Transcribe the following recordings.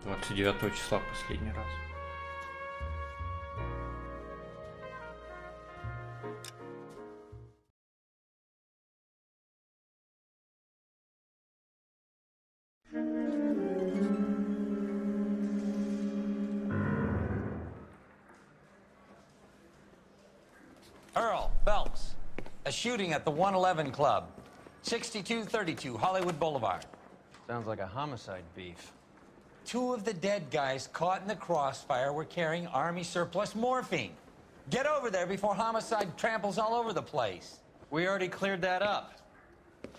29 числа последний раз. Earl Phelps, a shooting at the 111 Club, 6232 Hollywood Boulevard. Sounds like a homicide beef. Two of the dead guys caught in the crossfire were carrying Army surplus morphine. Get over there before homicide tramples all over the place. We already cleared that up.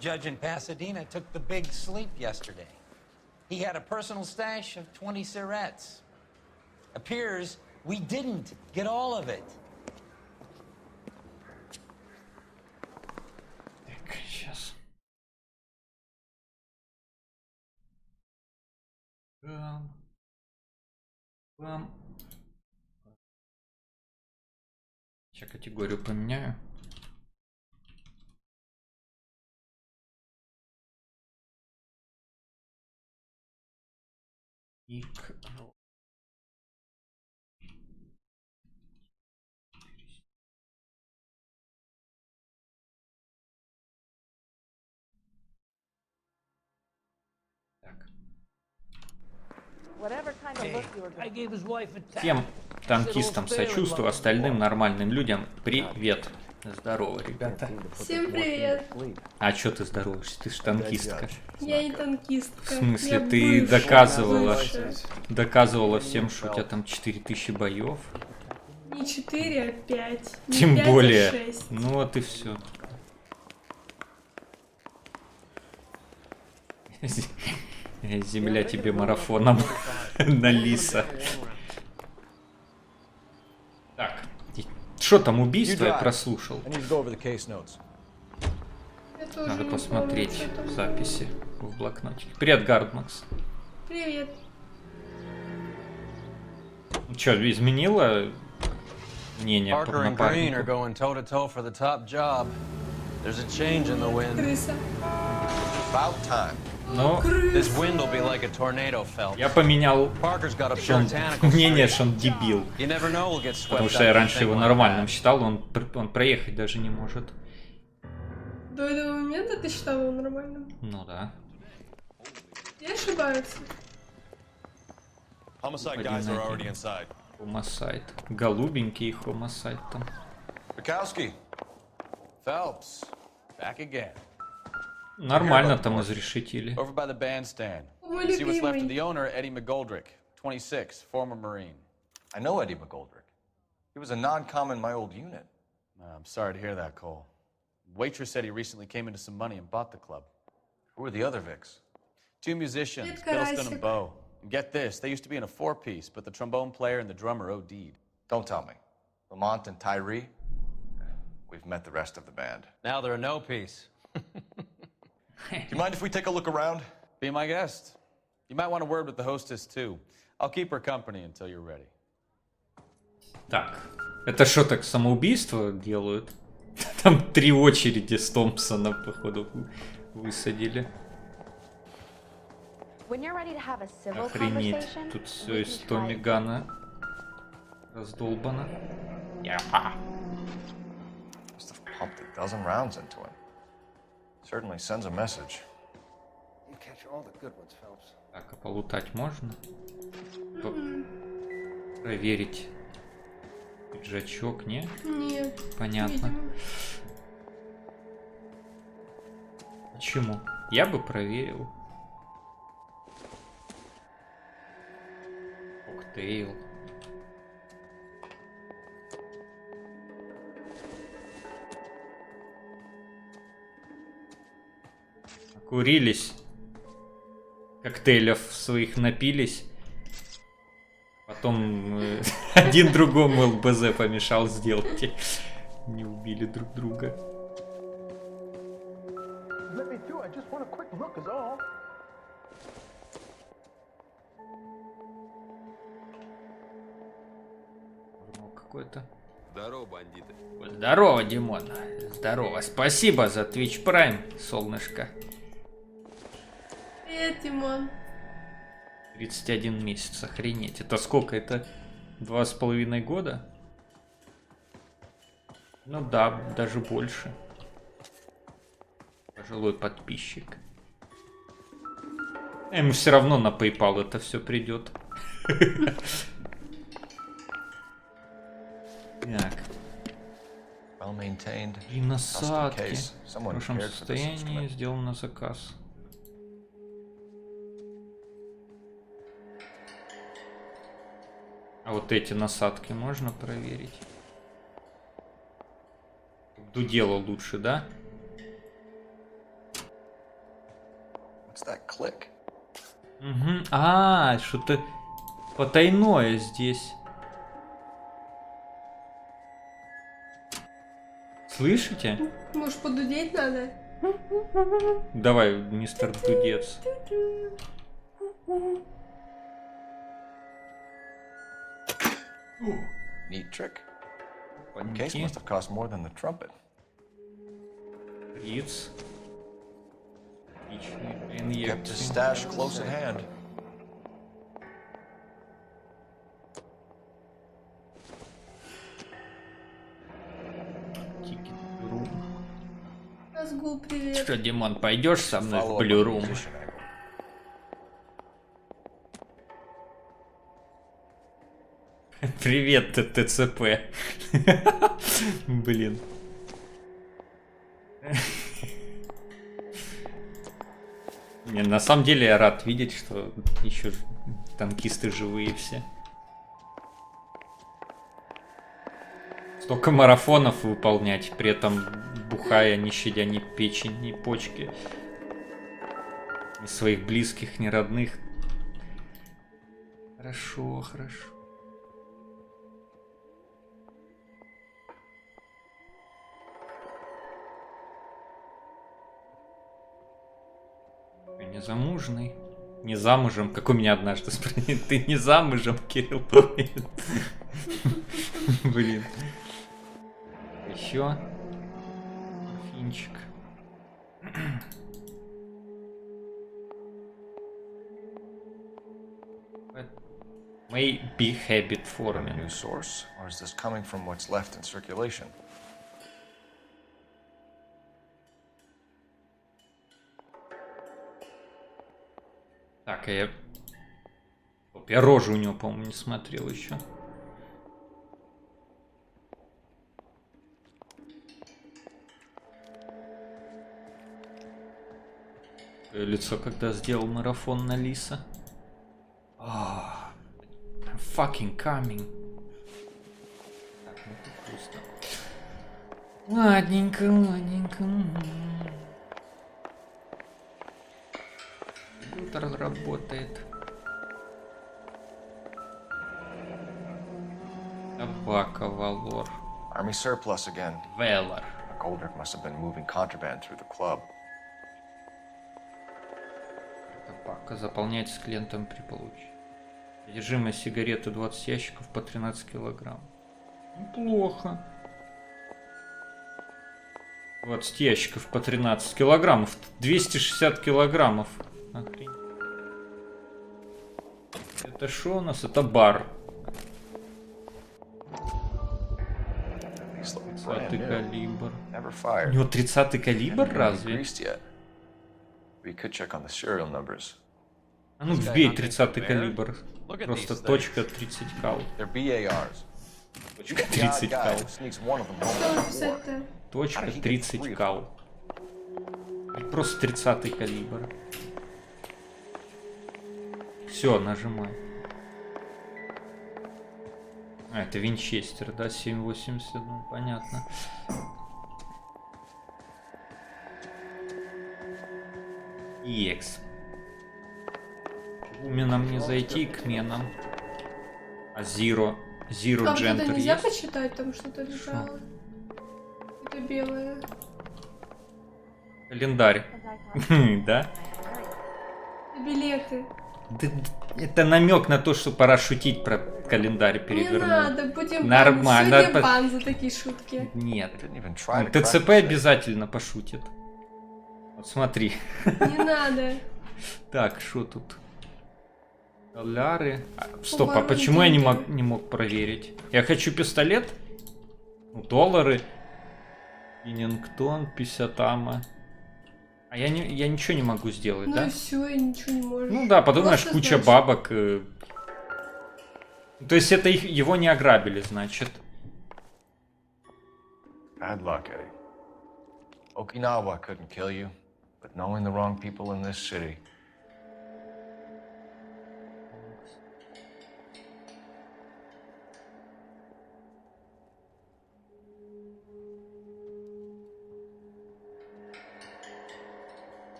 Judge in Pasadena took the big sleep yesterday. He had a personal stash of 20 cigarettes. Appears we didn't get all of it. Так, сейчас. Сейчас категорию поменяю. И тем танкистам сочувствую, остальным нормальным людям привет. Здорово, ребята. Всем привет. А чё ты здороваешься? Ты ж танкистка. Я не танкистка. В смысле, Я ты бывшая. доказывала всем, что у тебя там 4000 боев? Не 4, а 5. Не Тем 5, а более. 6. Ну вот и все. Земля тебе марафоном на лиса. Так, что там убийство я прослушал? Надо посмотреть записи в блокноте. Привет, Гардмакс. Привет. Что, изменила мнение по напарнику? Крыса. Но This wind will be like a tornado, Phelps. я поменял Parker's got a sure мнение, что он дебил. You never know, we'll get swept Потому что я раньше его нормальным считал, он проехать даже не может. До этого момента ты считал его нормальным? Ну да. Я ошибаюсь. Homicide guys are already inside. Homicide. Голубенький homicide там. Bukowski. Phelps. Back again. Нормально там изрешетили. Over by the bandstand. Мой See what's left of любимый. the owner, Eddie McGoldrick, 26, former Marine. I know Eddie McGoldrick. He was a non-com in my old unit. I'm sorry to hear that, Cole. Waitress said he recently came into some money and bought the club. Who are the other Vics? Two musicians, Middleston and Bo. And get this, they used to be in a four-piece, but the trombone player and the drummer OD'd. Don't tell me. Lamont and Tyree? We've met the rest of the band. Now they're a no-piece. Do you mind if we take a look around? Be my guest. You might want a word with the hostess, too. I'll keep her company until you're ready. Так, это что, так самоубийство делают? Там 3 очереди с Томпсона, походу, высадили. Охренеть, тут все из Томми Гана раздолбано. Яха. Must have pumped a dozen rounds into him. Certainly sends a message. Так, а полутать можно? Проверить пиджачок, не? Нет. Понятно. Видимо. Почему? Я бы проверил. Коктейл. Курились. Коктейлев своих напились. Потом один другому ЛБЗ помешал сделать. Не убили друг друга. Какой-то. Здорово, бандиты. Здорово, Димон. Здорово. Спасибо за Twitch Prime, солнышко. Привет, Тимон. 31 месяц, охренеть. Это сколько? Это 2,5 года? Ну да, даже больше. Пожилой подписчик. Ему все равно на PayPal это все придет. Так. И насадки. В хорошем состоянии, сделан на заказ. А вот эти насадки можно проверить? Дудело лучше, да? Угу. А, что-то потайное здесь. Слышите? Может, подудеть надо? Давай, мистер Дудец. Neat trick. But case must have cost more than the trumpet. Приц. Kept his stash close at hand. Назгул, привет. Что, Димон, пойдешь со мной в Блюрум? Привет, ТЦП. Блин. Не, на самом деле я рад видеть, что еще танкисты живые все. Столько марафонов выполнять, при этом бухая, не щадя ни печень, ни почки, ни своих близких, ни родных. Хорошо, хорошо. Не замужный. Не замужем, как у меня однажды спросили. Ты не замужем, Кирилл? Блин. Еще. Финчик. May be habit forming. New source, or is this coming from what's left in circulation? Так, а я рожу у него, по-моему, не смотрел еще. Лицо, когда сделал марафон на Лиса. I'm fucking coming. Так, ну тут пусто. Ладненько, ладненько. Компьютер работает. Табака, Валор. Army surplus again. Велор. Goldrick must have been moving contraband through the club. Табака. Заполнять с клиентом при получении. Содержимое сигареты 20 ящиков по 13 килограмм. Неплохо. 20 ящиков по 13 килограммов. 260 килограммов. Охренеть. Это что у нас? Это бар. 30-й калибр. У него 30-й калибр, разве? А ну вбей 30-й калибр. Просто точка 30 кал. Точка 30 кал. Точка 30 кал. Просто 30-й калибр. Все, нажимай. А, это Винчестер, да, 7,81, понятно. Екс. Уменам не зайти, к менам. А Zero Genter есть? Нельзя есть? почитать, там что-то лежало. Это белое. Календарь. Да? Билеты. Это намек на то, что пора шутить про календарь перевернуть. Не надо, будем Нормально. Сегодня бан за такие шутки. Нет. ТЦП обязательно пошутит. Вот смотри. Не надо. Так, что тут? Доллары. Стоп, а почему я деньги. не мог проверить? Я хочу пистолет. Ну, доллары. Пиннингтон, 50 амма. А я ничего не могу сделать, Ну да? и все, и ничего не можешь. Ну да, подумаешь, Просто куча значит. бабок. То есть это его не ограбили, значит. Bad luck, Eddie. Okinawa couldn't kill you, but knowing the wrong people in this city.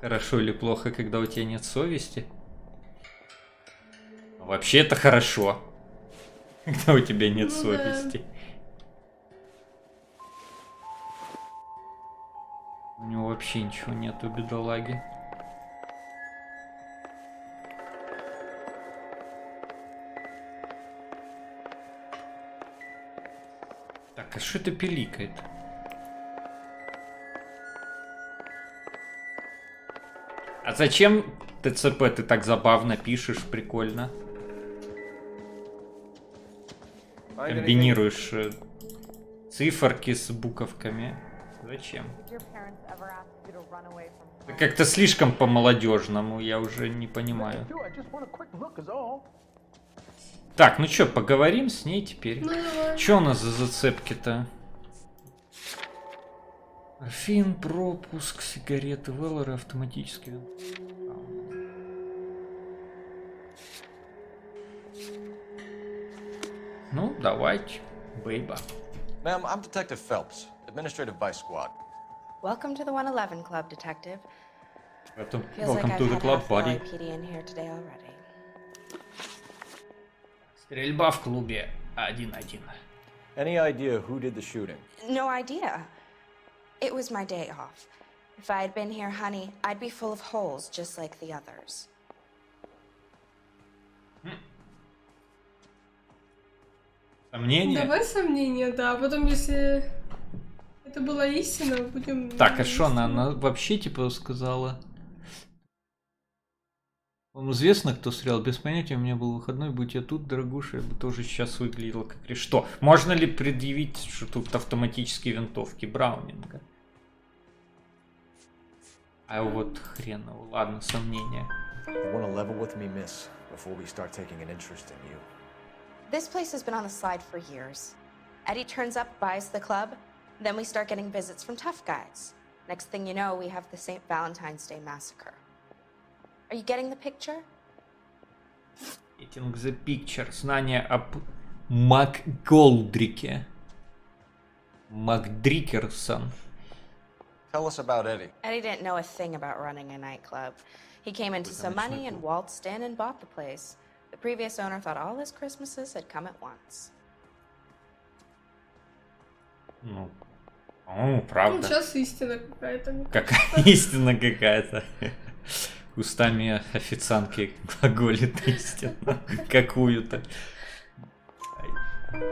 Хорошо или плохо, когда у тебя нет совести? Вообще это хорошо. Когда у тебя нет Ну совести. У него вообще ничего нету, бедолаги. Так, а что это пиликает? А зачем ТЦП ты так забавно пишешь, прикольно? Комбинируешь циферки с буковками. Зачем? Это как-то слишком по-молодежному, я уже не понимаю. Так, ну чё, поговорим с ней теперь? Ну давай. Чё у нас за зацепки-то? Орфин, пропуск, сигареты, веллеры, автоматически. Ну, давайте, бейба. Ma'am, I'm Detective Phelps, Administrative Vice Squad. Welcome to the 111 Club, Detective. Feels like Welcome I've to the had club, half the buddy. LAPD in here today already. Стрельба в клубе 1-1. Any idea who did the shooting? No idea. It was my day off. If I had been here, honey, I'd be full of holes just like the others. Сомнения? Давай сомнения, да. А потом, если это была истина, будем... Так, а что она вообще типа сказала? Вам известно, кто стрелял? Без понятия, у меня был выходной, будь я тут, дорогуша, я бы тоже сейчас выглядел как... Что? Можно ли предъявить, что тут автоматические винтовки Браунинга? А вот хреново. Ладно, сомнения. You want to level with me, miss, before we start taking an interest in you. This place has been on the slide for years. Eddie turns up, buys the club, then we start getting visits from tough guys. Next thing you know, we have the St. Valentine's Day massacre. Are you getting the picture? Getting the picture. Знание об МакГолдрике. МакДрикерсон. Tell us about Eddie. Eddie didn't know a thing about running a nightclub. He came into some money and waltzed in and bought the place. The previous owner thought all his Christmases had come at once. Ну, по-моему, Ну, правда. сейчас истина какая-то. мне Какая истина какая-то. Устами официантки глаголит истину. Какую-то.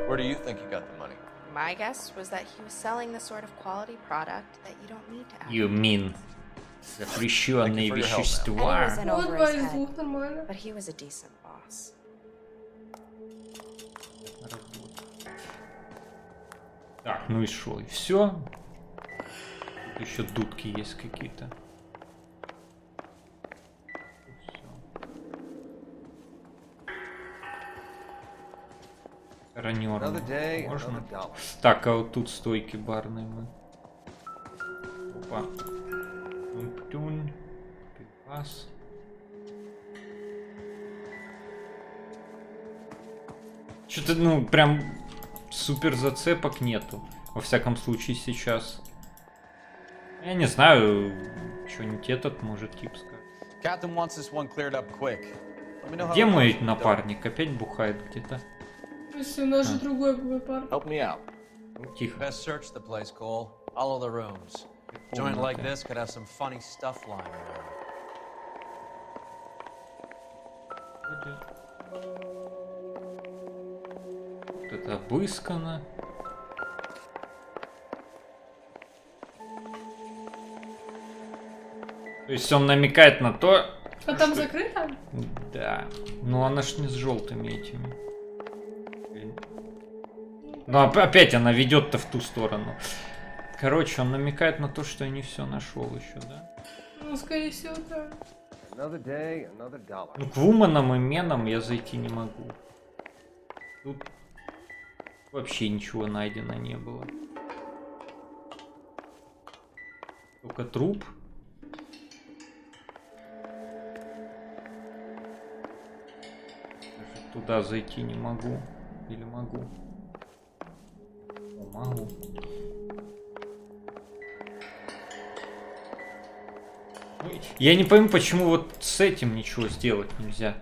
Where do you think he got the money? My guess was that he was selling the sort of quality product that you don't need to have. You mean запрещенные Thank you for your help, Eddie was вещества? in Вот over два his из head, двух нормально. but he was a decent boss. Так, ну и шо? И все? Тут еще дудки есть какие-то. Ранер. Another day, Можно? another dollar. Так, а вот тут стойки барные мы. Опа. Тун-тун. Пивас. Что-то, ну, прям супер зацепок нету. Во всяком случае, сейчас. Я не знаю, что-нибудь этот может тип сказать. Captain wants this one cleared up quick. Let me know how Где it мой goes. напарник? Опять бухает где-то? То есть у нас же другой был пар. Help me out. Ну, тихо. Best search the place, Cole. All of the rooms. Joint like this could have some funny stuff lying around. Вот это обыскано. То есть он намекает на то, А там закрыто? Да. Ну она ж не с желтыми этими. Ну опять она ведет-то в ту сторону. Короче, он намекает на то, что я не все нашел еще, да? Ну, скорее всего, да. Ну, к вуманам и менам я зайти не могу. Тут вообще ничего найдено не было. Только труп. Даже туда зайти не могу. Или могу? О, могу. Я не пойму, почему вот с этим ничего сделать нельзя.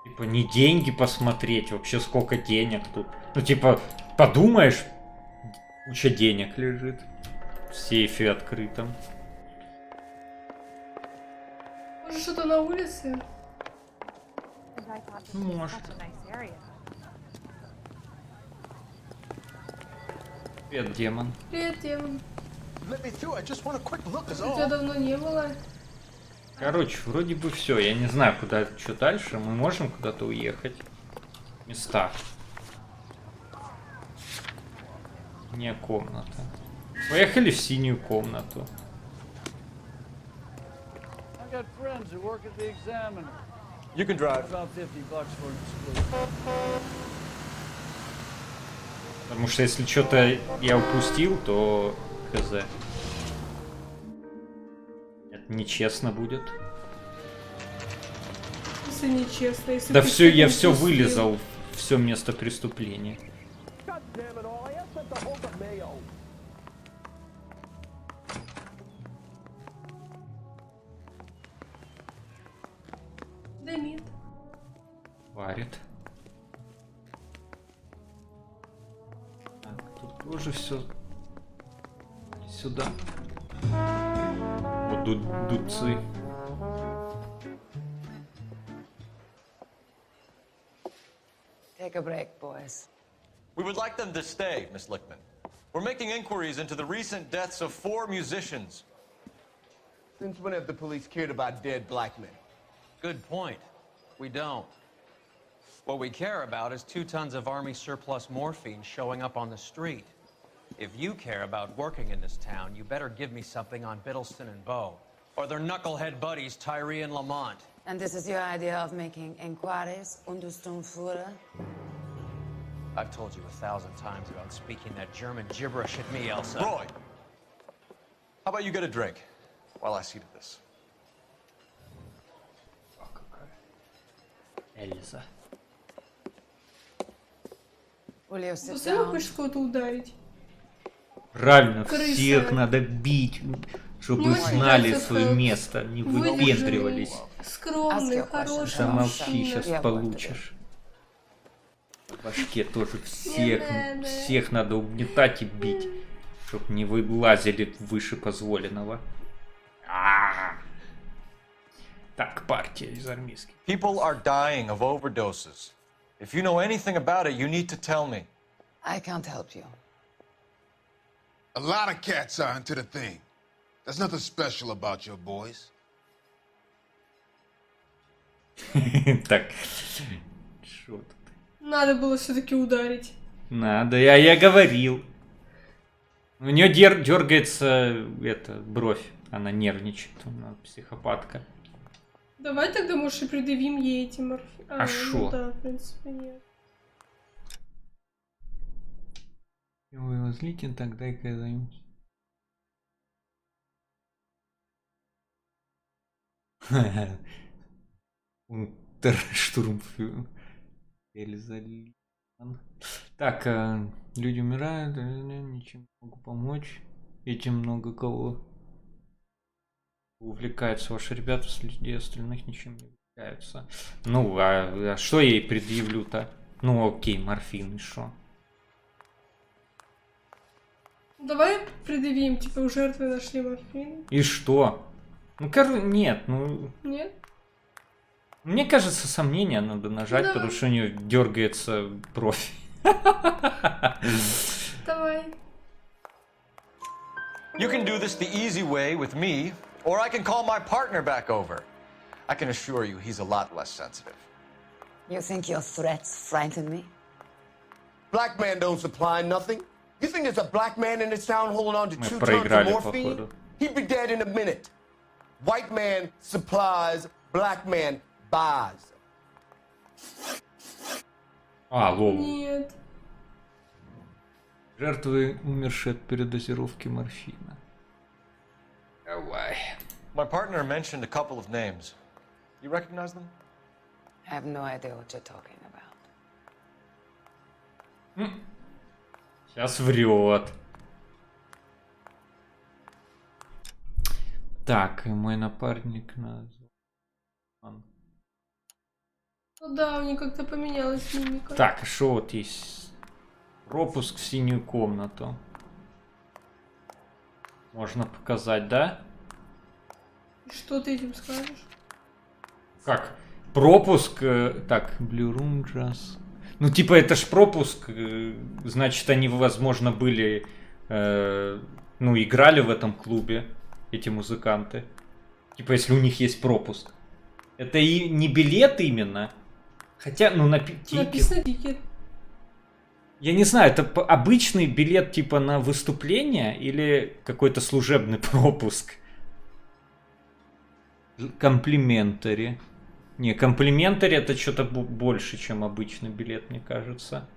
Типа не деньги посмотреть, вообще сколько денег тут. Ну типа, подумаешь, куча денег лежит в сейфе открытом. Может, что-то на улице? Может. Привет, демон. Привет, демон. Let me through. I just want a quick look, is Тебя all. давно не было. Короче, вроде бы все. Я не знаю, куда, что дальше. Мы можем куда-то уехать. Места. Не комната. Поехали в синюю комнату. I got friends who work at the Examiner. You can drive. About $50 for the split. Потому что если что-то я упустил, то хз. Это нечестно будет. Если нечестно, если Да ты все, я что-то все упустил. вылезал, все место преступления. Дымит. Варит. Так, тут тоже все сюда. Вот дудцы. Take a break, boys. We would like them to stay, Miss Lickman. We're making inquiries into the recent deaths of 4 musicians. Since when have the police cared about dead black men? Good point. We don't. What we care about is 2 tons of Army surplus morphine showing up on the street. If you care about working in this town, you better give me something on Biddleston and Bow. Or their knucklehead buddies, Tyree and Lamont. And this is your idea of making inquiries under Sturmführer? I've told you 1,000 times about speaking that German gibberish at me, Elsa. Roy, how about you get a drink while I see to this? Эльза. Will you sit Постоянно down? хочешь кого-то ударить. Правильно, Крыса. всех надо бить, чтобы Не знали очень свое нравится, место, не Выдержанный, выпендривались. скромный, Ask your хороший. questions. Замолчи, сейчас Я получишь. В башке тоже всех, надо. всех надо угнетать и бить, чтоб не вылазили выше позволенного. Так, партия из армейских. People are dying of overdoses. If you know anything about it, you need to tell me. I can't help you. A lot of cats are into the thing. There's nothing special about your boys. Так, что тут? Надо было все-таки ударить. Надо, я говорил. У нее дергается бровь, она нервничает, она психопатка. Давай тогда, может, и предъявим ей эти морфины. А шо? Ну, да, в принципе, нет. Вы возлите, тогда и когда займусь. Унтерштурмфюрер. Так, люди умирают, ничем не могу помочь. Этим много кого увлекаются. Ваши ребята среди остальных ничем не увлекаются. Ну, а что я ей предъявлю-то? Ну, окей, морфин, и шо? Давай предъявим, типа, у жертвы нашли морфин. И что? Ну, нет, ну... Нет? Мне кажется, сомнения надо нажать, Да. потому что у нее дергается бровь. Так, Давай. You can do this the easy way with me, or I can call my partner back over. I can assure you he's a lot less sensitive. You think your threats frighten me? Black man don't supply nothing. You think there's a black man in this town holding on to Мы 2 tons of проиграли, morphine? походу. He'd be dead in a minute. White man supplies, black man buys. А, лол. Нет. Жертвы, умершие от передозировки морфина. Давай. My partner mentioned a couple of names. You recognize them? I have no idea what you're talking about. Сейчас врет. Так, и мой напарник назван. Ну да, у них как-то поменялась мимика. Так, что вот есть? Пропуск в синюю комнату. Можно показать, да? Что ты этим скажешь? Как? Пропуск... Так, Blue Room Jazz. Ну, типа, это ж пропуск. Значит, они, возможно, были... ну, играли в этом клубе, эти музыканты. Типа, если у них есть пропуск. Это и не билет именно. Хотя, ну, Написано тикет. Я не знаю, это обычный билет типа на выступление или какой-то служебный пропуск? Комплиментари. Не, комплиментари это что-то больше, чем обычный билет, мне кажется.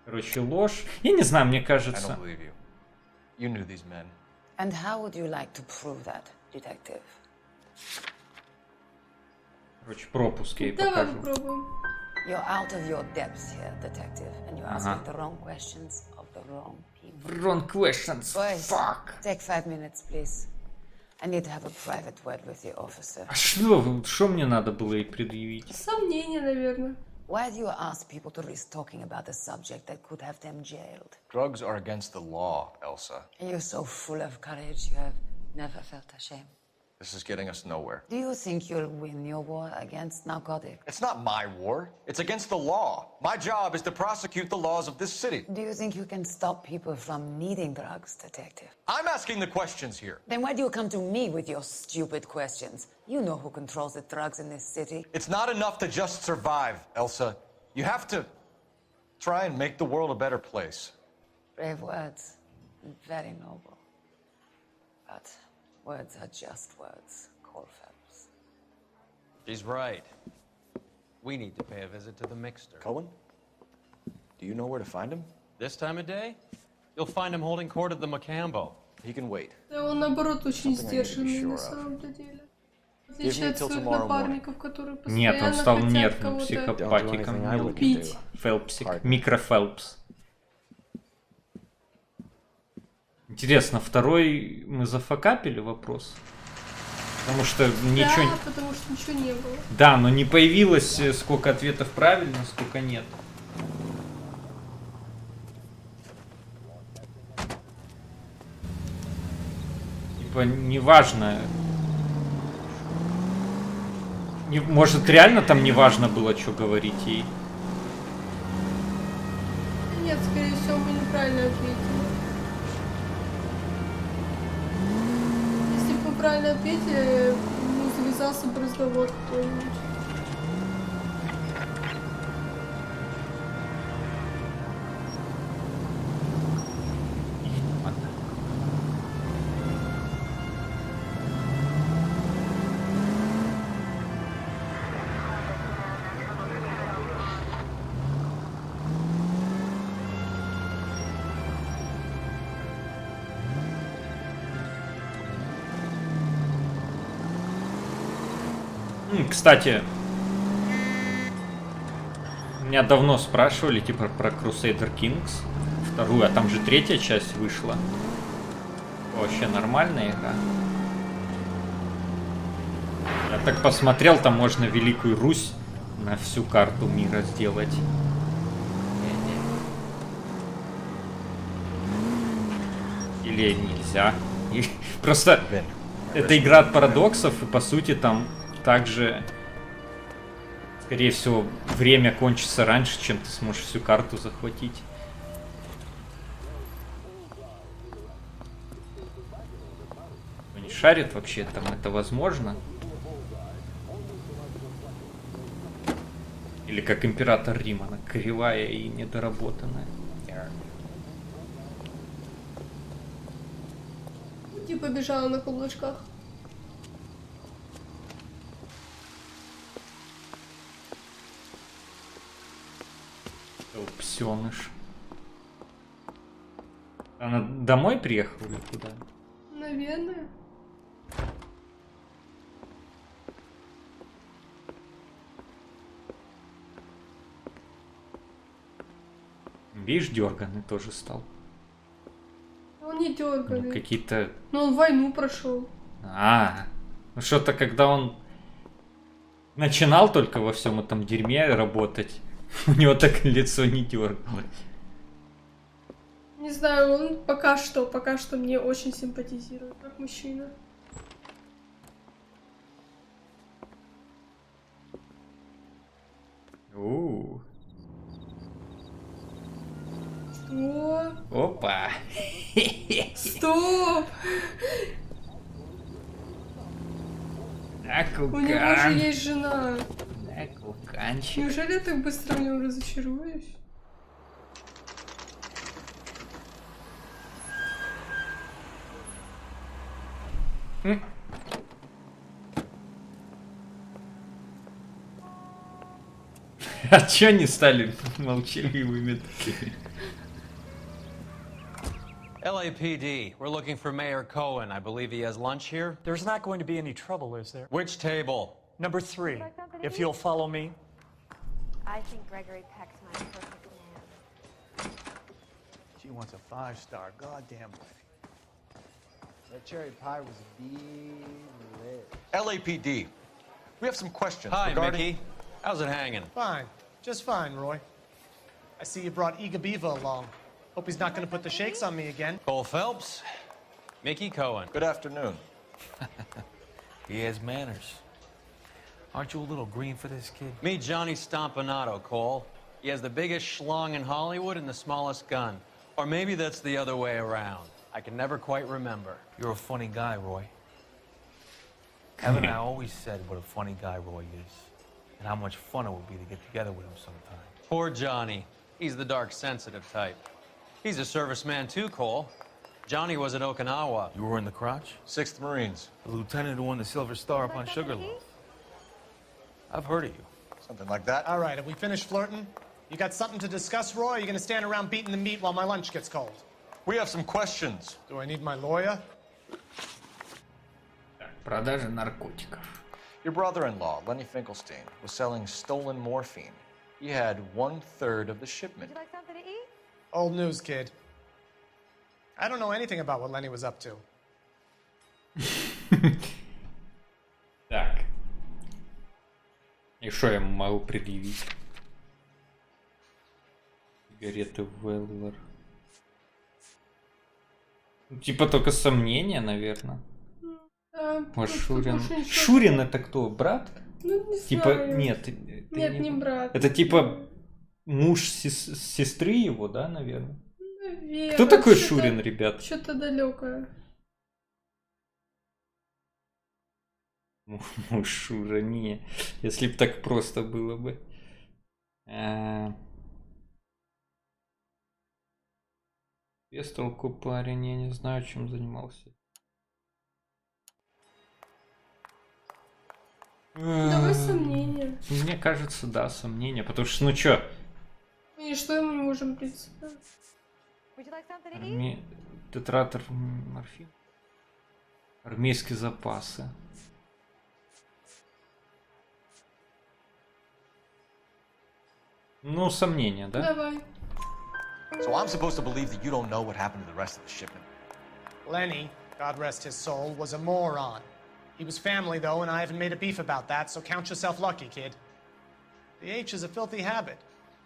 Короче, ложь. Я не знаю, мне кажется. And how would you like to prove that, detective? Короче, пропуск я ей Давай покажу. попробуем. You're out of your depths here, detective, and you're asking the wrong questions of the wrong people. Wrong questions. Boys, Fuck. take 5 minutes, please. I need to have a private word with the officer. А что мне надо было ей предъявить? Сомнения, наверное. Why do you ask people to risk talking about a subject that could have them jailed? Drugs are against the law, Elsa. You're so full of courage, you have never felt ashamed. This is getting us nowhere. Do you think you'll win your war against narcotics? It's not my war. It's against the law. My job is to prosecute the laws of this city. Do you think you can stop people from needing drugs, detective? I'm asking the questions here. Then why do you come to me with your stupid questions? You know who controls the drugs in this city. It's not enough to just survive, Elsa. You have to try and make the world a better place. Brave words, and very noble. But words are just words, Cole Phelps. She's right. We need to pay a visit to the mixer. Cohen? Do you know where to find him? This time of day, you'll find him holding court at the Macambo. He can wait. Да он наоборот очень Something I need to be сдержанный sure на of. самом-то деле. В Give отличие me от till своих tomorrow напарников, которые Нет, он постоянно стал хотят нервным кого-то Don't do психопатиком. anything I wouldn't пить. do. Фелпсик. Pardon. Микрофелпс. Интересно, второй мы зафакапили вопрос? Потому что ничего... Да, потому что ничего не было. Да, но не появилось сколько ответов правильно, сколько нет. Типа, неважно. Может, реально там неважно было, что говорить ей? Нет, скорее всего, мы неправильно ответили. Если бы мы правильно ответили, ну, завязался бы разговор какой-нибудь. Кстати, меня давно спрашивали, типа, про Crusader Kings вторую, а там же третья часть вышла. Вообще нормальная игра. Я так посмотрел, там можно Великую Русь на всю карту мира сделать. Или нельзя. Просто это игра от парадоксов, и по сути там также, скорее всего, время кончится раньше, чем ты сможешь всю карту захватить. шарит вообще, там это возможно? Или как император Рима, она кривая и недоработанная. Типа бежала на каблучках. Псёныш. Она домой приехала или куда? Наверное. Видишь, дерганый тоже стал. Он не дерганый. Ну, какие-то... Но он войну прошел. Ну что-то, когда он начинал только во всем этом дерьме работать, у него так лицо не дергалось. Не знаю, он пока что мне очень симпатизирует, как мужчина. Что? Опа. Стоп! Акукан. У него же есть жена. Акуканчик. Неужели я так быстро в нем разочаруюсь? А чё они стали молчаливыми такими? LAPD, we're looking for Mayor Cohen. I believe he has lunch here. There's not going to be any trouble, is there? Which table? Number 3, if you'll follow me. I think Gregory Peck's my perfect man. She wants a 5-star goddamn wedding. That cherry pie was lit. LAPD, we have some questions Hi, regarding... Mickey. How's it hanging? Fine. Just fine, Roy. I see you brought Iga Beaver along. Hope he's not going to put the shakes on me again. Cole Phelps, Mickey Cohen. Good afternoon. He has manners. Aren't you a little green for this kid? Meet Johnny Stompanato, Cole. He has the biggest schlong in Hollywood and the smallest gun. Or maybe that's the other way around. I can never quite remember. You're a funny guy, Roy. Evan and I always said what a funny guy Roy is, and how much fun it would be to get together with him sometime. Poor Johnny. He's the dark, sensitive type. He's a serviceman too, Cole. Johnny was at Okinawa. You were in the crotch? 6th Marines. The lieutenant who won the Silver Star up on Sugarloaf. I've heard of you. Something like that. All right, have we finished flirting? You got something to discuss, Roy, or are you going to stand around beating the meat while my lunch gets cold? We have some questions. Do I need my lawyer? Продажа наркотиков. Your brother-in-law, Lenny Finkelstein, was selling stolen morphine. He had 1/3 of the shipment. Would you like something to eat? Old news, kid. I don't know anything about what Lenny was up to. Так. И что я могу предъявить? Сигареты Веллер. Типа только сомнения, наверное. Шурин. Шурин это кто? Брат? Ну, не типа, знаю. нет. Нет, не брат. Это типа муж сестры его, да, наверное? Наверное. Кто такой Шурин, ребят? Что-то далекое. Муж Шура, не. Если бы так просто было бы. Без толку парень, я не знаю, чем занимался. Давай сомнения. Мне кажется, да, сомнения. Потому что, ну чё? И что ему не можем представить? Тетратор морфин. Армейские запасы. Ну, сомнения, да? Давай. So I'm supposed to believe that you don't know what happened to the rest of the shipment? Lenny, God rest his soul, was a moron. He was family, though, and I haven't made a beef about that, so count yourself lucky, kid. The H is a filthy habit,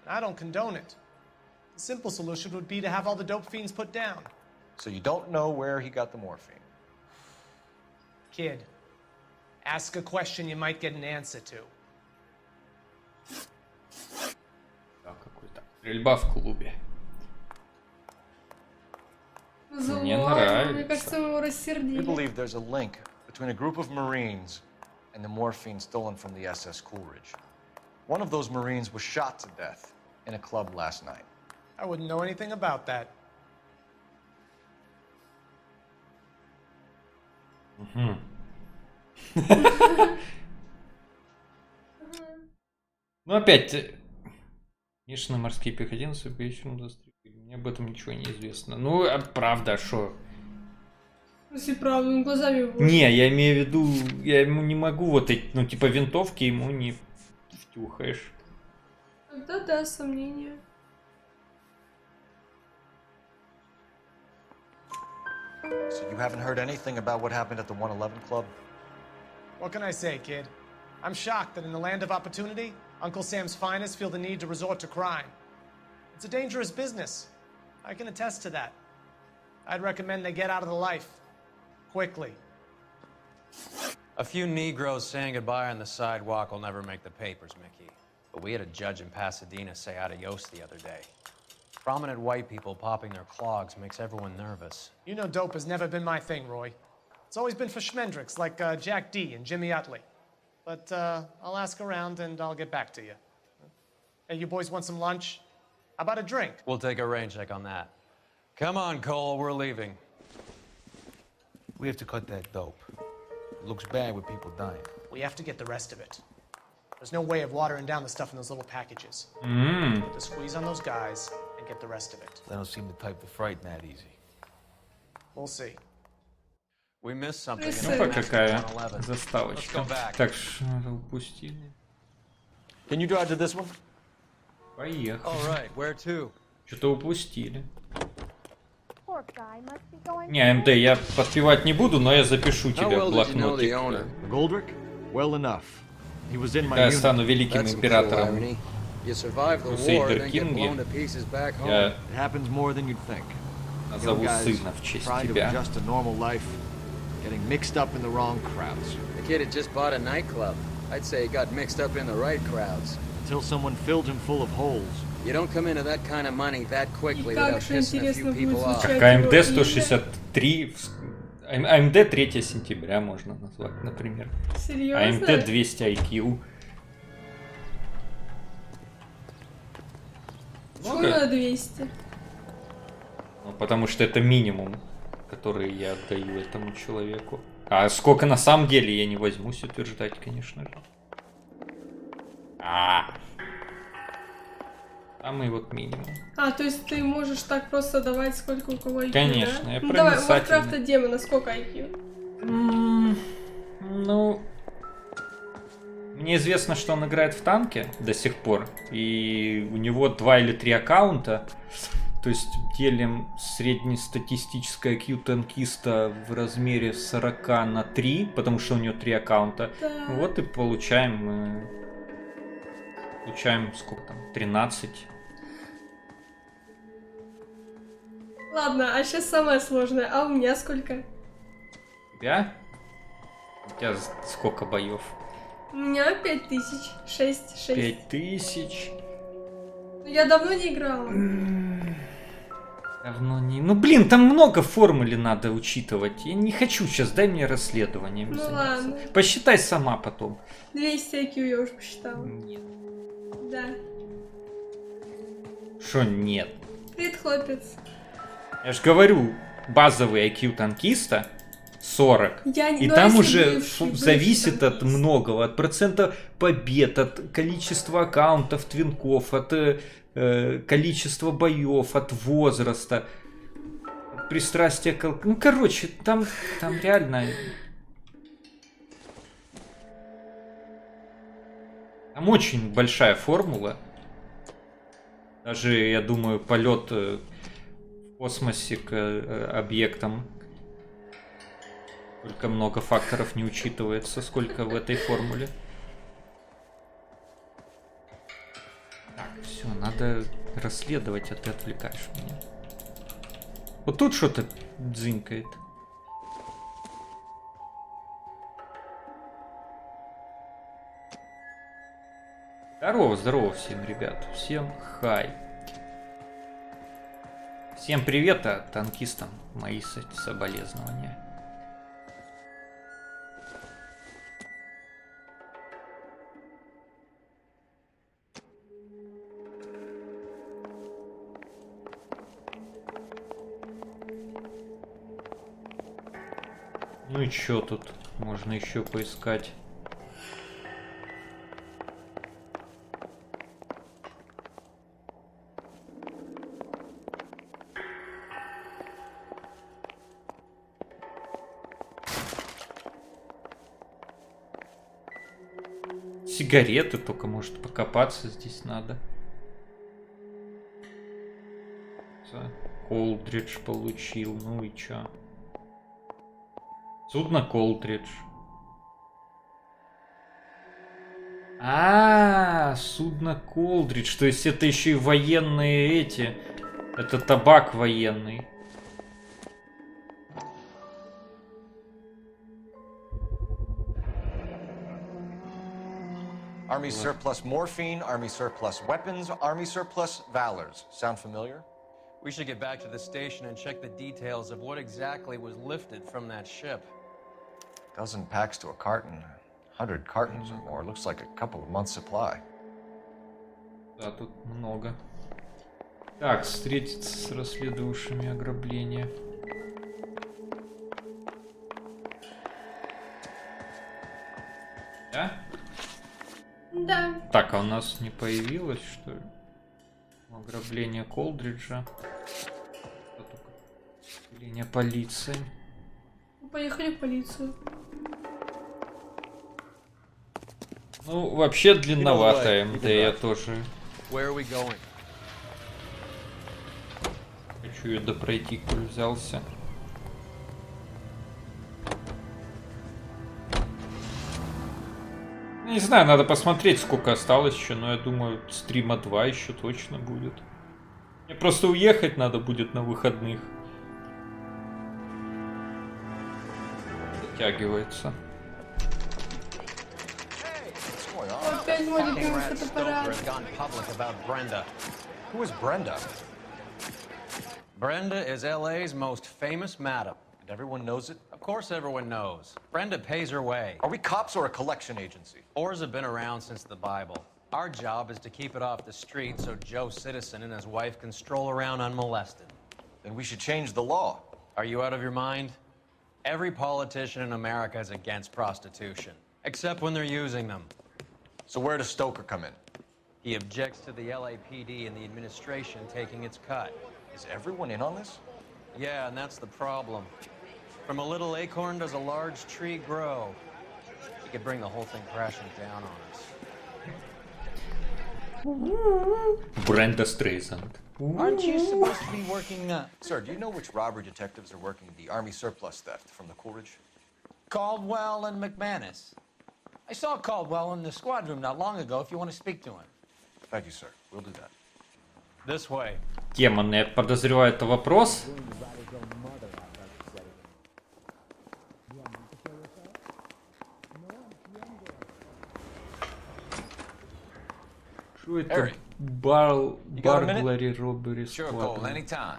and I don't condone it. The simple solution would be to have all the dope fiends put down. So you don't know where he got the morphine? Kid, ask a question you might get an answer to. Какой-то стрельба в клубе. Мне нравится. Мне кажется, мы его We рассердили. believe there's a link between a group of Marines and the morphine stolen from the SS Coolidge. One of those Marines was shot to death in a club last night. I wouldn't know anything about that. Ну опять, конечно, морские пехотинцы по вечерам застрелили. Мне об этом ничего не известно. Ну, а правда, шо? Если правда, он глазами его. Не, я имею в виду, я ему не могу вот эти, ну типа винтовки ему не втюхаешь. Тогда да, сомнения. So you haven't heard anything about what happened at the 111 Club? What can I say, kid? I'm shocked that in the land of opportunity, Uncle Sam's finest feel the need to resort to crime. It's a dangerous business. I can attest to that. I'd recommend they get out of the life. Quickly. A few Negroes saying goodbye on the sidewalk will never make the papers, Mickey. But we had a judge in Pasadena say adios the other day. Prominent white people popping their clogs makes everyone nervous. You know dope has never been my thing, Roy. It's always been for schmendricks like Jack D and Jimmy Utley. But I'll ask around and I'll get back to you. Hey, you boys want some lunch? How about a drink? We'll take a rain check on that. Come on, Cole, we're leaving. We have to cut that dope. It looks bad with people dying. We have to get the rest of it. There's no way of watering down the stuff in those little packages. Just squeeze on those guys and get the rest of it. They don't seem the type to frighten that easy. We'll see. We missed something. Ну какая заставочка. Так что упустили. Can you drive to this one? Поехали. All right, where to? Что-то упустили. Не, МД, я подпевать не буду, но я запишу тебя в блокнотик. Когда я стану великим императором Crusader King, я назову сына в честь тебя. Getting mixed up in the wrong crowds. The kid had just bought a nightclub. I'd say he got mixed up in the right crowds. Until someone filled him full of holes. You don't come into that kind of money that quickly without pissing a few people off. Как АМД 163, АМД 3 сентября можно назвать, например. Серьезно? АМД 200 IQ. Почему на 200? Ну, потому что это минимум, который я отдаю этому человеку. А сколько на самом деле я не возьмусь утверждать, конечно же. Самый вот минимум. То есть ты можешь так просто давать, сколько у кого IQ, конечно, да? я Ну давай, у проницательный. Warcraft демона сколько IQ? Ну... Мне известно, что он играет в танке до сих пор. И у него 2 или 3 аккаунта. То есть делим среднестатистическое IQ танкиста в размере 40 на 3, потому что у него 3 аккаунта. Да. Вот и получаем сколько там, 13. Ладно, а сейчас самое сложное. А у меня сколько? У тебя сколько боев? У меня 5000. 6. 5000. Я давно не играла. Давно не... Ну блин, там много формулы надо учитывать. Я не хочу сейчас, дай мне расследованием заняться. Ладно. Посчитай сама потом. 200 IQ я уже посчитала. Нет. Да. Что нет? Привет, хлопец. Я же говорю, базовый IQ танкиста 40. И там уже зависит от многого. От процента побед, от количества аккаунтов, твинков, от количества боев, от возраста, от пристрастия к алкоголю. Ну, короче, там реально... Там очень большая формула. Даже, я думаю, полет в космосе к объектам. Только много факторов не учитывается, сколько в этой формуле. Так, все, надо расследовать, а ты отвлекаешь меня. Вот тут что-то дзынькает. Здорово всем, ребят. Всем хай. Всем привет, а танкистам мои соболезнования. Ну и чё тут? Можно еще поискать. Сигареты только, может, покопаться здесь надо. Колдридж получил, ну и чё? Судно Колдридж. Судно Колдридж. То есть это еще и военные эти. Это табак военный. Army surplus morphine, Army surplus weapons, Army surplus valors. Sound familiar? We should get back to the station and check the details of what exactly was lifted from that ship. Dozen packs to a carton. 100 cartons or more. Looks like a couple of months' supply. Да, тут много. Так, встретиться с расследовавшими ограбления. Да? Да. Так, а у нас не появилось, что ли? Ограбление Колдриджа. Ограбление полиции. Поехали в полицию. Ну, вообще длинновато МД, я тоже. Хочу ее допройти, коль взялся. Не знаю, надо посмотреть, сколько осталось еще, но я думаю, стрима 2 еще точно будет. Мне просто уехать надо будет на выходных. Затягивается. Опять мой любимый фотоаппарат. Who is Brenda? Brenda is L.A.'s most famous madam. And everyone knows it? Of course everyone knows. Brenda pays her way. Are we cops or a collection agency? Whores have been around since the Bible. Our job is to keep it off the street so Joe Citizen and his wife can stroll around unmolested. Then we should change the law. Are you out of your mind? Every politician in America is against prostitution, except when they're using them. So where does Stoker come in? He objects to the LAPD and the administration taking its cut. Is everyone in on this? Yeah, and that's the problem. From a little acorn does a large tree grow. He could bring the whole thing crashing down on us. Brenda Streisand. Aren't you supposed to be working, Sir, do you know which robbery detectives are working the Army surplus theft from the Coolidge? Caldwell and McManus? I saw Caldwell in the squad room not long ago if you want to speak to him. Thank you, sir. We'll do that. This way. Демон, я подозреваю, это вопрос. Что это? Burglary, robbery, Sure, Cole, anytime.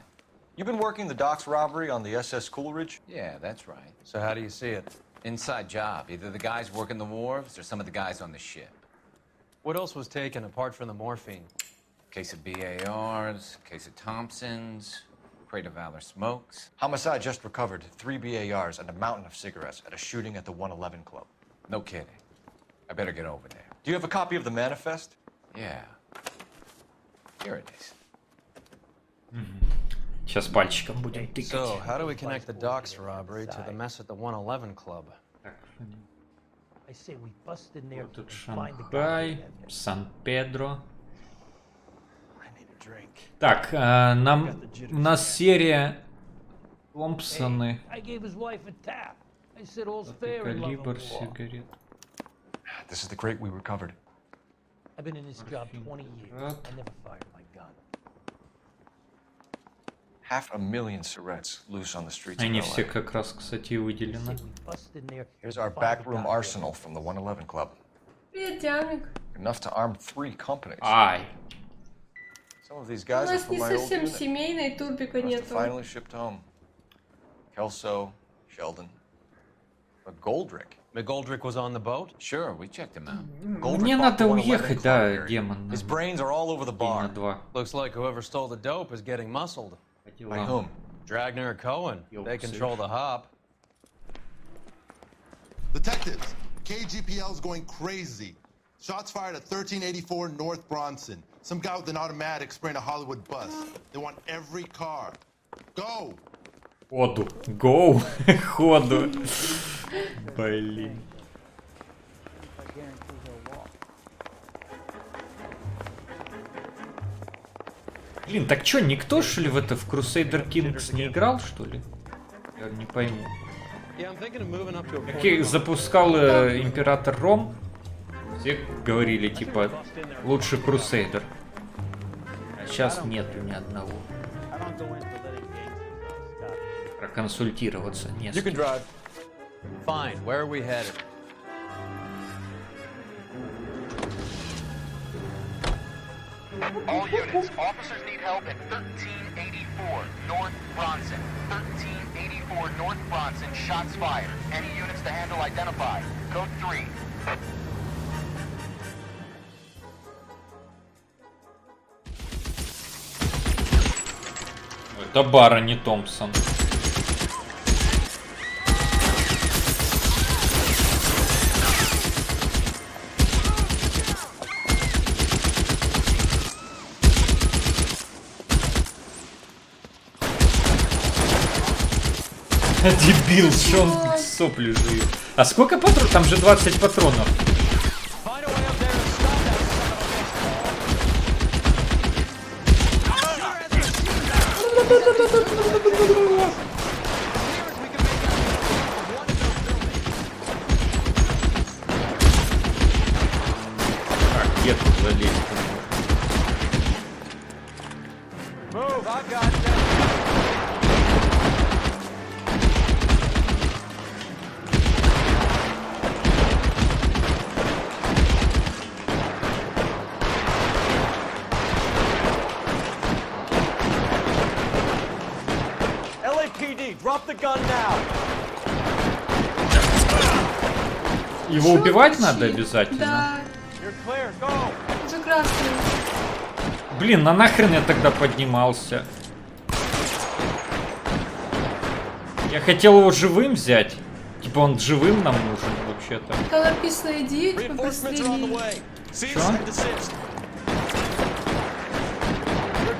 You've been working the docks robbery on the SS Coolidge? Yeah, that's right. So how do you see it? Inside job. Either the guys working the wharves or some of the guys on the ship. What else was taken apart from the morphine? Case of BARs, case of Thompsons, crate of Valor smokes. Homicide just recovered 3 BARs and a mountain of cigarettes at a shooting at the 111 Club. No kidding. I better get over there. Do you have a copy of the manifest? Yeah. Here it is. Сейчас пальчиком будем тыкать. So, how do we connect the docks robbery to the mess at the 111 Club? I say we bust in there. Вот тут Шанхай, Сан-Педро. Так, у нас серия Томпсоны. Калибр сигарет. This is the crate we recovered. I've been in this job 20 years. I never fired my gun. 500,000 cigarettes loose on the streets of Они LA. все как раз, кстати, выделены. Here's our backroom arsenal from the 111 Club. Привет, Ямик. Enough to arm 3 companies. Ай. Some of these У guys are нас from не my old совсем unit. семейный, турбика Must have нету. finally shipped home. Kelso, Sheldon, but Goldrick. McGoldrick was on the boat? Sure, we checked him out. Мне надо уехать, да, демон. His brains are all over the bar. Looks like whoever stole the dope is getting muscled. By whom? Dragner or Cohen. They control the hop. Detectives, KGPL's going crazy. Shots fired at 1384 North Bronson. Some guy with an automatic spraying a Hollywood bus. They want every car. Go! Ходу. Go. Ходу. Блин. Блин, так чё, никто, что ли, в Crusader Kings не играл, что ли? Я не пойму. Как я запускал Император Ром, все говорили, типа, лучше Crusader. А сейчас нету ни одного. Проконсультироваться не с кем. Fine, where are we headed? All units, officers need help at 1384 North Bronson. 1384 North Bronson, shots fired. Any units to handle identify. Code 3. Это Бар, а не Томпсон. Дебил, что он сопли жует. А сколько патронов? Там же 20 патронов. Так, где тут залезть? LAPD, drop the gun now. Его убивать надо обязательно? Да. Уже красный. Блин, на нахрен я тогда поднимался? Я хотел его живым взять. Типа он живым нам нужен вообще-то. Там написано иди, побыстрее. Что?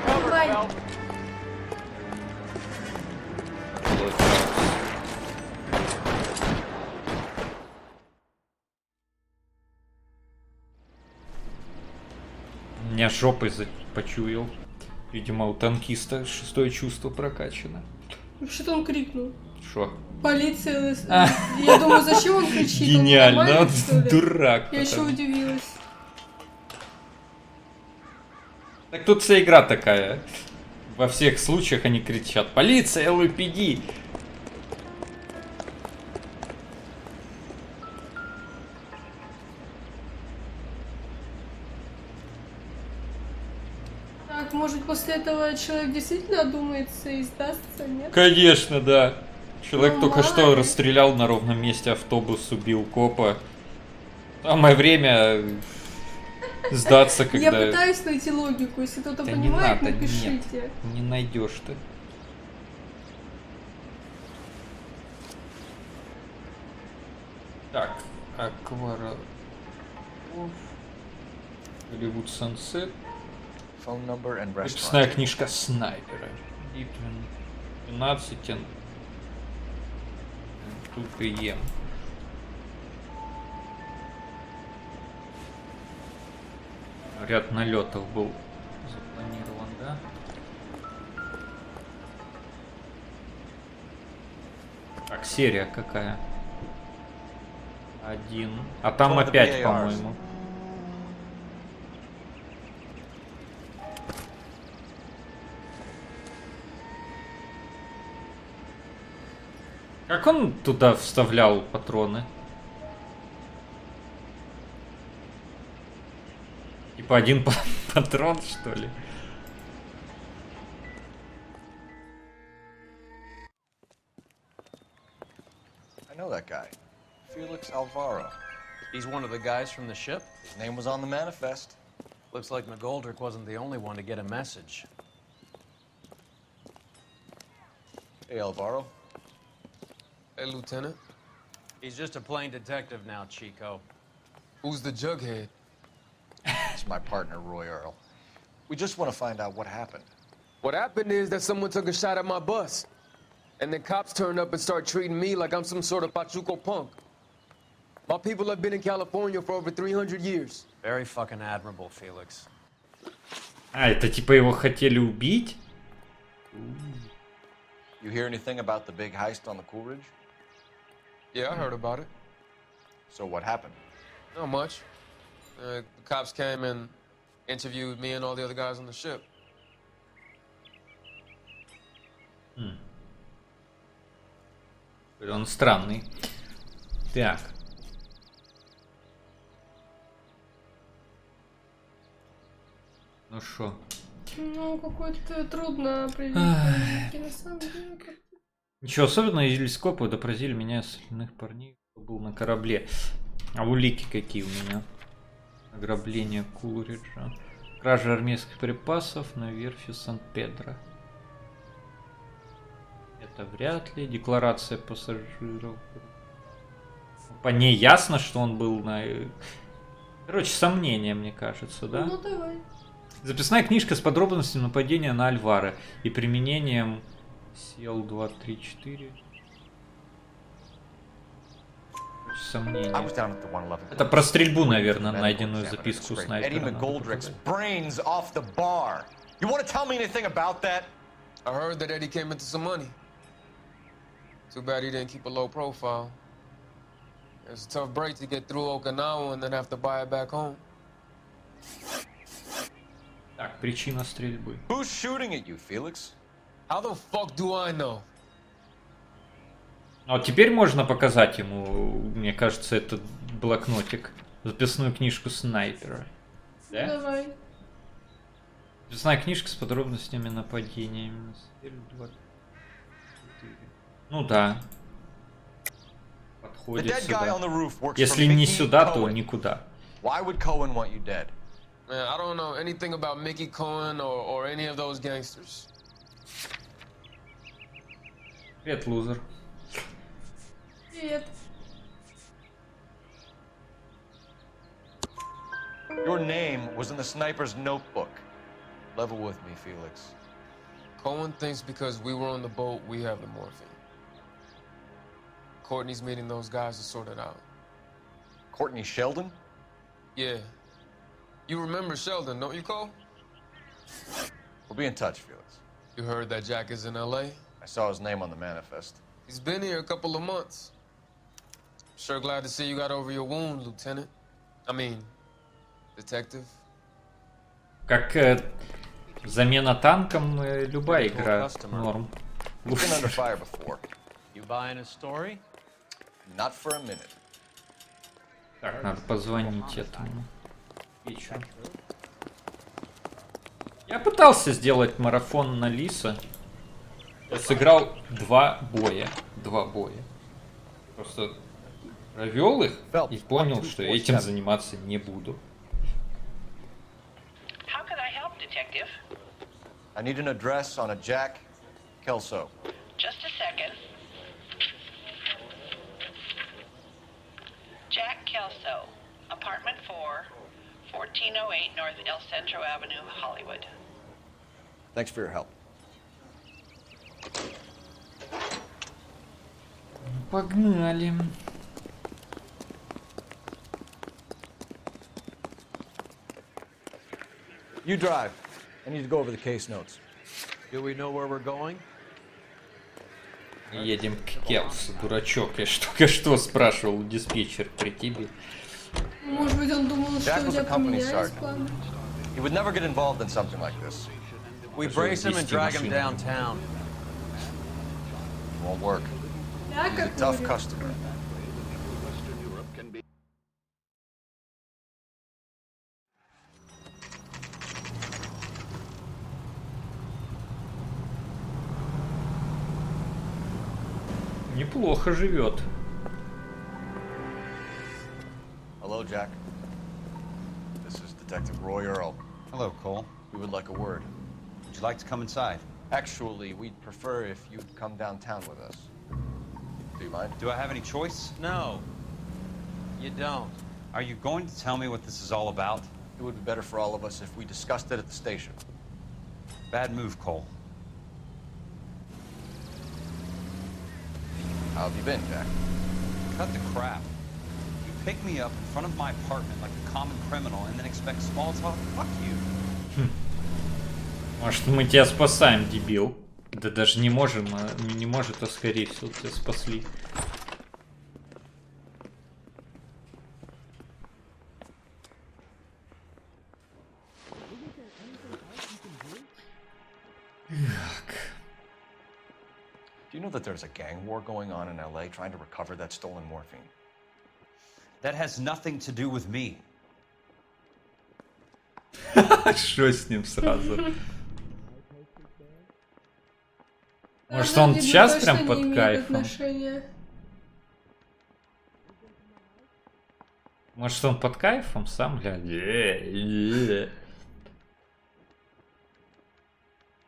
Давай. Меня жопой почуял. Видимо, у танкиста шестое чувство прокачано. Что-то он крикнул. Шо? Полиция. Я думаю, зачем он кричит? Гениально, он дурак. Я еще удивилась. Так тут вся игра такая. Во всех случаях они кричат: полиция, ЛПД. Так, может, после этого человек действительно одумается и сдастся, нет? Конечно, да. Человек Ну, только мало что ли. расстрелял на ровном месте автобус, убил копа. Самое время сдаться, когда... Я пытаюсь найти логику, если кто-то Да не понимает, надо, напишите. нет, не найдешь ты. Так, Аквара... Голливуд Сансет. Phone number and restaurant. Выпускная книжка снайпера. 12. Тут и ем. Ряд налетов был запланирован, да? Так, серия какая? 1. А там опять, по-моему. Как он туда вставлял патроны? Типа один патрон, что ли? I know that guy. Felix Alvaro. He's one of the guys from the ship? His name was on the manifest. Looks like McGoldrick wasn't the only one to get a message. Hey, Alvaro. Hey, Lieutenant. He's just a plain detective now, Chico. Who's the jughead? It's my partner, Roy Earl. We just want to find out what happened. What happened is that someone took a shot at my bus. And then cops turned up and start treating me like I'm some sort of Pachuco punk. My people have been in California for over 300 years. Very fucking admirable, Felix. А, это типа его хотели убить? You hear anything about the big heist on the Coolidge? Yeah, I heard about it. So what happened? Not much. The cops came and interviewed me and all the other guys on the ship. Он странный. Так. Ну шо? Ну, какой-то трудно определить. На самом деле, как-то... Ничего особенного, телескопы допросили меня остальных парней, кто был на корабле. А улики какие у меня? Ограбление Кулриджа. Кража армейских припасов на верфи Сан-Педро. Это вряд ли. Декларация пассажиров. По ней ясно, что он был на... Короче, сомнения, мне кажется, да? Ну, давай. Записная книжка с подробностями нападения на Альвара и применением сил 2, 3, 4. Сомнения. Это про стрельбу, наверное, найденную записку снайпера. Eddie McGoldrick's brains off the bar. You want to tell me anything about that? I heard that Eddie came into some money. Too bad he didn't keep a low profile. It's a tough break to get through Okinawa and then have to buy it back home. Так, причина стрельбы. Who's shooting at you, Felix? How the fuck do I know? А вот теперь можно показать ему, мне кажется, этот блокнотик. Записную книжку снайпера. Да? Давай. Записная книжка с подробностями нападения. Ну да. Подходит сюда. Если не сюда, то никуда. Why would Cohen want you dead? Man, I don't know anything about Mickey Cohen or any of those gangsters. Привет, лузер. Привет. Your name was in the sniper's notebook. Level with me, Felix. Cohen thinks because we were on the boat, we have the morphine. Courtney's meeting those guys to sort it out. Courtney Sheldon? Yeah. You remember Sheldon, don't you, Cole? We'll be in touch, Felix. You heard that Jack is in L.A.? I saw his name on the manifest. He's been here a couple of months. Sure glad to see you got over your wound, Lieutenant. I mean, Detective. Как замена танком, любая игра норм. We've been under fire before. You buying a story? Not for a minute. Так, надо позвонить этому. Вечером. Я пытался сделать марафон на Лиса. Я сыграл 2 боя. Просто провел их и понял, что я этим заниматься не буду. How can I help, Detective? I need an address on a Jack Kelso. Just a second. Jack Kelso, apartment 4, 1408 North El Centro Avenue, Hollywood. Thanks for your help. Погнали. You drive. I need to go over the case notes. Do we know where we're going? Едем к Келсу, дурачок. Я только что спрашивал у диспетчера при тебе. Может быть, он думал, что Jack was я a company поменяюсь sergeant. планы. He would never get involved in something like this. We brace him and drag him downtown. Won't work. Да, He's a как tough будет. customer. Неплохо живет. Hello, Jack. This is Detective Roy Earl. Hello, Cole. We would like a word. Would you like to come inside? Actually, we'd prefer if you'd come downtown with us. Do you mind? Do I have any choice? No. You don't. Are you going to tell me what this is all about? It would be better for all of us if we discussed it at the station. Bad move, Cole. How have you been, Jack? Cut the crap. You pick me up in front of my apartment like a common criminal and then expect small talk? Fuck you. Может, мы тебя спасаем, дебил. Да даже не можем, не может, а скорее всего тебя спасли. Do you know that there's a gang war going on in L.A. trying to recover that stolen morphine? That has nothing to do with me. Что с ним сразу? Может, он сейчас прям под кайфом? Может, он под кайфом сам, глядя?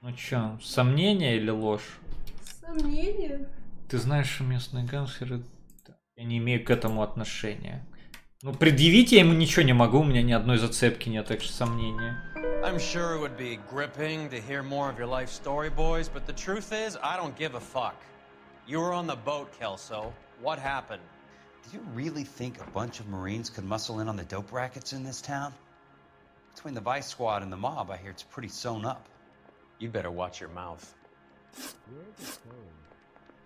Ну чё, сомнение или ложь? Сомнение? Ты знаешь, что местные гангстеры... Я не имею к этому отношения. Ну, предъявить я ему ничего не могу, у меня ни одной зацепки нет, так что сомнения. I'm sure it would be gripping to hear more of your life story, boys, but the truth is, I don't give a fuck. You were on the boat, Kelso. What happened? Do you really think a bunch of Marines could muscle in on the dope rackets in this town? Between the Vice Squad and the mob, I hear it's pretty sewn up. You better watch your mouth.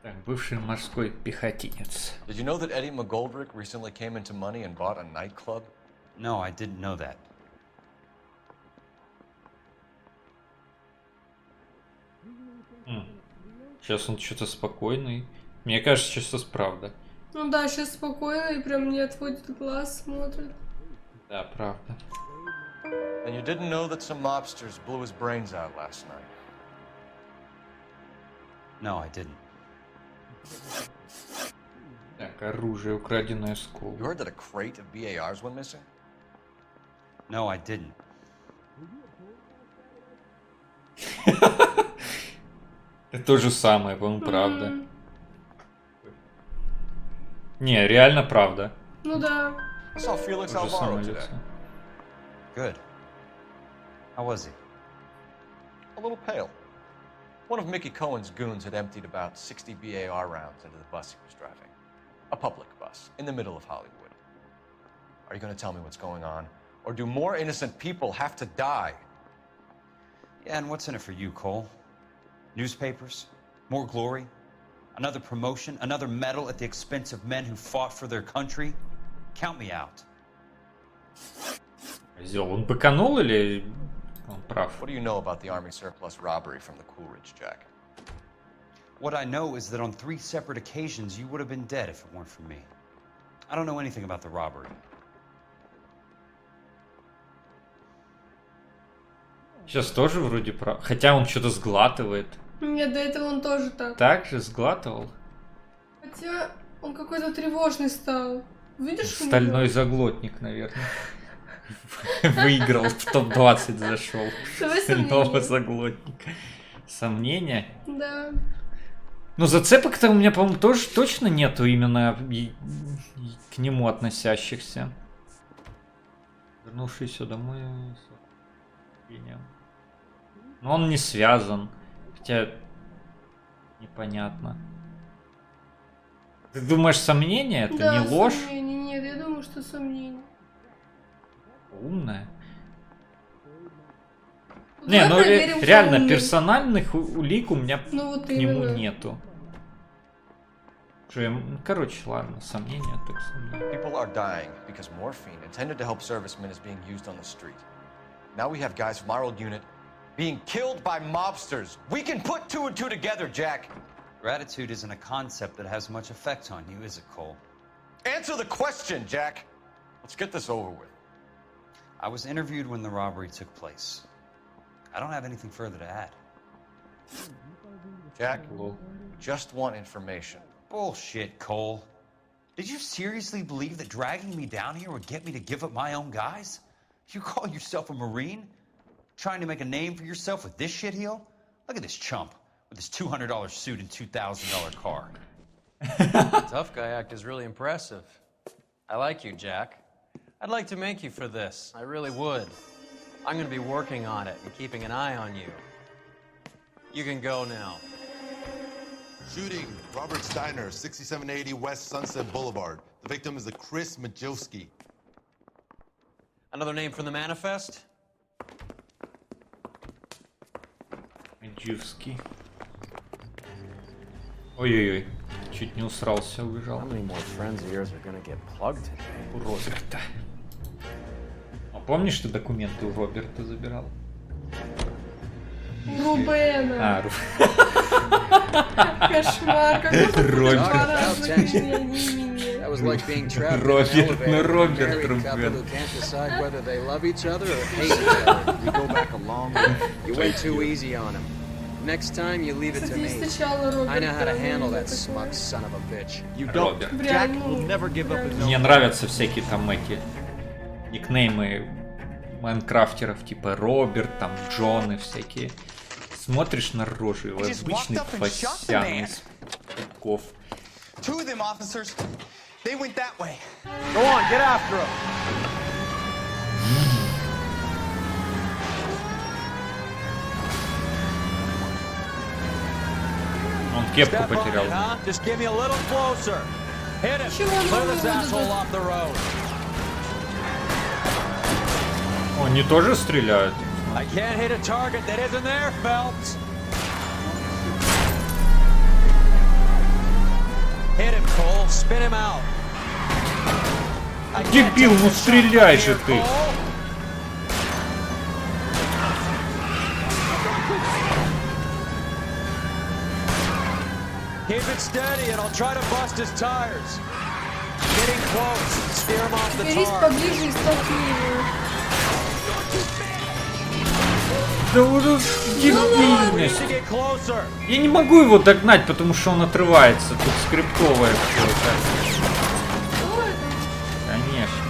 Так, бывший морской пехотинец. Did you know that Eddie McGoldrick recently came into money and bought a nightclub? No, I didn't know that. Сейчас он что-то спокойный. Мне кажется, сейчас правда. Ну да, сейчас спокойно и прям не отводит глаз, смотрит. Да, правда. And you didn't know that some mobsters blew his brains out last night? No, I didn't. Так, оружие, украденное с You heard that a crate of BARs went missing? No, I didn't. Это то же самое, по-моему, правда. Не, реально правда. Ну да. I saw Felix Alvaro today. Good. How was he? A little pale. One of Mickey Cohen's goons had emptied about 60 BAR rounds into the bus he was driving. A public bus, in the middle of Hollywood. Are you going to tell me what's going on? Or do more innocent people have to die? Yeah, and what's in it for you, Cole? Newspapers? More glory? Another promotion? Another medal at the expense of men who fought for their country? Count me out. Он быканул или он прав? What do you know about the Army surplus robbery from the Coolidge, Jack? What I know is that on 3 separate occasions you would have been dead if it weren't for me. I don't know anything about the robbery. Сейчас тоже вроде прав. Хотя он что-то сглатывает. Нет, до этого он тоже так. Так же сглатывал. Хотя он какой-то тревожный стал. Видишь? Стальной заглотник, наверное. Выиграл, в топ-20 зашел. Стального заглотника. Сомнения? Да. Ну, зацепок-то у меня, по-моему, тоже точно нету именно к нему относящихся. Вернувшийся домой. Но он не связан. Хотя непонятно. Ты думаешь, сомнение это да, не ложь? Сомнение. Нет, я думаю, что сомнение. Умная. Ну, не, ну реально умный. персональных улик у меня ну, вот к нему именно. нету. Короче, ладно, сомнения так сомнения. People are dying because morphine intended to help servicemen is being used on the street. Now we have guys from our old unit being killed by mobsters. We can put 2 and 2 together, Jack. Gratitude isn't a concept that has much effect on you, is it, Cole? Answer the question, Jack. Let's get this over with. I was interviewed when the robbery took place. I don't have anything further to add. Jack, just want information. Bullshit, Cole. Did you seriously believe that dragging me down here would get me to give up my own guys? You call yourself a Marine? Trying to make a name for yourself with this shitheel? Look at this chump with his $200 suit and $2,000 car. The tough guy act is really impressive. I like you, Jack. I'd like to make you for this. I really would. I'm gonna be working on it and keeping an eye on you. You can go now. Shooting, Robert Steiner, 6780 West Sunset Boulevard. The victim is a Chris Majewski. Another name from the manifest? Majewski. Ой-ой-ой. Чуть не усрался, убежал. How many more friends of yours are gonna get plugged today? У Роберта. А помнишь, ты документы у Роберта забирал? Рубена. А, Кошмар, какой Роберт. That was like being trapped in an Роберт, ну elevator with a Роберт married couple Рубен. who can't decide whether they love each other or hate each other. We go back a long way. You went too easy on him. Next time, you leave it to me. I know how to handle that smug son of a bitch. You don't. Роберт. Jack will never give up his own. Мне нравятся всякие там эти никнеймы майнкрафтеров, типа Роберт, там Джоны всякие. Смотришь на рожу, его обычный фасян из пупков. Two of them officers, they went that way. Go on, get after him. Он кепку потерял. Just give me a little closer. Hit him. Clear this asshole off the road. О, они тоже стреляют? I can't hit a target that isn't there, Phelps. Hit him, Cole. Spin him out. Дебил, ну стреляй же ты! Keep it steady and I'll try to bust his tires. Getting close. Steer him off the Берись tar. поближе и столкни его. Да уже дебильность. Get closer. Я не могу его догнать, потому что он отрывается. Тут скриптовое все. Конечно.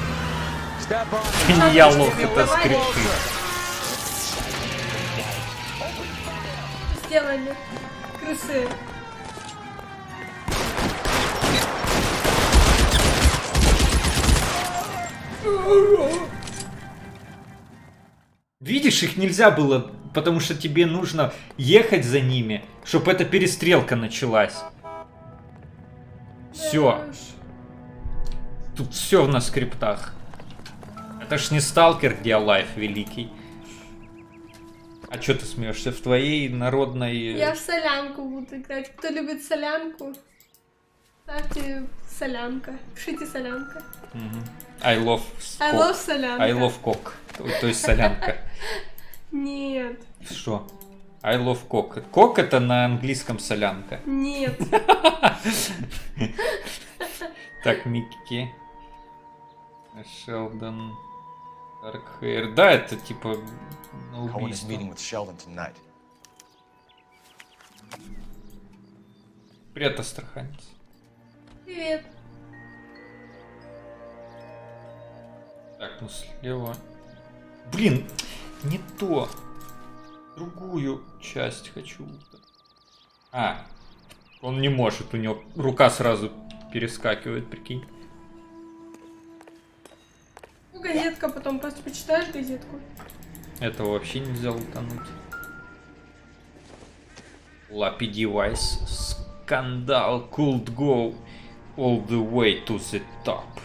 Не я лох, это скрипты. Сделали. Крысы. Видишь, их нельзя было, потому что тебе нужно ехать за ними, чтобы эта перестрелка началась. Все. Тут все на скриптах. Это ж не сталкер, где лайф великий. А чё ты смеешься? В твоей народной... Я в солянку буду играть. Кто любит солянку, ставьте солянка. Пишите солянка. I love солянка. I love cock. То есть солянка. Нет. Что? I love cock. Кок это на английском солянка. Нет. Так, Микки. Шелдон. Даркхейр. Да, это типа на убийство. Привет, астраханец. Привет. Так, ну слева. Блин, не то. Другую часть хочу. А, он не может, у него рука сразу перескакивает, прикинь. Ну, газетка, потом просто почитаешь газетку. Этого вообще нельзя утонуть. Lappy device. Скандал could go all the way to the top.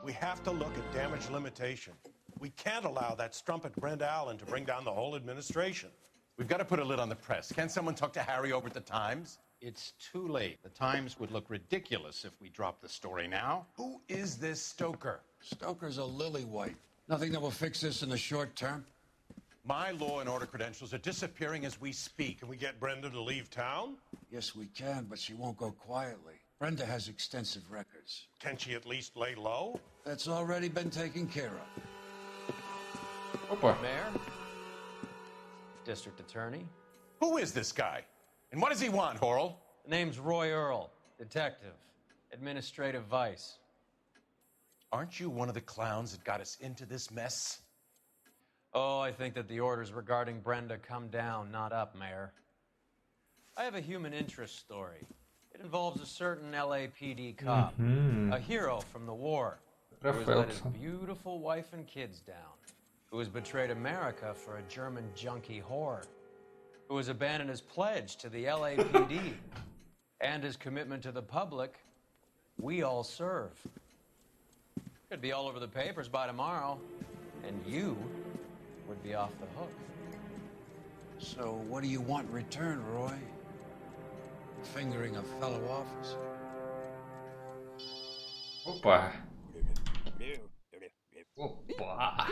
We have to look at damage limitation. We can't allow that strumpet Brenda Allen to bring down the whole administration. We've got to put a lid on the press. Can't someone talk to Harry over at the Times? It's too late. The Times would look ridiculous if we dropped the story now. Who is this Stoker? Stoker's a lily-white. Nothing that will fix this in the short term. My law and order credentials are disappearing as we speak. Can we get Brenda to leave town? Yes, we can, but she won't go quietly. Brenda has extensive records. Can she at least lay low? That's already been taken care of. Опа. Mayor? District Attorney? Who is this guy? And what does he want, Horrell? The name's Roy Earl, Detective, Administrative Vice. Aren't you one of the clowns that got us into this mess? Oh, I think that the orders regarding Brenda come down, not up, Mayor. I have a human interest story. It involves a certain LAPD cop, a hero from the war, who has let his beautiful wife and kids down, who has betrayed America for a German junkie whore, who has abandoned his pledge to the LAPD and his commitment to the public. We all serve. Could be all over the papers by tomorrow, and you would be off the hook. So what do you want in return, Roy? Fingering a fellow officer. Опа. Опа.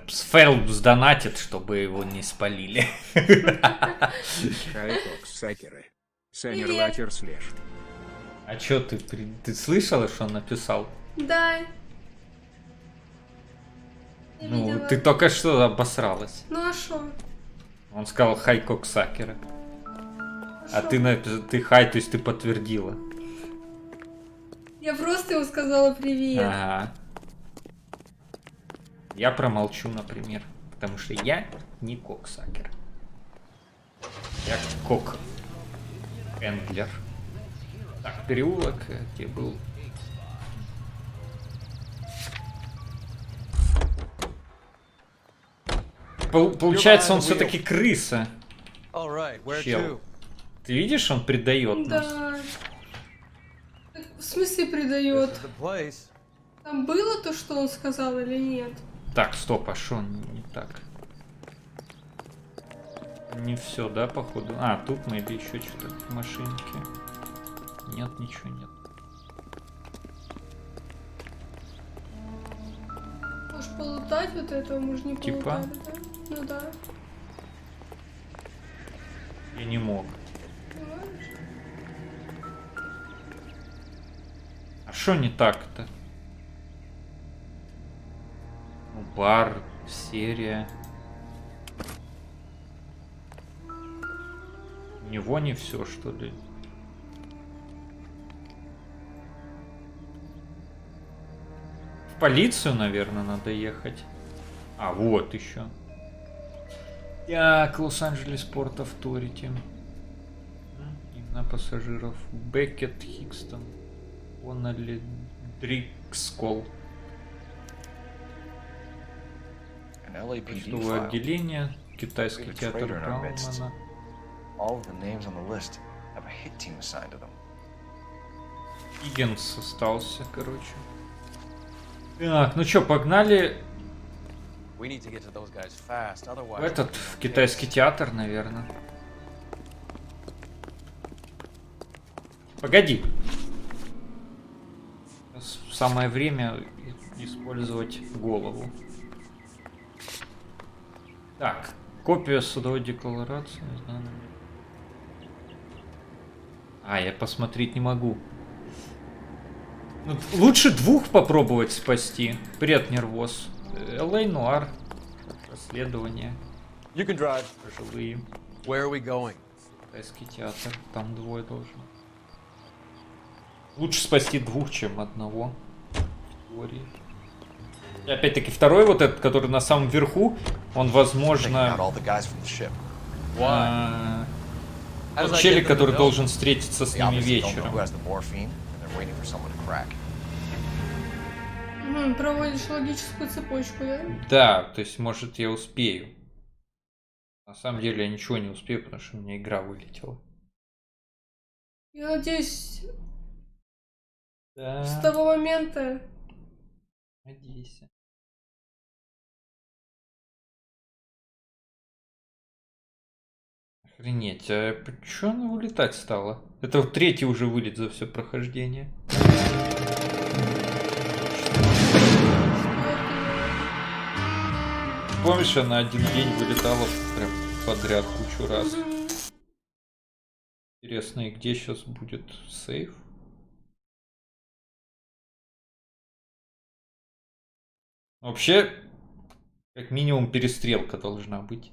Фелпс донатит, чтобы его не спалили. А чё ты слышала, что он написал? Да. Ну, ты только что обосралась. Ну а шо? Он сказал хай коксакера. А ты хай, то есть ты подтвердила. Я просто ему сказала привет. Ага. Я промолчу, например. Потому что я не коксакер. Я кок-эндлер. Так, переулок, где был. Получается, он все-таки крыса. Чел. Ты видишь, он предает нас. Да. В смысле предает? Там было то, что он сказал, или нет? Так, стоп, а что не так? Не все, да, походу? А, тут maybe еще что-то в машинке. Нет, ничего нет. Можешь полутать вот этого, мы же не Типа? полутали, да? Ну да. Я не мог. А что не так-то? Ну, бар, серия. У него не все, что ли? В полицию, наверное, надо ехать. А, вот еще. Так, Лос-Анджелес Порт Авторити. Имена пассажиров. Беккет, Хикстон. Онали, Дрикскол. Почтовое отделение. Китайский театр Браумана. Игенс остался, короче. Так, ну чё, погнали. В этот, в китайский театр, наверное. Погоди. Самое время использовать голову. Так, копия судовой декларации. А, я посмотреть не могу. Ну, лучше двух попробовать спасти. Привет, нервоз. L.A Noire. Расследование. You can drive. Живые. Where are we going? Китайский театр. Там двое должно. Лучше спасти двух, чем одного. Теории. И опять-таки второй вот этот, который на самом верху, он, возможно... Тот челик, который должен встретиться с ними вечером. Проводишь логическую цепочку, да? Да, то есть, может, я успею. На самом деле, я ничего не успею, потому что у меня игра вылетела. Я надеюсь, да. С того момента... Надейся. Охренеть, а чё она вылетать стала? Это вот третий уже вылет за все прохождение. Помнишь, она один день вылетала прям подряд кучу раз. Интересно, и где сейчас будет сейф? Вообще, как минимум, перестрелка должна быть.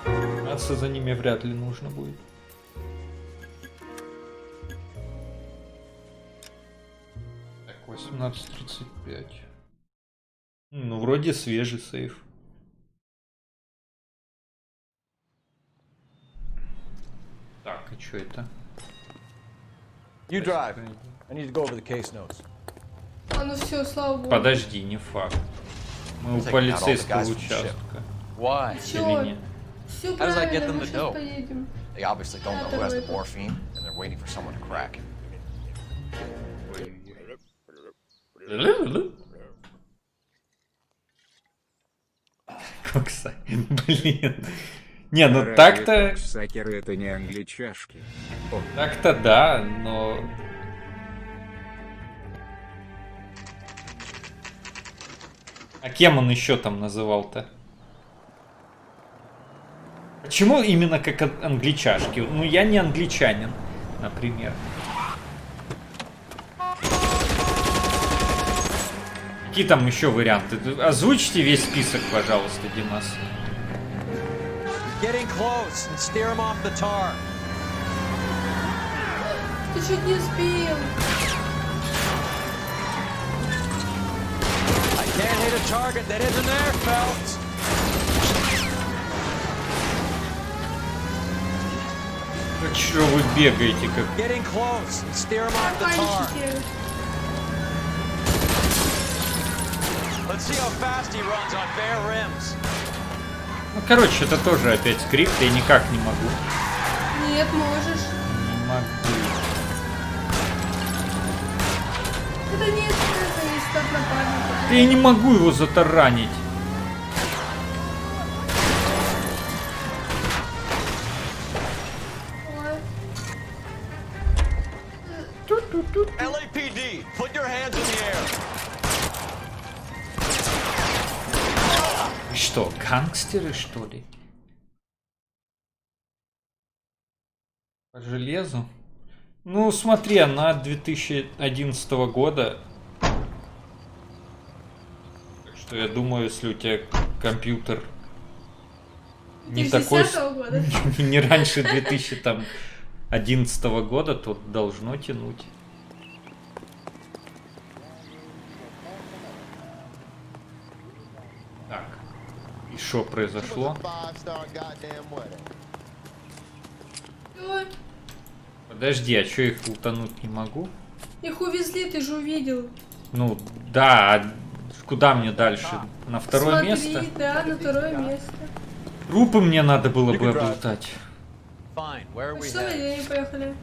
Гнаться за ними вряд ли нужно будет. Так, 18:35. Ну, вроде свежий сейф. Так, а что это? You drive. I need to go over the case notes. А ну все, слава богу. Подожди, не факт. Мы у полицейского участка. Why? Или нет? Все How does that get правильно, them мы the сейчас dope? поедем. They obviously don't know who has the morphine, and they're waiting for someone to crack it. Кокса. Блин. Не, ну так-то... Коксакеры это не англичашки. Так-то да, но... А кем он еще там называл-то? Почему именно как англичашки? Ну, я не англичанин, например. Какие там еще варианты? Озвучьте весь список, пожалуйста, Димас. Getting close and steer him off the tar. Ты чуть не сбил. I can't hit a target that isn't there, Phelps. А чё вы бегаете как? Getting close and steer him off the tar. Let's see how fast he runs on bare rims. Ну, короче, это тоже опять скрипт, я никак не могу. Нет, можешь. Не могу. Это не зависит от напарника. Да я не могу его затаранить. LAPD, put your hands in the air. Что, гангстеры, что ли? По железу? Ну, смотри, она 2011 года. Так что я думаю, если у тебя компьютер не такой... года? Не раньше 2011 года, то должно тянуть. Так. И что произошло? Подожди, а что их лутануть не могу? Их увезли, ты же увидел. Ну, да, а куда мне дальше? На второе место? Да, на второе место. Трупы мне надо было бы облутать. Fine, where are we Что вы не поехали?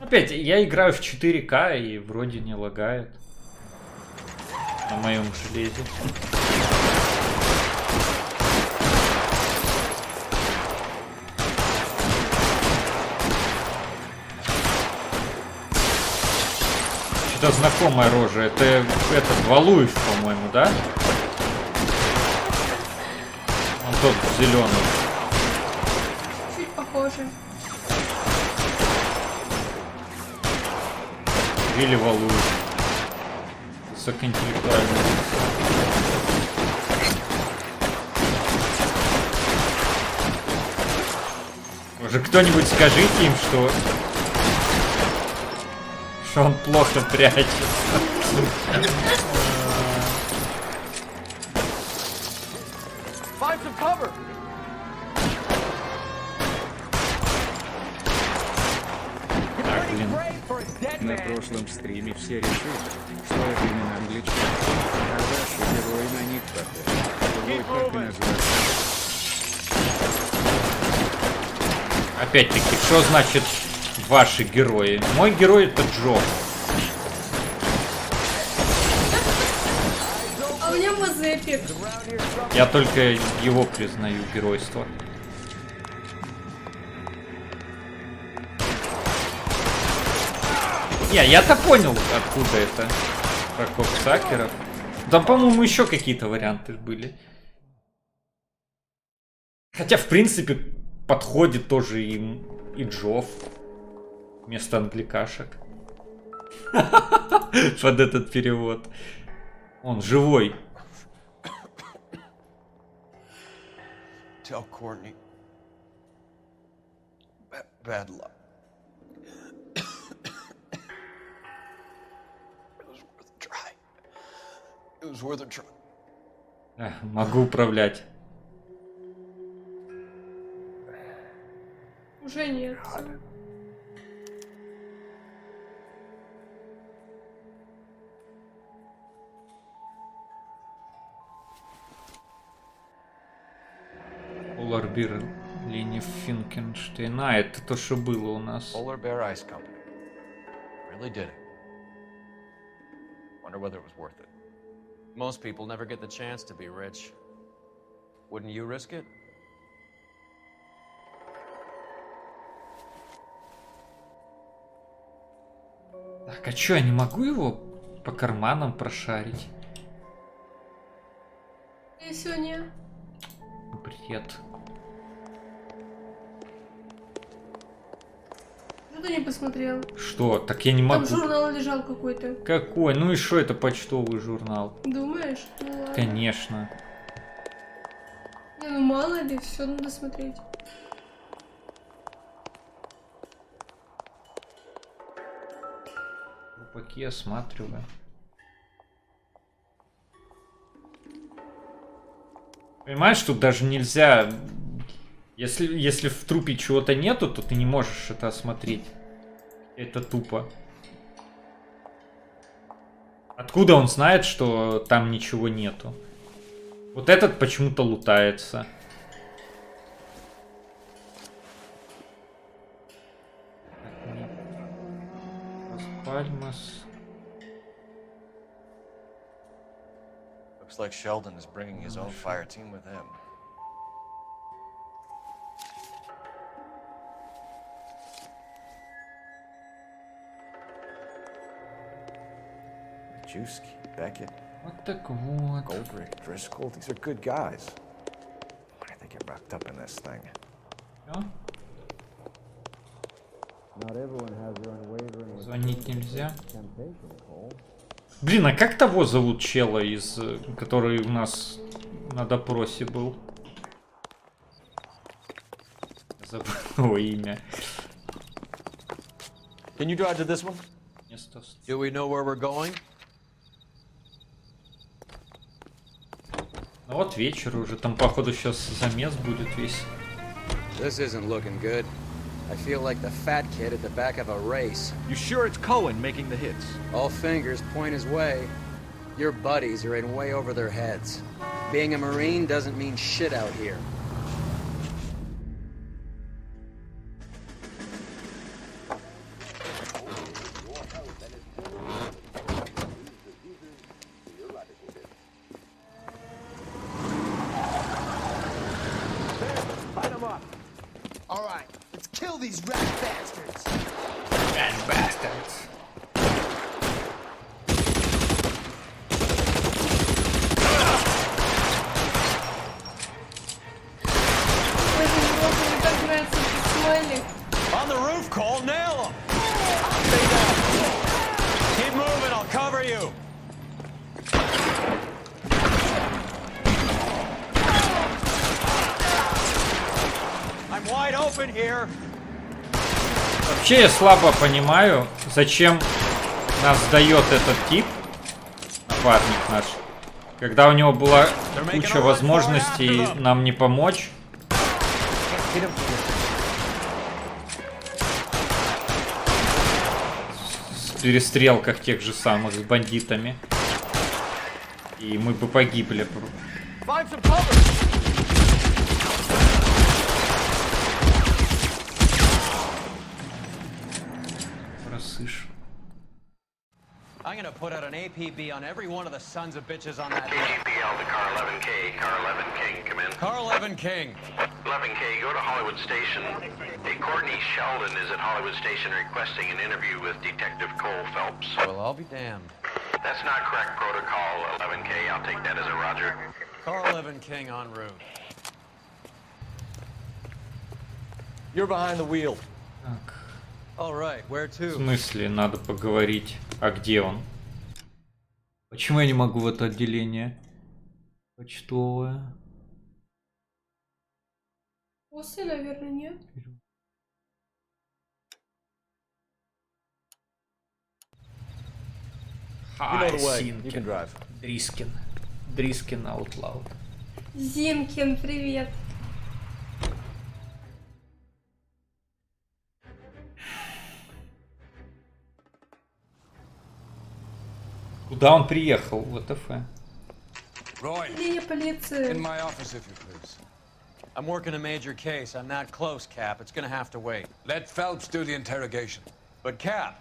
Опять, я играю в 4К и вроде не лагает. На моем железе. Что-то знакомая рожа. Это этот Валуев, по-моему, да? Он тот зеленый. Чуть похоже. Или Валуев. Высокоинтеллектуальный. Уже кто-нибудь скажите им, что он плохо прячется. Find some cover. Так, блин. На прошлом стриме все решили, что это именно англичане, а ваши герои на них похожи. Вот как и назвать. Опять-таки, что значит ваши герои? Мой герой это Джо. А у меня Мазепик. Я только его признаю геройство. Не, я-то понял, откуда это. Про коксакеров. Там, по-моему, еще какие-то варианты были. Хотя, в принципе, подходит тоже им и Джофф. Вместо англикашек. Под этот перевод. Он живой. bad luck. It was worth a try. Могу управлять. Уже нет. Polar Bear линия Финкенштейна. Это то, что было у нас. Polar Bear Ice Company. Really did it. Wonder whether it was worth it. Most people never get the chance to be rich. Wouldn't you risk it? Так, а чё, я не могу его по карманам прошарить? И сегодня. Бред. Что ты не посмотрел? Что? Так я не могу. Там журнал лежал какой-то. Какой? Ну и что это почтовый журнал? Думаешь? Ну ладно. Конечно. Не, ну мало ли, все надо смотреть. Рупаки осматриваю. Понимаешь, тут даже нельзя... Если в трупе чего-то нету, то ты не можешь это осмотреть. Это тупо. Откуда он знает, что там ничего нету? Вот этот почему-то лутается. Пальмас. Looks like Sheldon is bringing his own fire team with him. Juski, Beckett. Вот так вот. Goldrick, Driscoll, these are good guys. Why did they get wrapped up in this thing? Yeah. Not everyone has their unwavering Звонить нельзя. Блин, а как того зовут чела, который у нас на допросе был? Забыл имя. Can you drive to this one? Do we know where we're going? Ну вот вечер уже, там походу сейчас замес будет весь. This isn't looking good. I feel like the fat kid at the back of a race. You sure it's Cohen making the hits? All fingers point his way. Your buddies are in way over their heads. Being a Marine doesn't mean shit out here. These rat bastards! Rat bastards! On the roof, Cole, nail him! Keep moving, I'll cover you! I'm wide open here! Вообще я слабо понимаю, зачем нас сдает этот тип, напарник наш, когда у него была куча возможностей нам не помочь. В перестрелках тех же самых с бандитами. И мы бы погибли. I'm gonna put out an APB on every one of the sons of bitches on that. KGPL to car 11K. Car 11 King, come in. Car 11 King. 11K, go to Hollywood Station. Hey, Courtney Sheldon is at Hollywood Station requesting an interview with Detective Cole Phelps. Well, I'll be damned. That's not correct protocol, 11K. I'll take that as a roger. Car 11 King en route. You're behind the wheel. Так. All right, where to? В смысле, надо поговорить. А где он? Почему я не могу в это отделение? Почтовое. После, наверное, нет. Синкин. Дрискин out loud. Зинкин, привет. Куда он приехал? ВТФ. Линия полиции. In my office, if you please. I'm working a major case. I'm not close, Cap. It's gonna have to wait. Let Phelps do the interrogation. But, Cap,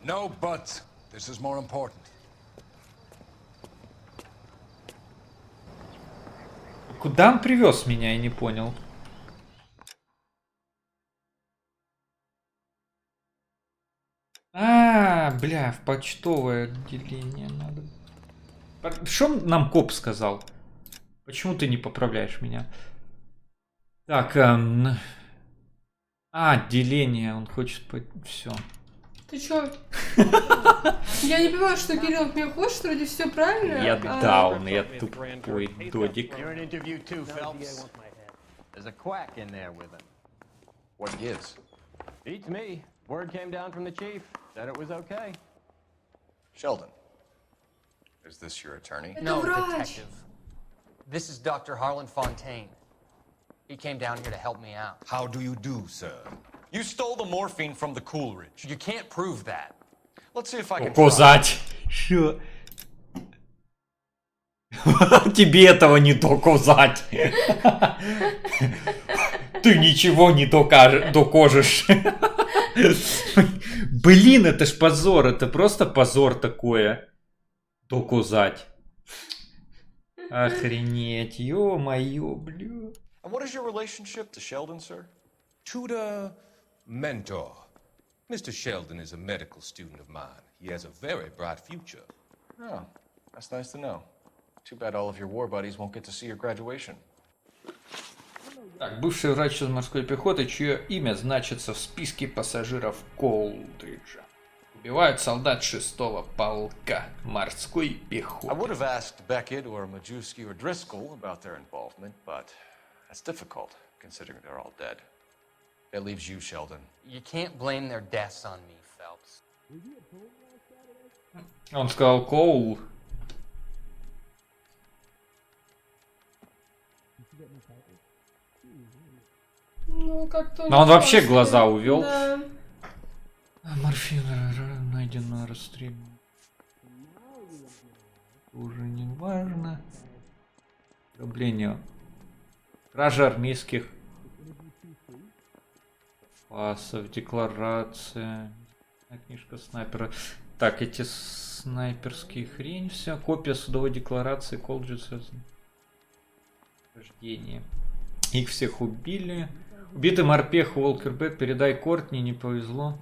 No buts. This is more important. Куда он привез меня, я не понял. Бля, в почтовое отделение надо. Что нам коп сказал? Почему ты не поправляешь меня? Так, отделение, он хочет... Все. Ты чё? Я не понимаю, что Кирилл от меня хочет, вроде все правильно. Я даун, я тупой додик. You're in interview too, Phelps. There's a quack in there with him. What gives? Beats me. Word came down from the chief. Said it was okay. Sheldon, is this your attorney? Это No, врач. detective. This is Dr. Harlan Fontaine. He came down here to help me out. How do you do, sir? You stole the morphine from the Coolidge. You can't prove that. Let's see if I can. Доказать. Что? Тебе этого не доказать. Ты ничего не докажешь. Блин, это ж позор. Это просто позор такое. Доказать. Охренеть. Ё-моё, бля. And what is your relationship to Sheldon, sir? Tutor, mentor. Mr. Sheldon is a medical student of mine. He has a very bright future. Oh, that's nice to know. Too bad all of your war buddies won't get to see your graduation. Так, бывший врач из морской пехоты, чье имя значится в списке пассажиров Колдриджа. Убивают солдат 6-го полка морской пехоты. I would have asked Beckett or Majewski or Driscoll about their involvement, but that's difficult, considering they're all dead. That leaves you, Sheldon. You can't blame their deaths on me, Phelps. Он сказал Коул. Ну, как-то... Но он вообще глаза увел. Да. Морфин найден на расстреле. Уже не важно. Ограбление. Кража армейских пасов, декларация. Книжка снайпера. Так, эти снайперские хрень, все. Копия судовой декларации, Колджиса. Рождение. Их всех убили. Убитый морпех Уолкербек, передай Кортни, не повезло.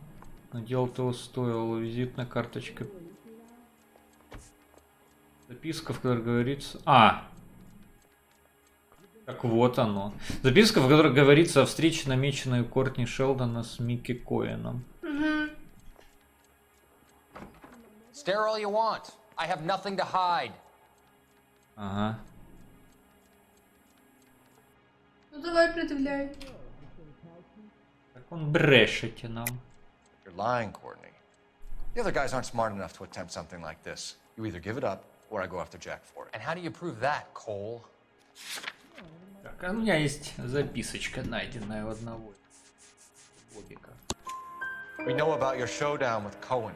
Но дело того стоило. Визитная карточка. Записка, в которой говорится... Так вот оно. Записка, в которой говорится о встрече, намеченной у Кортни Шелдона с Микки Коэном. Stare all you want. I have nothing to hide. Ага. Ну давай, предъявляй. Так он брешете нам. You're lying, Courtney. The other guys aren't smart enough to attempt something like this. You either give it up, or I go after Jack for it. And how do you prove that, Cole? Так, а у меня есть записочка, найденная у одного бобика. We know about your showdown with Cohen.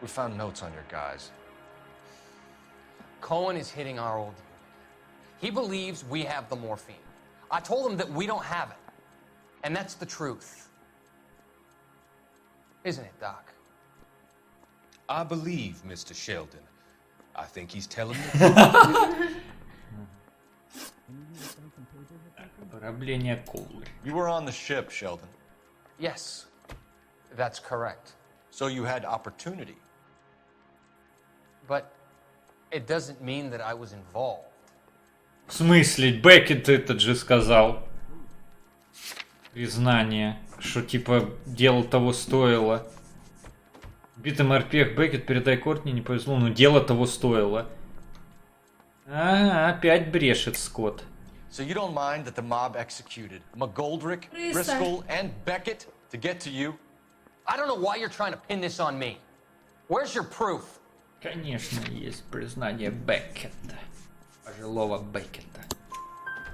We found notes on your guys. Cohen is hitting our old unit. He believes we have the morphine. I told him that we don't have it. And that's the truth. Isn't it, Doc? I believe Mr. Sheldon. I think he's telling the truth. Ограбление Колы. You were on the ship, Sheldon. Yes, that's correct. So you had opportunity. But it doesn't mean that I was involved. В смысле? Беккет этот же сказал. Признание. Что типа дело того стоило. Битый морпех Беккет, передай Кортни, не повезло, но дело того стоило. Опять брешет Скотт. So you don't mind that the mob executed McGoldrick, Driscoll, and Beckett to get to you? I don't know why you're trying to pin this on me. Where's your proof? Конечно, есть признание Беккета. Пожилого Беккета.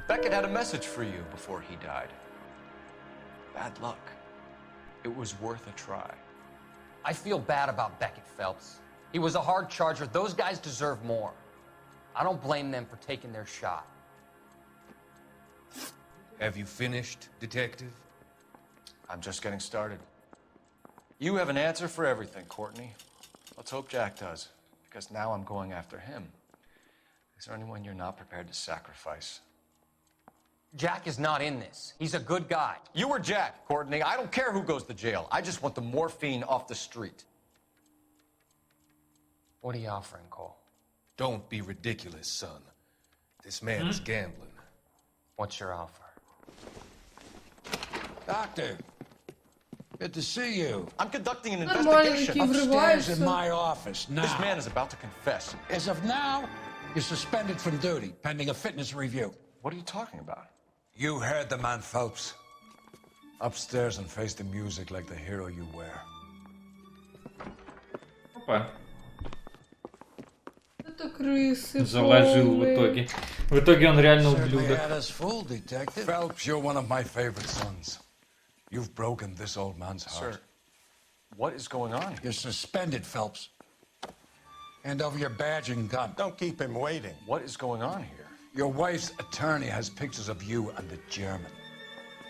Beckett had a message for you before he died. Bad luck. It was worth a try. I feel bad about Beckett, Phelps. He was a hard charger. Those guys deserve more. I don't blame them for taking their shot. Have you finished, Detective? I'm just getting started. You have an answer for everything, Courtney. Let's hope Jack does, because now I'm going after him. Is there anyone you're not prepared to sacrifice? Jack is not in this. He's a good guy. You or Jack, Courtney. I don't care who goes to jail. I just want the morphine off the street. What are you offering, Cole? Don't be ridiculous, son. This man is gambling. What's your offer? Doctor, good to see you. I'm conducting an Нормально, investigation. такие Upstairs in врываются. my office now. This man is about to confess. As of now, you're suspended from duty, pending a fitness review. What are you talking about? You heard the man, Phelps. Upstairs and face the music like the hero you were. Опа. Это крысы. Заложил в полные. итоге. В итоге он реально Certainly ублюдок. had us fooled, Detective. Phelps, you're one of my favorite sons. You've broken this old man's heart. Sir, what is going on here? You're suspended, Phelps. Hand over your badge and gun. Don't keep him waiting. What is going on here? Your wife's attorney has pictures of you and the German.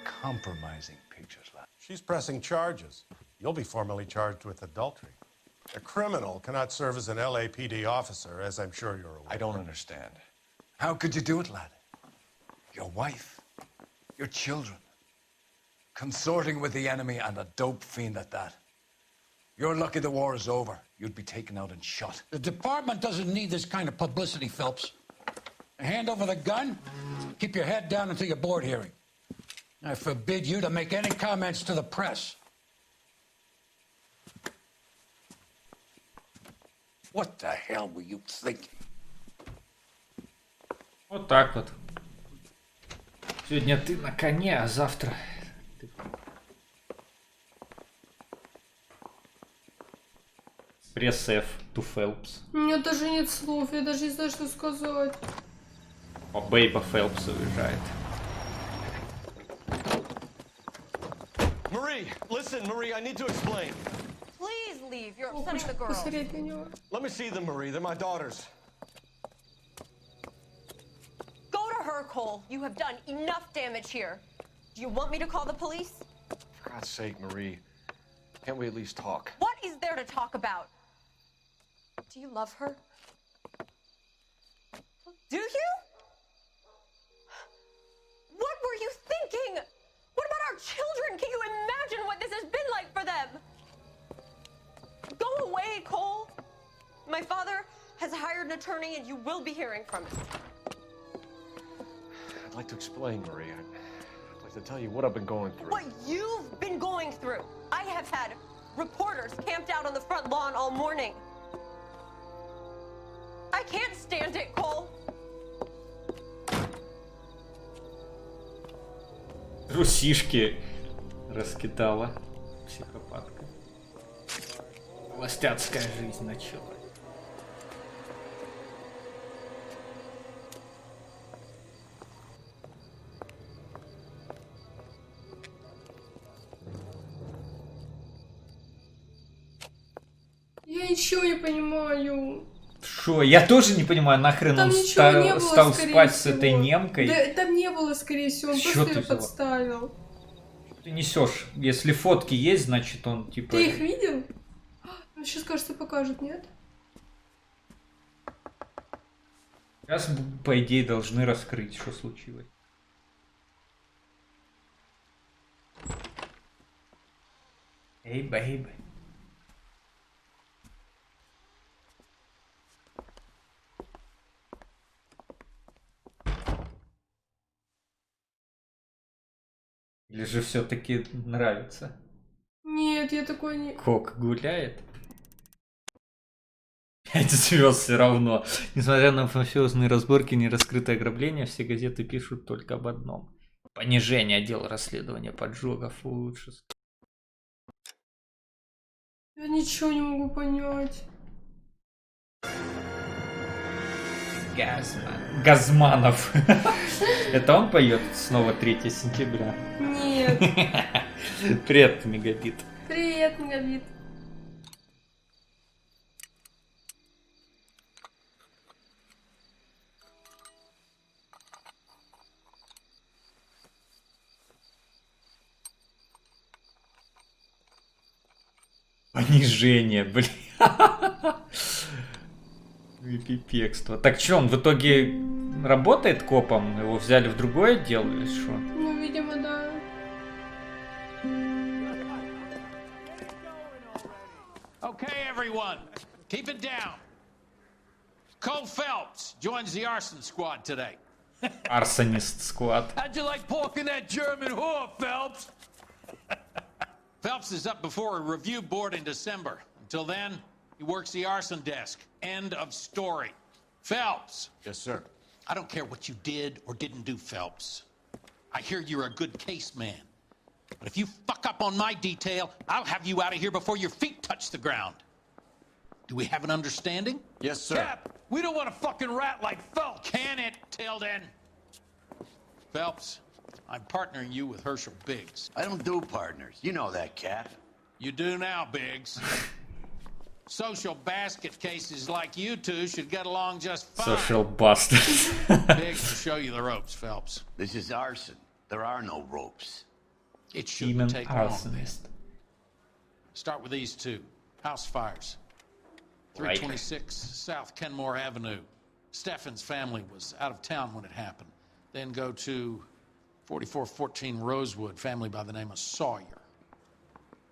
Compromising pictures, lad. She's pressing charges. You'll be formally charged with adultery. A criminal cannot serve as an LAPD officer, as I'm sure you're aware. I don't understand. How could you do it, lad? Your wife, your children, consorting with the enemy and a dope fiend at that. You're lucky the war is over. You'd be taken out and shot. The department doesn't need this kind of publicity, Phelps. Hand over the gun, keep your head down until your board hearing. I forbid you to make any comments to the press. What the hell were you thinking? Вот так вот. Сегодня ты на коне, а завтра... Пресс F to Phelps. У меня даже нет слов, я даже не знаю, что сказать. О, Бейба Фелпс уезжает. Marie, listen, Marie, I need to explain. Please leave. You're upsetting the girls. Посмотреть на него. Let me see them, Marie. They're my daughters. Go to her, Cole. You have done enough damage here. Do you want me to call the police? For God's sake, Marie, can't we at least talk? What is there to talk about? Do you love her? Do you? What were you thinking? What about our children? Can you imagine what this has been like for them? Go away, Cole. My father has hired an attorney and you will be hearing from him. I'd like to explain, Marie. I'd like to tell you what I've been going through. What you've been going through. I have had reporters camped out on the front lawn all morning. I can't stand it, Cole. Трусишки раскидала. Психопатка. Холостяцкая жизнь начала. Я ничего не понимаю. Шо? Я тоже не понимаю, нахрен Там он ничего не было, стал скорее спать с всего. этой немкой. Да, там не было, скорее всего, он Чё просто ты ее взяла? подставил. Ты несешь. Если фотки есть, значит он типа... Ты их видел? Он сейчас, кажется, покажет, нет? Сейчас, по идее, должны раскрыть, что случилось. Эй, бэйб. Или же все-таки нравится? Нет, я такой не... Кок гуляет. 5 звезд все равно. Несмотря на мафиозные разборки и нераскрытое ограбление, все газеты пишут только об одном. Понижение отдела расследования поджогов лучше. Я ничего не могу понять. Газманов. Это он поет снова 3 сентября? Нет. Привет, Мегабит. Привет, Мегабит. Понижение, блин. Пипекство. Так что, он в итоге работает копом? Его взяли в другое дело или что? Ну, видимо, да. Okay, everyone, keep it down. Cole Phelps joins the arson squad today. Arsonist squad. How'd you like porking that German whore, Phelps? Phelps is up before a review board in December. Until then, he works the arson desk. End of story. Phelps. Yes, sir. I don't care what you did or didn't do, Phelps. I hear you're a good case man. But if you fuck up on my detail, I'll have you out of here before your feet touch the ground. Do we have an understanding? Yes, sir. Cap, we don't want a fucking rat like Phelps. Can it, Tilden? Phelps, I'm partnering you with Herschel Biggs. I don't do partners. You know that, Cap. You do now, Biggs. Social basket cases like you two should get along just fine. Social bastards. Biggs will show you the ropes, Phelps. This is arson. There are no ropes. It shouldn't Demon take long. arsonist. Start with these two. House fires. 326 South Kenmore Avenue. Steffen's family was out of town when it happened. Then go to 4414 Rosewood, family by the name of Sawyer.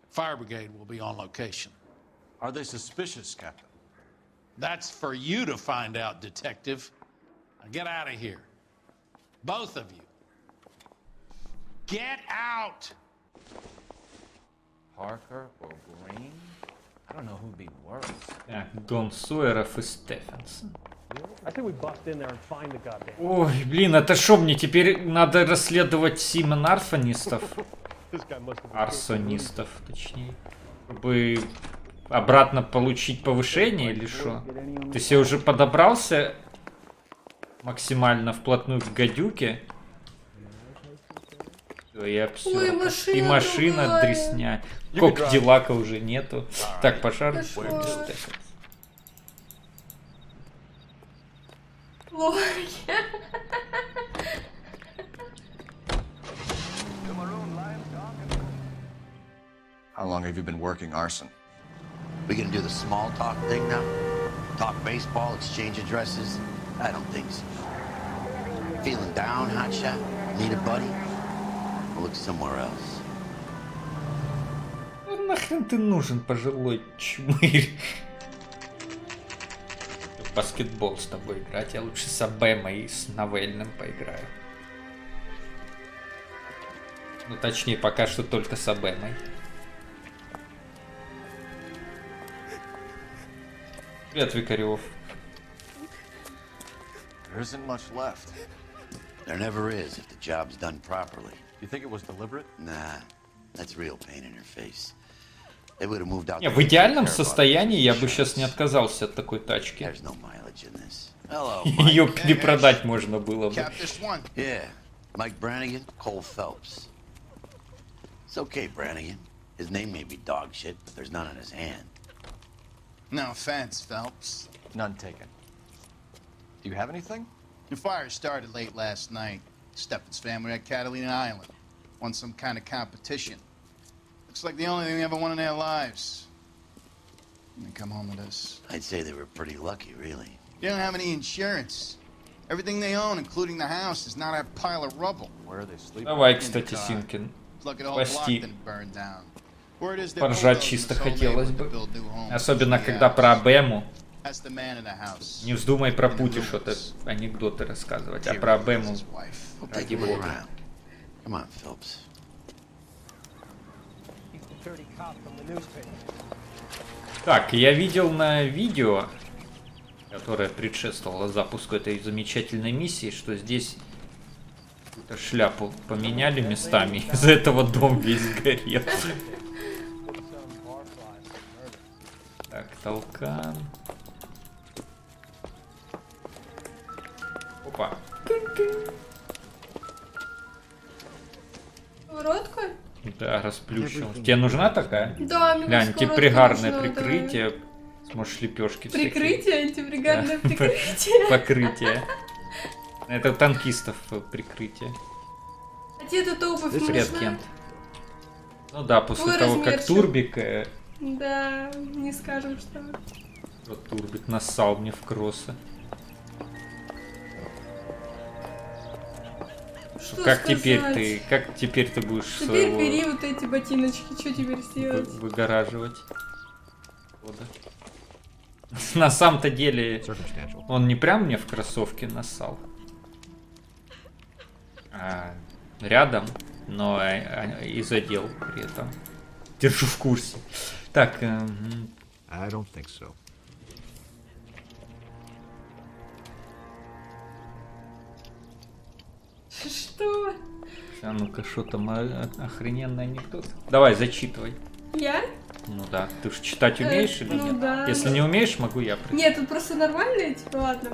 Fire brigade will be on location. Are they suspicious, Captain? That's for you to find out, detective. Now get out of here. Both of you. Get out! Parker or Green? I don't know who'd be worse. Так, Дон Сойеров и Стефенсон. I think we bust in there and find the goddamn. Ой, блин, это шо, мне теперь надо расследовать Симен арфонистов? Арсонистов, точнее. Чтобы обратно получить повышение или что? Ты себе уже подобрался максимально вплотную к гадюке? Всё, я все. Ой, машина И машина другая. дресня. Коп Дилака уже нету. Так, пожар. Ой. How long have you been working arson? We gonna do the small talk thing now? Talk baseball, exchange addresses? I don't think so. Feeling down, hotshot? Need a buddy? We'll look somewhere else. Ну, нахрен ты нужен, пожилой чмырь? В баскетбол с тобой играть. Я лучше с Абэмой и с Новельным поиграю. Ну, точнее, пока что только с Абэмой. Привет, Викарев. There isn't much left. There never is if the job's done properly. You think it was deliberate? Nah, that's real pain in your face. They would have moved out. Не, в идеальном состоянии я бы сейчас не отказался от такой тачки. There's no mileage in this. Hello, Ее не продать можно было бы. Yeah, Mike Brannigan, Cole Phelps. It's okay, Brannigan. His name may be dog shit, but there's none on his hand. No offense, Phelps. None taken. Do you have anything? The fire started late last night. Steffen's family at Catalina Island. Won some kind of competition. Looks like the only thing they ever won in their lives. And they come home with us. I'd say they were pretty lucky, really. They don't have any insurance. Everything they own, including the house, is now that pile of rubble. Where are they sleeping? Давай, кстати, Синкин. Look at the whole block Спасти. been burned down. Word is they're Поржать bulldozing чисто this whole хотелось neighborhood бы. to build new homes. Особенно, Yeah. когда про Абэму. That's the man in the house. Не вздумай про Пути что-то анекдоты рассказывать, а про Абэму ради бога. Come on, Phelps. Так, я видел на видео, которое предшествовало запуску этой замечательной миссии, что здесь какую-то шляпу поменяли местами, из-за этого дом весь горел. Так, толкан. Опа. Поворотка? Да, расплющил. Тебе нужна такая? Да, мне глянь, сковородка антипригарное нужна, прикрытие. Сможешь лепешки Прикрытие, антипригарное Да. прикрытие. Покрытие. Это у танкистов прикрытие. А тебе эта обувь Привет, нужна? Кент. Ну да, после Твой того, как размерчик. Турбик... Да, не скажем, что. Вот Турбик нассал мне в кроссы. Что Как сказать? теперь ты будешь Теперь своего бери вот эти ботиночки, что теперь сделать? выгораживать? На самом-то деле он не прям мне в кроссовке нассал, а рядом, но и задел при этом. Держу в курсе. Так. I don't think so. Что? А ну-ка, что там охрененный анекдот? Давай, зачитывай. Я? Ну да. Ты же читать умеешь или ну нет? да. Если не умеешь, могу я прочитать. Нет, тут просто нормально, типа, ладно.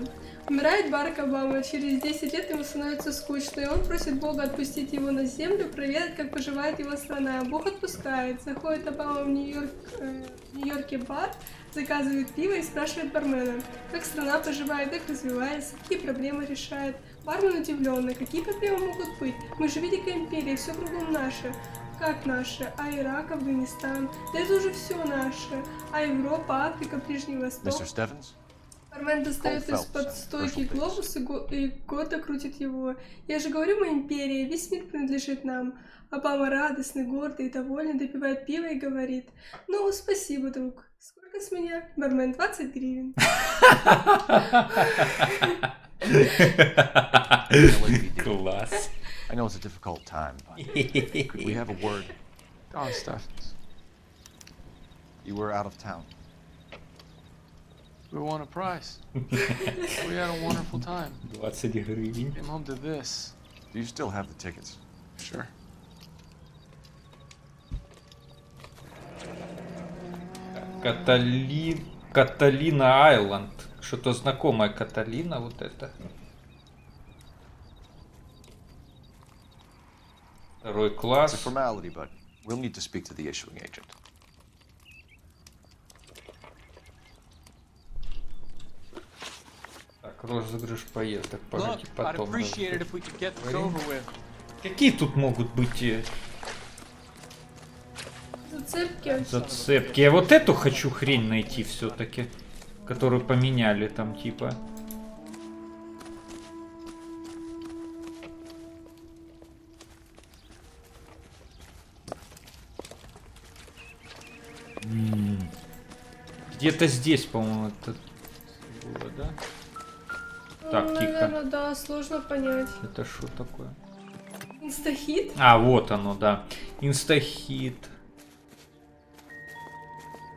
Умирает Барак Обама, через 10 лет ему становится скучно, и он просит Бога отпустить его на землю, проверить, как поживает его страна. Бог отпускает. Заходит Обама в Нью-Йорке бар, заказывает пиво и спрашивает бармена, как страна поживает, как развивается, какие проблемы решает. Бармен удивленный, какие проблемы могут быть? Мы же Великая империя, все кругом наше. Как наше? А Ирак, Афганистан? Да это уже все наше. А Европа, Африка, Ближний Восток? Mr. Stevens? Бармен достает из-под стойки глобус и гордо крутит его. Я же говорю, мы империя, весь мир принадлежит нам. Обама радостный, гордый и довольный, допивает пиво и говорит: ну, спасибо, друг. Сколько с меня? Бармен, 20 гривен. Класс. I know it's a difficult time, but could we have a word? Go on, Stephens. You were out of town. We won a prize. We had a wonderful time. 20 гривен. Came home to this. Do you still have the tickets? Sure. Каталина Айленд. Что-то знакомое Каталина, вот это. Второй класс. It's a formality, but we'll need to speak to the issuing agent. Так, розыгрыш поездок. Look, Погоди, I'd потом. appreciate it if we could get this over with. Какие тут могут быть Зацепки. зацепки? Я вот эту хочу хрень найти все-таки, которую поменяли там типа. Где-то здесь, по-моему, это было, да? Так, Ну, тихо. наверное, да, сложно понять. Это что такое? Инстахит? А, вот оно, да. Инстахит.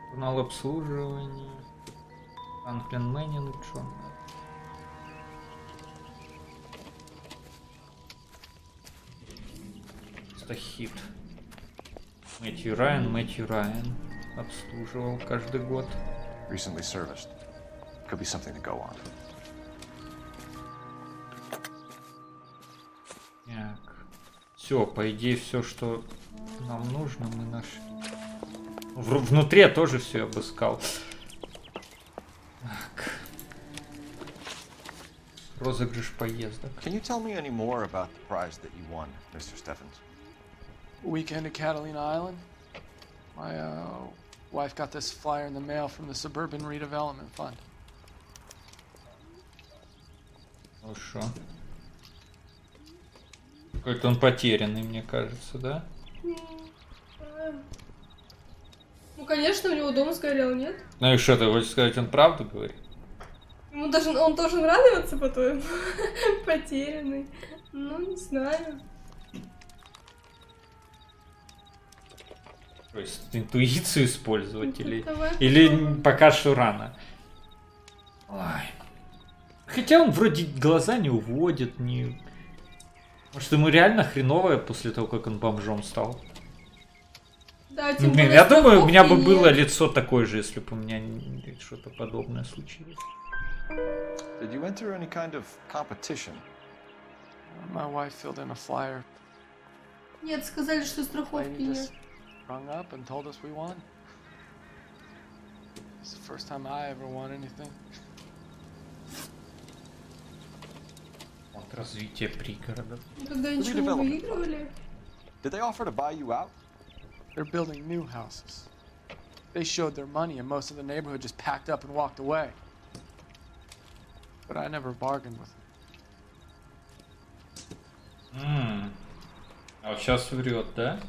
Журнал обслуживания. Франклин Мэннин, что? Инстахит. Мэтью Райан обслуживал каждый год. Recently serviced. Could be something to go on. Так. Все, по идее, все, что нам нужно, мы нашли. Внутри я тоже все обыскал. Так. Розыгрыш поездок. Can you tell me any more about the prize that you won, Mr. Stevens? Weekend at Catalina Island. My wife got this flyer in the mail from the Suburban Redevelopment Fund. Хорошо. Какой-то он потерянный, мне кажется, да? Ну, конечно, у него дом сгорел, нет? Ну и что, ты хочешь сказать, он правду говорит? Он должен радоваться, по-твоему? Потерянный. Ну, не знаю. То есть интуицию использовать Давай или попробуем. пока что рано? Ой. Хотя он вроде глаза не уводит, не... Может, ему реально хреновое после того, как он бомжом стал? Да, тем Блин, более я думаю, у меня бы страховки было нет. лицо такое же, если бы у меня что-то подобное случилось. Did you enter any kind of competition? My wife filled in a flyer. Нет, сказали, что страховки Lady нет. just rung up and told us we won. It's the first time I ever won anything. Вот развитие пригородов. Никогда ничего не выигрывали. Did they offer to buy you out? They're building new houses. They showed their money and most of the neighborhood just packed up and walked away. But I never bargained with them. А вот сейчас врет, да?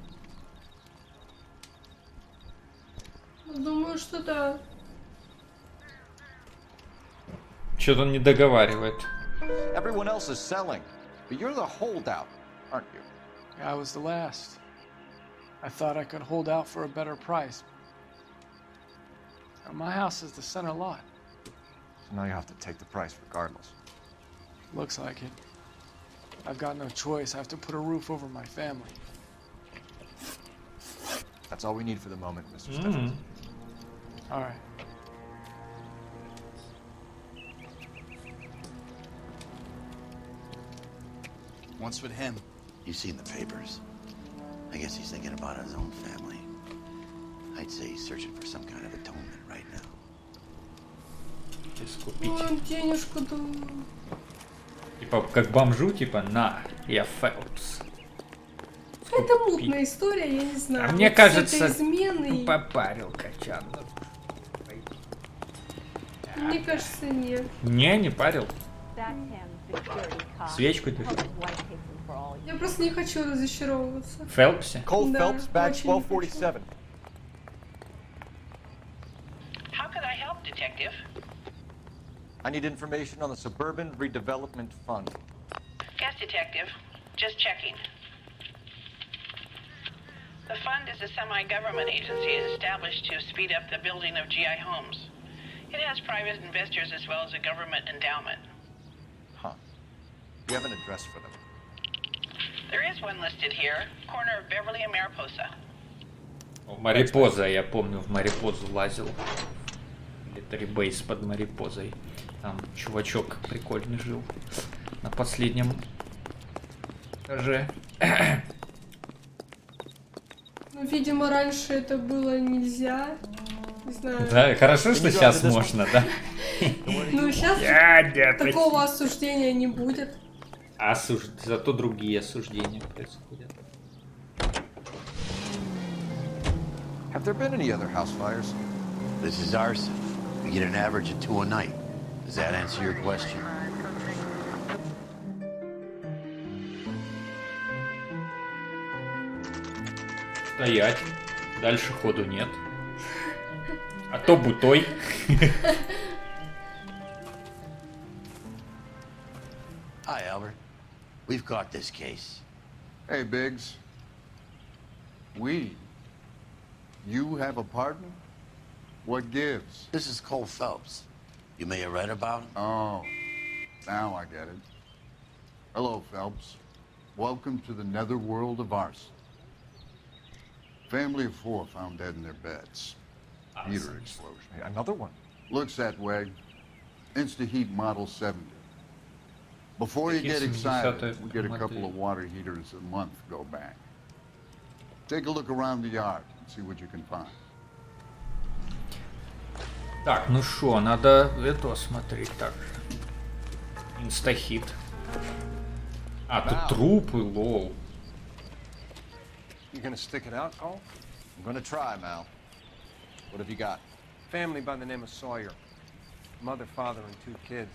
Думаю, что да. Что-то он не договаривает. Everyone else is selling, but you're the holdout, aren't you? I was the last. I thought I could hold out for a better price. My house is the center lot. So now you have to take the price regardless. Looks like it. I've got no choice. I have to put a roof over my family. That's all we need for the moment, Mr. Stephens. All right. Once with him. You've seen the papers. I guess he's thinking about his own family. I'd say he's searching for some kind of atonement right now. Он денежку дал. Типа как бомжу, типа на, я Фелпс. Это мутная история, я не знаю. А мне кажется, измены. попарил качан. Мне кажется, нет. Не парил. Свечку держи. Я просто не хочу разочаровываться. В Фелпсе? Cole Да, Phelps, badge очень не 1247. How could I help, Detective? I need information on the Suburban Redevelopment Fund. Yes, Detective. Just checking. The fund is a semi-government agency established to speed up the building of GI homes. It has private investors as well as a government endowment. Huh. Do you have an address for them? There is one listed here, corner of Beverly and Mariposa. Марипоза, я помню, в Марипозу лазил. Military Base под Марипозой. Там чувачок прикольный жил. На последнем этаже. Ну, видимо, раньше это было нельзя. Не знаю. Да, хорошо, что сейчас можно, да? Ну, сейчас такого осуждения не будет. Зато другие осуждения происходят. Have there been any other house fires? This is arson. We get an average of 2 a night. Does that answer your question? Стоять. Дальше ходу нет. А то бутой. Hi, Albert. We've caught this case. Hey, Biggs. You have a partner? What gives? This is Cole Phelps. You may have read about him. Oh, now I get it. Hello, Phelps. Welcome to the netherworld of arson. Family of 4 found dead in their beds. Heater explosion. Another one. Looks that way. Insta-heat model 70. Before you get excited, we get a couple of water heaters a month go back. Take a look around the yard and see what you can find. Так, ну шо, надо это смотреть также. Инстахит. А, тут трупы, лол. You gonna stick it out, Cole? I'm gonna try, Mal. What have you got? Family by the name of Sawyer. Mother, father, and 2 kids.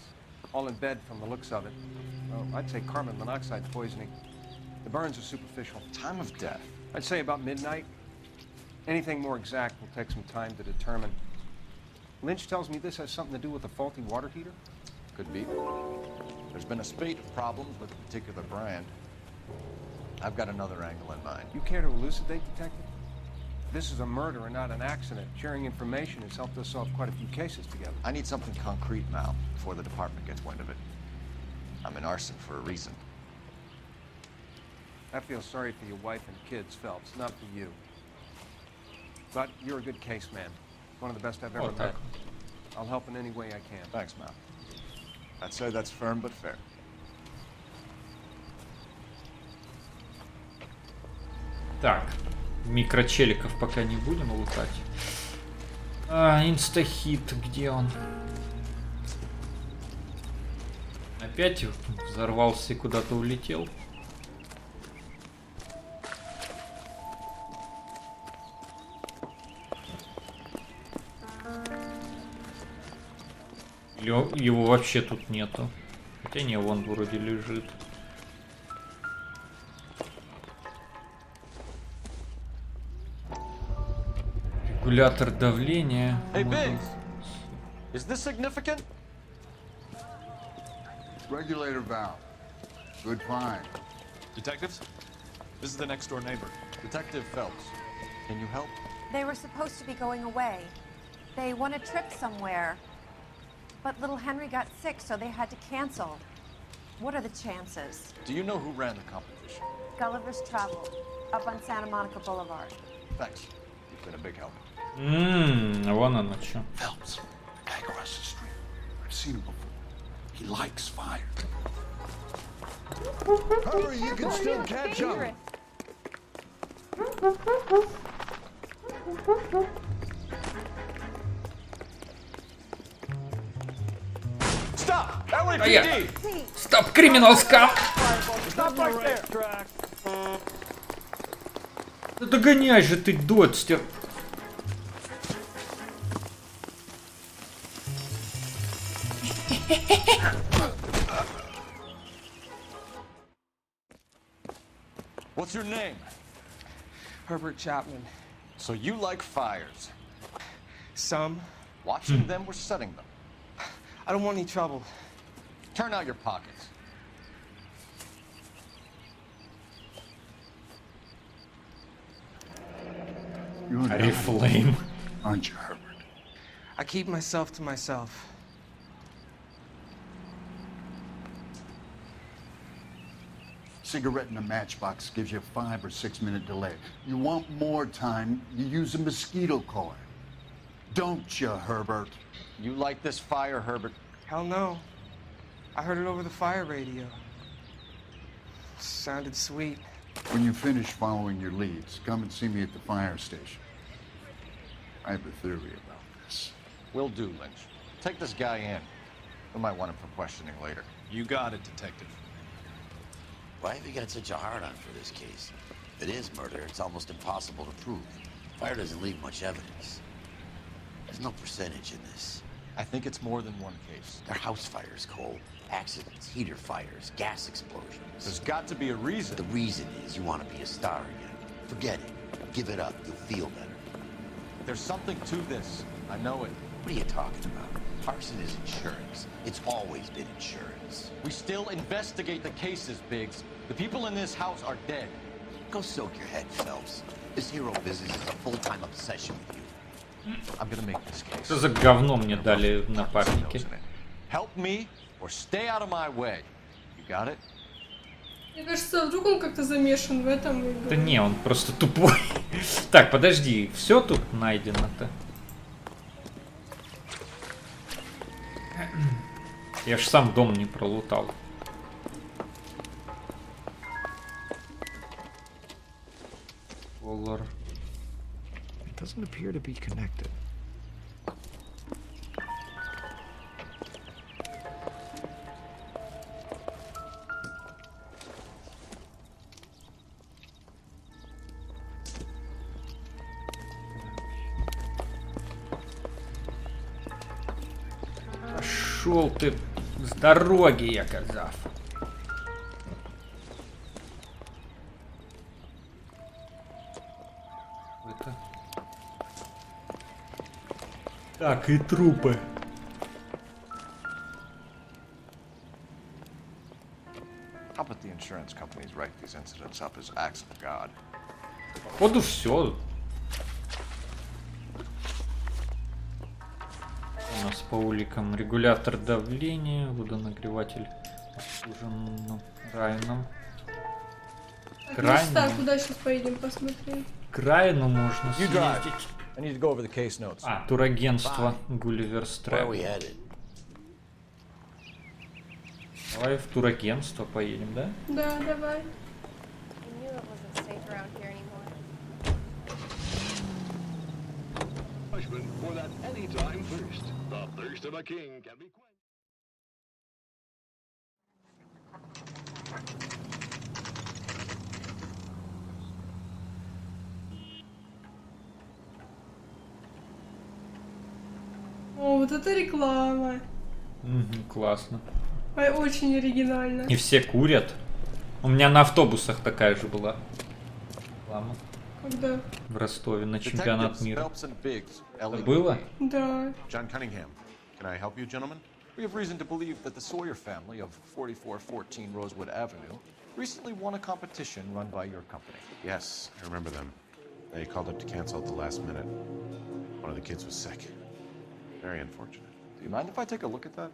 All in bed from the looks of it. Well, I'd say carbon monoxide poisoning. The burns are superficial. Time of death? I'd say about midnight. Anything more exact will take some time to determine. Lynch tells me this has something to do with a faulty water heater. Could be. There's been a spate of problems with a particular brand. I've got another angle in mind. You care to elucidate, Detective? This is a murder and not an accident. Sharing information has helped us solve quite a few cases together. I need something concrete, Mal, before the department gets wind of it. I'm in arson for a reason. I feel sorry for your wife and kids, Phelps, not for you. But you're a good case man. One of the best I've ever met. I'll help in any way I can. Thanks, Mal. I'd say that's firm but fair. Так, микрочеликов пока не будем лутать. А, инстахит, где он? Опять взорвался и куда-то улетел. Или его вообще тут нету. Хотя не, вон вроде лежит. Регулятор давления. Hey, Biggs, is this significant? Regulator valve. Good find. Detectives? This is the next door neighbor. Detective Phelps, can you help? They were supposed to be going away. They won a trip somewhere. But little Henry got sick, so they had to cancel. What are the chances? Do you know who ran the competition? Gulliver's Travel, up on Santa Monica Boulevard. Thanks. You've been a big help. Вон оно что. Phelps, the guy across the street. I've seen him before. He likes fire. Hurry, you can still catch him. Stop! LAPD! Стоп, криминал скам! Stop right there! Да догоняй же ты, додстер! What's your name? Herbert Chapman. So you like fires? Some. Watching them or setting them? I don't want any trouble. Turn out your pockets. You're Reflame. Aren't you, Herbert? I keep myself to myself. Cigarette in a matchbox gives you a 5 or 6 minute delay. You want more time, you use a mosquito coil. Don't you, Herbert? You like this fire, Herbert? Hell no. I heard it over the fire radio. Sounded sweet. When you finish following your leads, come and see me at the fire station. I have a theory about this. Will do, Lynch. Take this guy in. We might want him for questioning later. You got it, Detective. Why have you got such a hard-on for this case? If it is murder, it's almost impossible to prove. Fire doesn't leave much evidence. There's no percentage in this. I think it's more than one case. They're house fires, Cole. Accidents, heater fires, gas explosions. There's got to be a reason. The reason is you want to be a star again. Forget it. Give it up. You'll feel better. There's something to this. I know it. What are you talking about? Arson is insurance. It's always been insurance. We still investigate the cases, Biggs. The people in this house are dead. Go soak your head, Phelps. This hero business is a full-time obsession with you. I'm gonna make this case. Что за говно мне дали напарники? Help me or stay out of my way. You got it? Мне кажется, вдруг он как-то замешан в этом. Да не, он просто тупой. Так, подожди, все тут найдено-то? Я ж сам дом не пролутал. Color. It doesn't appear to be connected. Пошел ты с дороги, я казав. Это... Так, и трупы. How about the insurance companies write these incidents up as acts of God? Походу все. У нас по уликам регулятор давления, водонагреватель обслужен Райаном. Так, куда сейчас поедем, посмотрим? К Райану можно съездить. I need to go over the case notes. А, турагентство Гулливер Стрэп. Давай в турагентство поедем, да? Да, давай. I knew it wasn't safe around here anymore. For that anytime thirst. The thirst of a king can be quenched. О, вот это реклама. Классно. Ой, очень оригинально. И все курят. У меня на автобусах такая же была реклама. Когда? В Ростове на чемпионат Detectives мира. Phelps and Biggs, L.A Было? Да. John Cunningham, can I help you, gentlemen? We have reason to believe that the Sawyer family of 4414 Rosewood Avenue recently won a competition run by your company. Yes, I remember them. They called up to cancel at the last minute. One of the kids was sick. Very unfortunate. Do you mind if I take a look at that?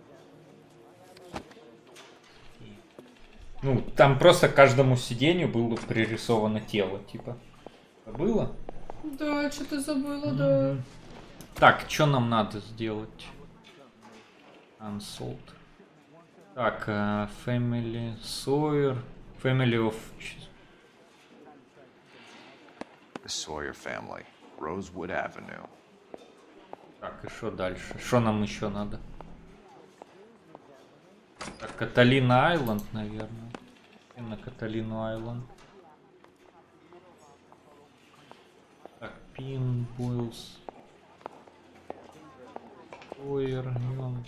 Ну, там просто к каждому сиденью было пририсовано тело, типа. Было? Да, что-то забыла, да. Так, что нам надо сделать? Unsold. Так, Family Sawyer. Family of... The Sawyer family, Rosewood Avenue. Так, и что дальше? Что нам еще надо? Так, Каталина Айленд, наверное. И на Каталину Айленд. Так, Пинбойлс. Сойер, Йон.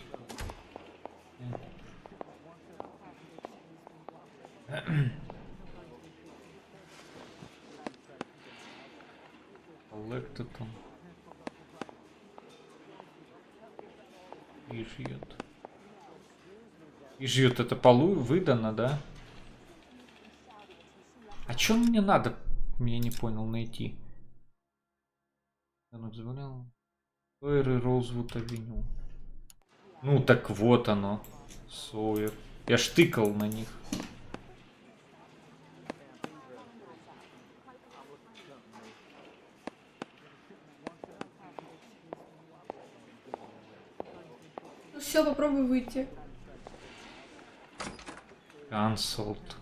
Коллектотон. Ижьют. Ижьют это полу выдано, да? А чё мне надо? Я не понял, найти. Сойер и Роузвуд Авеню. Ну так вот оно. Сойер. Я ж тыкал на них. Ну все, попробуй выйти. Cancelled.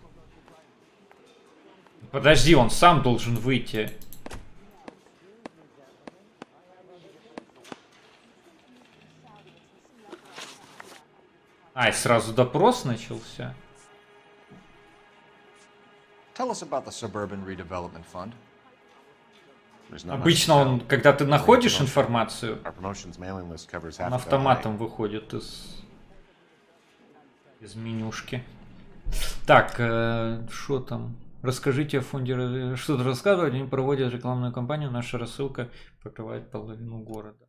Подожди, он сам должен выйти. А, и сразу допрос начался. Tell us about the Suburban Redevelopment Fund. Обычно он, когда ты находишь информацию, он автоматом выходит из менюшки. Так, что там? Расскажите о фонде. Что-то рассказывать, они проводят рекламную кампанию, наша рассылка покрывает половину города.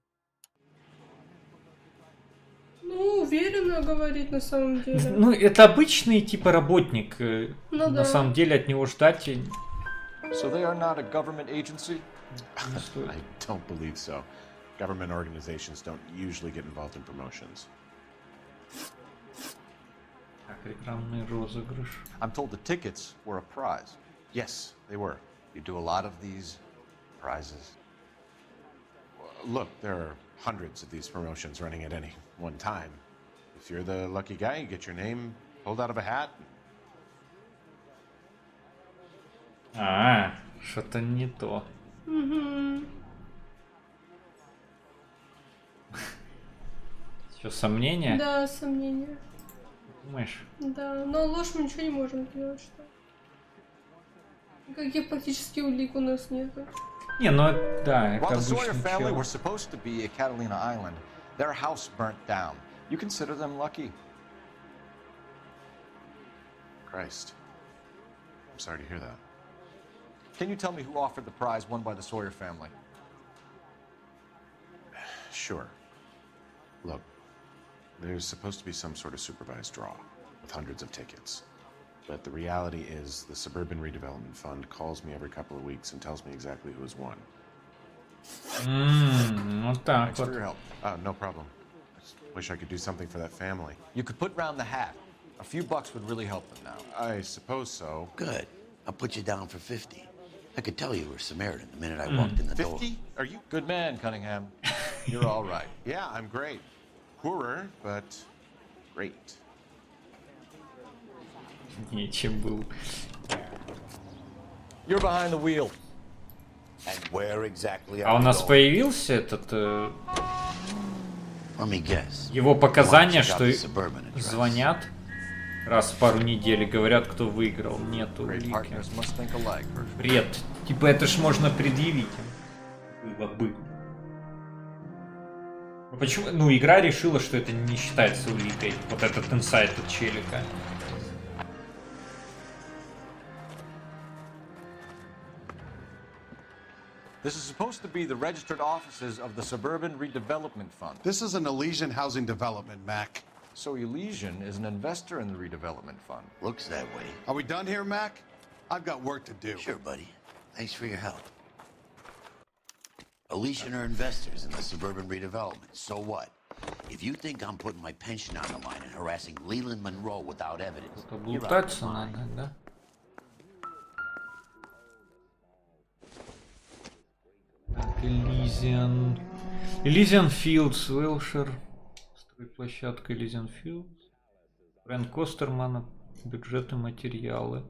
Ну, уверенно говорит на самом деле. Ну, это обычный типа работник. Ну, на да. самом деле от него ждать... So they are not a government agency? I don't believe so. Government organizations don't usually get involved in promotions. Так, рекламный розыгрыш. I'm told the tickets were a prize. Yes, they were. You do a lot of these prizes. Look, there are hundreds of these promotions running at any one time. If you're the lucky guy, you get your name pulled out of a hat. А, что-то не то. Угу. Что, сомнения? Да, сомнения. Думаешь? Да, но ложь мы ничего не можем сделать, что? Никаких практически улик у нас нету. Не, ну да, это While the Sawyer обычный family чел. were supposed to be at Catalina Island, their house burnt down. You consider them lucky? Christ. I'm sorry to hear that. Can you tell me who offered the prize won by the Sawyer family? Sure. Look, there's supposed to be some sort of supervised draw with hundreds of tickets. But the reality is the Suburban Redevelopment Fund calls me every couple of weeks and tells me exactly who has won. Вот так Thanks for вот. your help. No problem. I just wish I could do something for that family. You could put round the hat. A few bucks would really help them now. I suppose so. Good. I'll put you down for 50. I could tell you were Samaritan the minute I walked in the door. 50? Are you? Good man, Cunningham. You're all right. Yeah, I'm great. Poorer, but great. нечем был. You're behind the wheel. And where exactly А у нас появился этот... Let me guess. Его показания, Check out что the suburban address. звонят раз в пару недель и говорят, кто выиграл. Нету улики. Бред. Типа это ж можно предъявить им. Было бы. Ну, почему? Ну, игра решила, что это не считается уликой. Вот этот инсайт от челика. This is supposed to be the registered offices of the Suburban Redevelopment Fund. This is an Elysian housing development, Mac. So Elysian is an investor in the redevelopment fund. Looks that way. Are we done here, Mac? I've got work to do. Sure, buddy. Thanks for your help. Elysian are investors in the suburban redevelopment. So what? If you think I'm putting my pension on the line and harassing Leland Monroe without evidence, you're out of line. Да? Elysian. Elysian Fields, Wilshire. Стройплощадка Elysian Fields. Бренд Костермана. Бюджеты, материалы.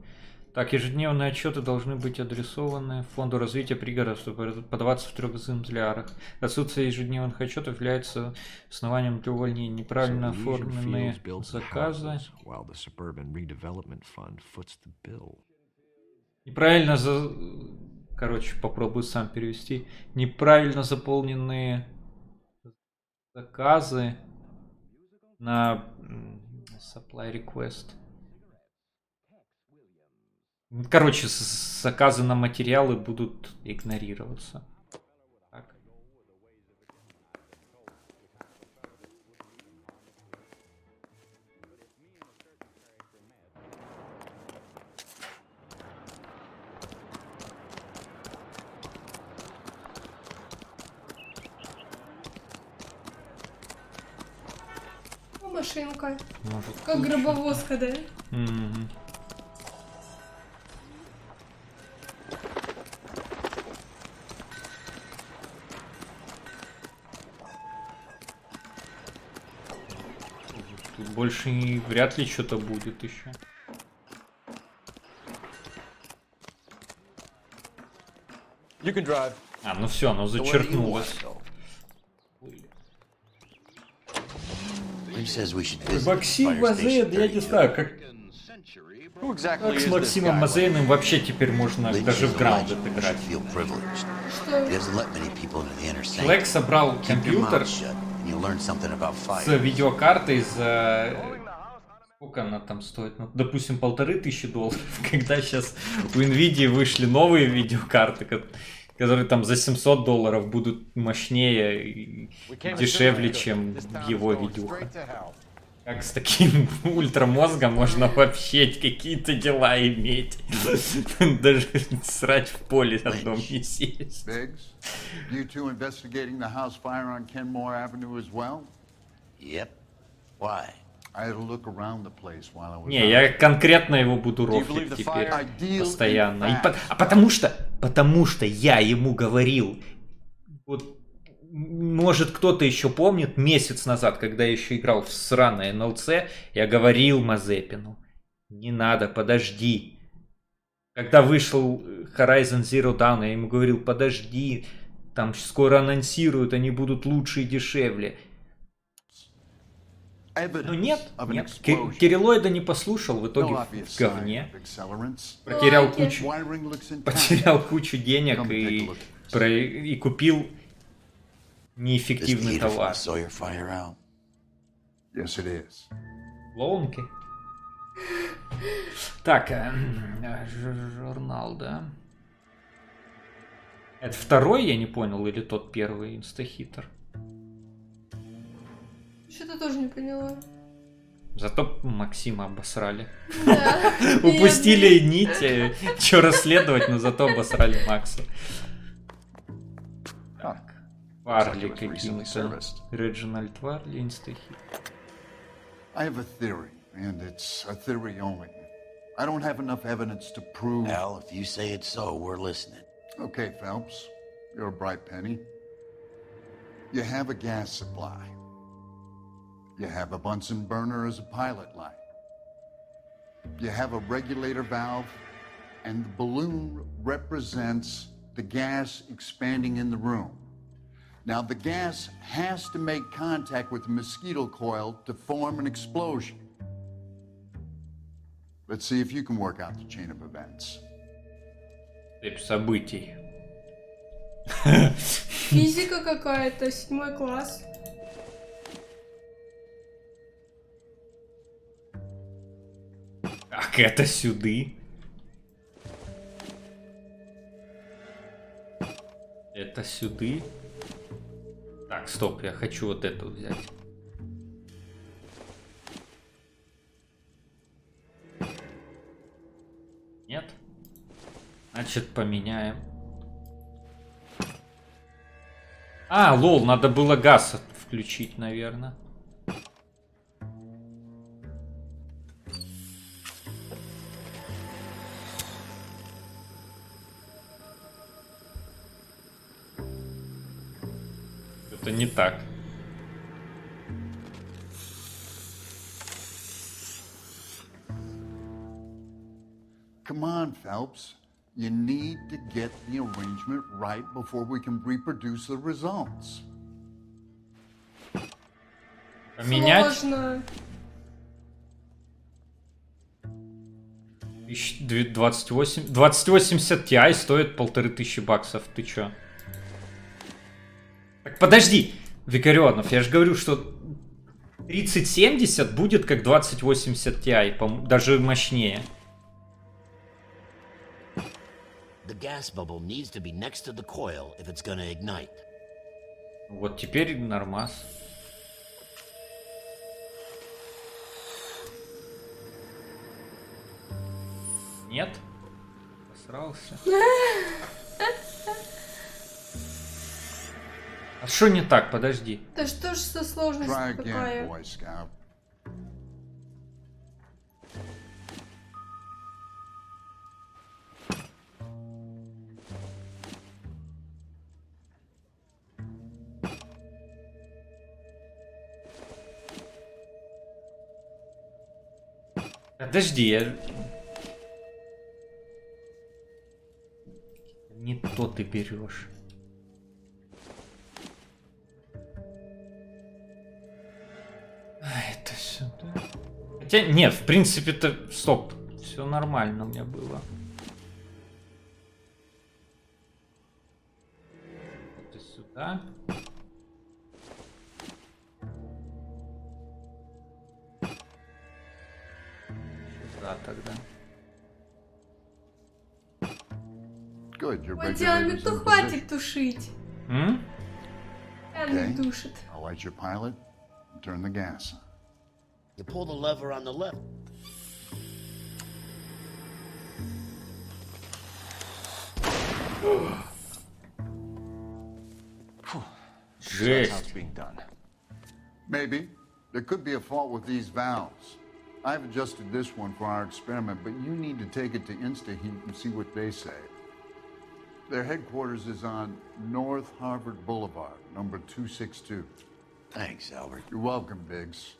Так, ежедневные отчеты должны быть адресованы Фонду развития пригорода, чтобы подаваться в 3 экземплярах. Отсутствие ежедневных отчетов является основанием для увольнения. Неправильно оформленные заказы. Неправильно Короче, попробую сам перевести. Неправильно заполненные заказы на supply request. Короче, заказы на материалы будут игнорироваться. Так. Машинка. Может, как лучше. гробовозка, да? Тут больше вряд ли что-то будет еще. You can drive. А, ну все, оно зачеркнулось. Максим Мазейн, я не знаю, как с Максимом Мазейным вообще теперь можно даже в Grounded играть. Человек собрал компьютер с видеокартой за... Сколько она там стоит? Ну, допустим, $1500. Когда сейчас у Nvidia вышли новые видеокарты, которые там за $700 будут мощнее и дешевле, чем его видюха. Как с таким ультрамозгом можно вообще какие-то дела иметь? Даже срать в поле одном не сесть. You two investigating the house fire on Kenmore Avenue as well? Yep. Why? I had a look around the place while I was. Не, я конкретно его буду рофлить теперь постоянно. Потому что я ему говорил. Вот, может, кто-то еще помнит, месяц назад, когда я еще играл в сраное НЛЦ, я говорил Мазепину: не надо, подожди. Когда вышел Horizon Zero Dawn, я ему говорил: подожди, там скоро анонсируют, они будут лучше и дешевле. Ну нет. Кириллоида не послушал, в итоге в говне. Потерял кучу денег и купил неэффективный товар. Лоунки. Так, журнал, да? Это второй, я не понял, или тот первый инстахитер? Что-то тоже не поняла. Зато Максима обосрали. Да. Упустили нить, что расследовать, но зато обосрали Макса. Так. Варли какие-то. Реджинальд Варли, инстахит. I have a theory, and it's a theory only. I don't have enough evidence to prove. Al, if you say it's so, we're listening. Okay, Phelps, you're a bright penny. You have a gas supply. You have a Bunsen burner as a pilot light. You have a regulator valve, and the balloon represents the gas expanding in the room. Now, the gas has to make contact with the mosquito coil to form an explosion. Let's see if you can work out the chain of events. Цепь событий. Физика какая-то, 7 класс. Так, это сюды. Это сюды. Так, стоп, я хочу вот эту взять. Нет? Значит, поменяем. А, лол, надо было газ включить, наверное. Это не так. Come on, Phelps. You need to get the arrangement right before we can reproduce the results. Поменять? Сложно. 2080 Ti стоит $1500. Ты чё? Так подожди, Викарионов, я же говорю, что 3070 будет как 2080 Ti, даже мощнее. The gas bubble needs to be next to the coil if it's gonna ignite. Вот теперь нормас. Нет? Посрался. А что не так? Подожди. Да что ж за сложность такая? Подожди, я... Не то ты берешь. Это сюда. Хотя нет, в принципе-то... Стоп. Все нормально у меня было. Это сюда. Сюда тогда. Ой, диаметр хватит тушить. Okay. Душит. I'll light your pilot and turn the gas on. You pull the lever on the left. That's how it's being done. Maybe. There could be a fault with these valves. I've adjusted this one for our experiment, but you need to take it to InstaHeat and see what they say. Their headquarters is on North Harvard Boulevard, number 262. Thanks, Albert. You're welcome, Biggs.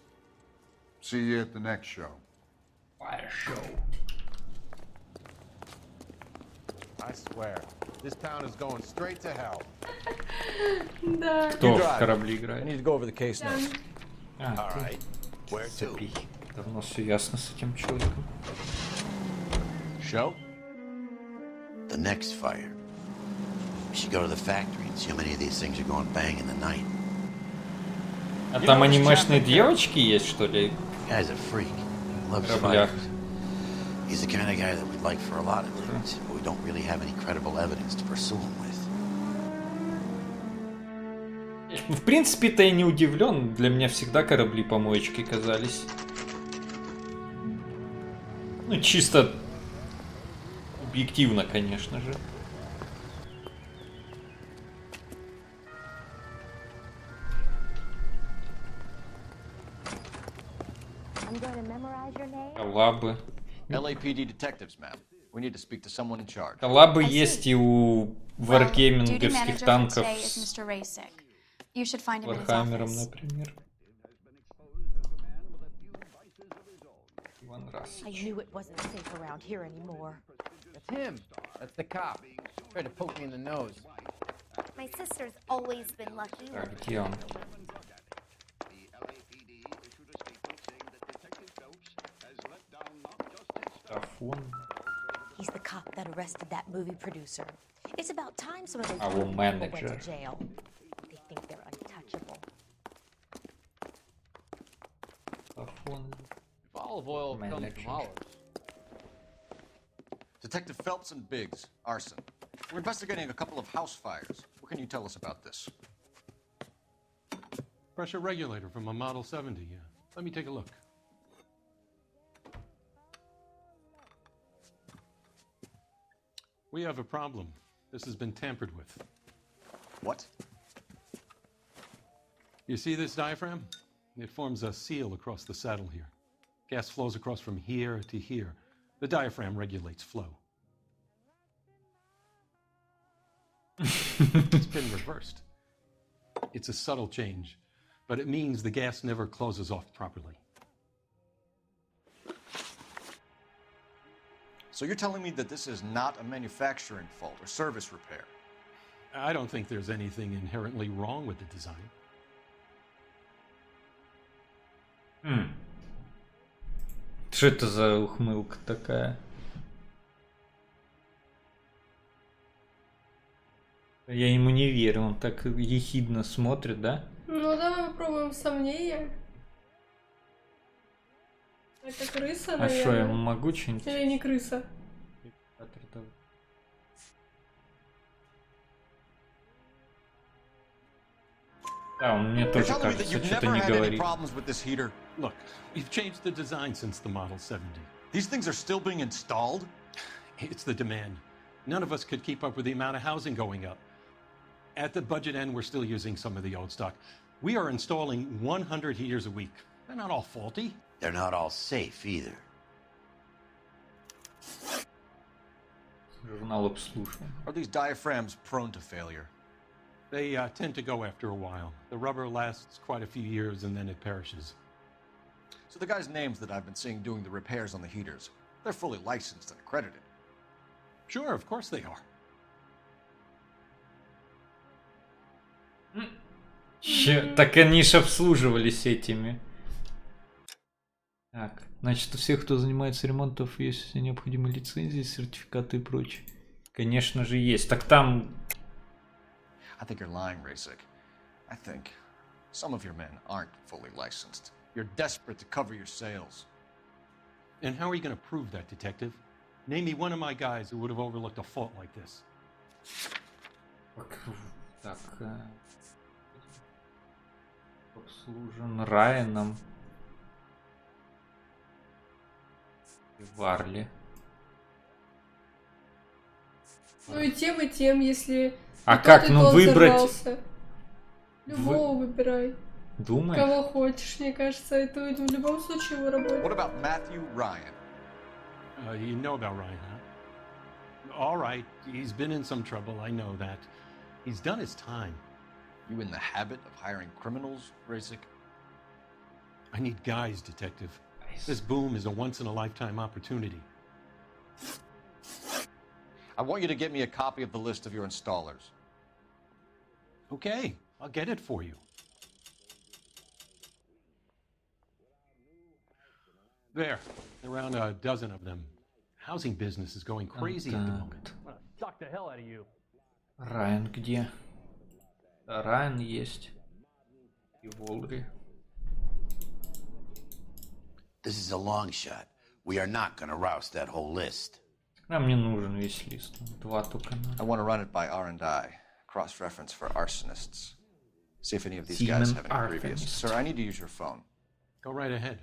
See you at the next show. Fire show. I swear, this town is going straight to hell. Да. Кто в корабли играет? I need to go over the case now. А, ты. Цепи. Давно все ясно с этим человеком. Show? The next fire. We should go to the factory and see how many of these things are going bang in the night. А там анимешные девочки есть, что ли? Guy's a freak. Loves fires. He's the kind of guy that we'd like for a lot of things, but we don't really have any credible evidence to pursue him with. В принципе-то я не удивлен. Для меня всегда корабли-помоечки казались. Ну, чисто объективно, конечно же. Коллабы. LAPD detectives, ma'am. We need to speak to someone in charge. Коллабы есть и у варгейминговских танков с Вархаммером, например. I knew it wasn't safe around here anymore. That's him. That's the cop. Tried to poke me in the nose. My sister's always been lucky. Так, где он? He's the cop that arrested that movie producer. It's about time some of those Our people manager. went to jail. They think they're untouchable. If olive oil comes from olives. Detective Phelps and Biggs, arson. We're investigating a couple of house fires. What can you tell us about this? Pressure regulator from a Model 70, yeah. Let me take a look. We have a problem. This has been tampered with. What? You see this diaphragm? It forms a seal across the saddle here. Gas flows across from here to here. The diaphragm regulates flow. It's been reversed. It's a subtle change, but it means the gas never closes off properly. So you're telling me that this is not a manufacturing fault or service repair? I don't think there's anything inherently wrong with the design. Что это за ухмылка такая? Я ему не верю, он так ехидно смотрит, да? Ну, давай попробуем сомнения. Это крыса, А наверное. что, я могу что-нибудь? Или не крыса? Да, он мне тоже кажется, что-то не говорит. Look, we've changed the design since the Model 70. These things are still being installed? It's the demand. None of us could keep up with the amount of housing going up. At the budget end, we're still using some of the old stock. We are installing 100 heaters a week. They're not all faulty. They're not all safe either. Журнал обслуживания. Are these diaphragms prone to failure? They tend to go after a while. The rubber lasts quite a few years and then it perishes. So the guys' names that I've been seeing doing the repairs on the heaters, they're fully licensed and accredited. Sure, of course they are. Так они ж обслуживались этими. Так, значит, у всех, кто занимается ремонтом, есть все необходимые лицензии, сертификаты и прочее. Конечно же, есть. Так там... I think you're lying, Rasik. I think some of your men aren't fully licensed. You're desperate to cover your sales. And how are you going to prove that, Detective? Name me one of my guys who would have overlooked a fault like this. Так... Обслужен Райаном. И Варли. Ну и тем, если... А как, ну выбрать... Взорвался. Любого выбирай. Думаешь? Кого хочешь, мне кажется, это в любом случае его работает. What about Matthew Ryan? You know about Ryan, huh? All right, he's been in some trouble, I know that. He's done his time. You in the habit of hiring criminals, Rasik? I need guys, Detective. This boom is a once-in-a-lifetime opportunity. I want you to get me a copy of the list of your installers. Okay, I'll get it for you. There, around a dozen of them. Housing business is going crazy at the moment. Suck the hell out of you. Райан где? Да, Райан есть. И Волри. This is a long shot. We are not going to rouse that whole list. Нам не нужен весь лист. Два только I want to run it by R&I. Cross-reference for arsonists. See if any of these Demon guys have any previous. arsonist. Sir, I need to use your phone. Go right ahead.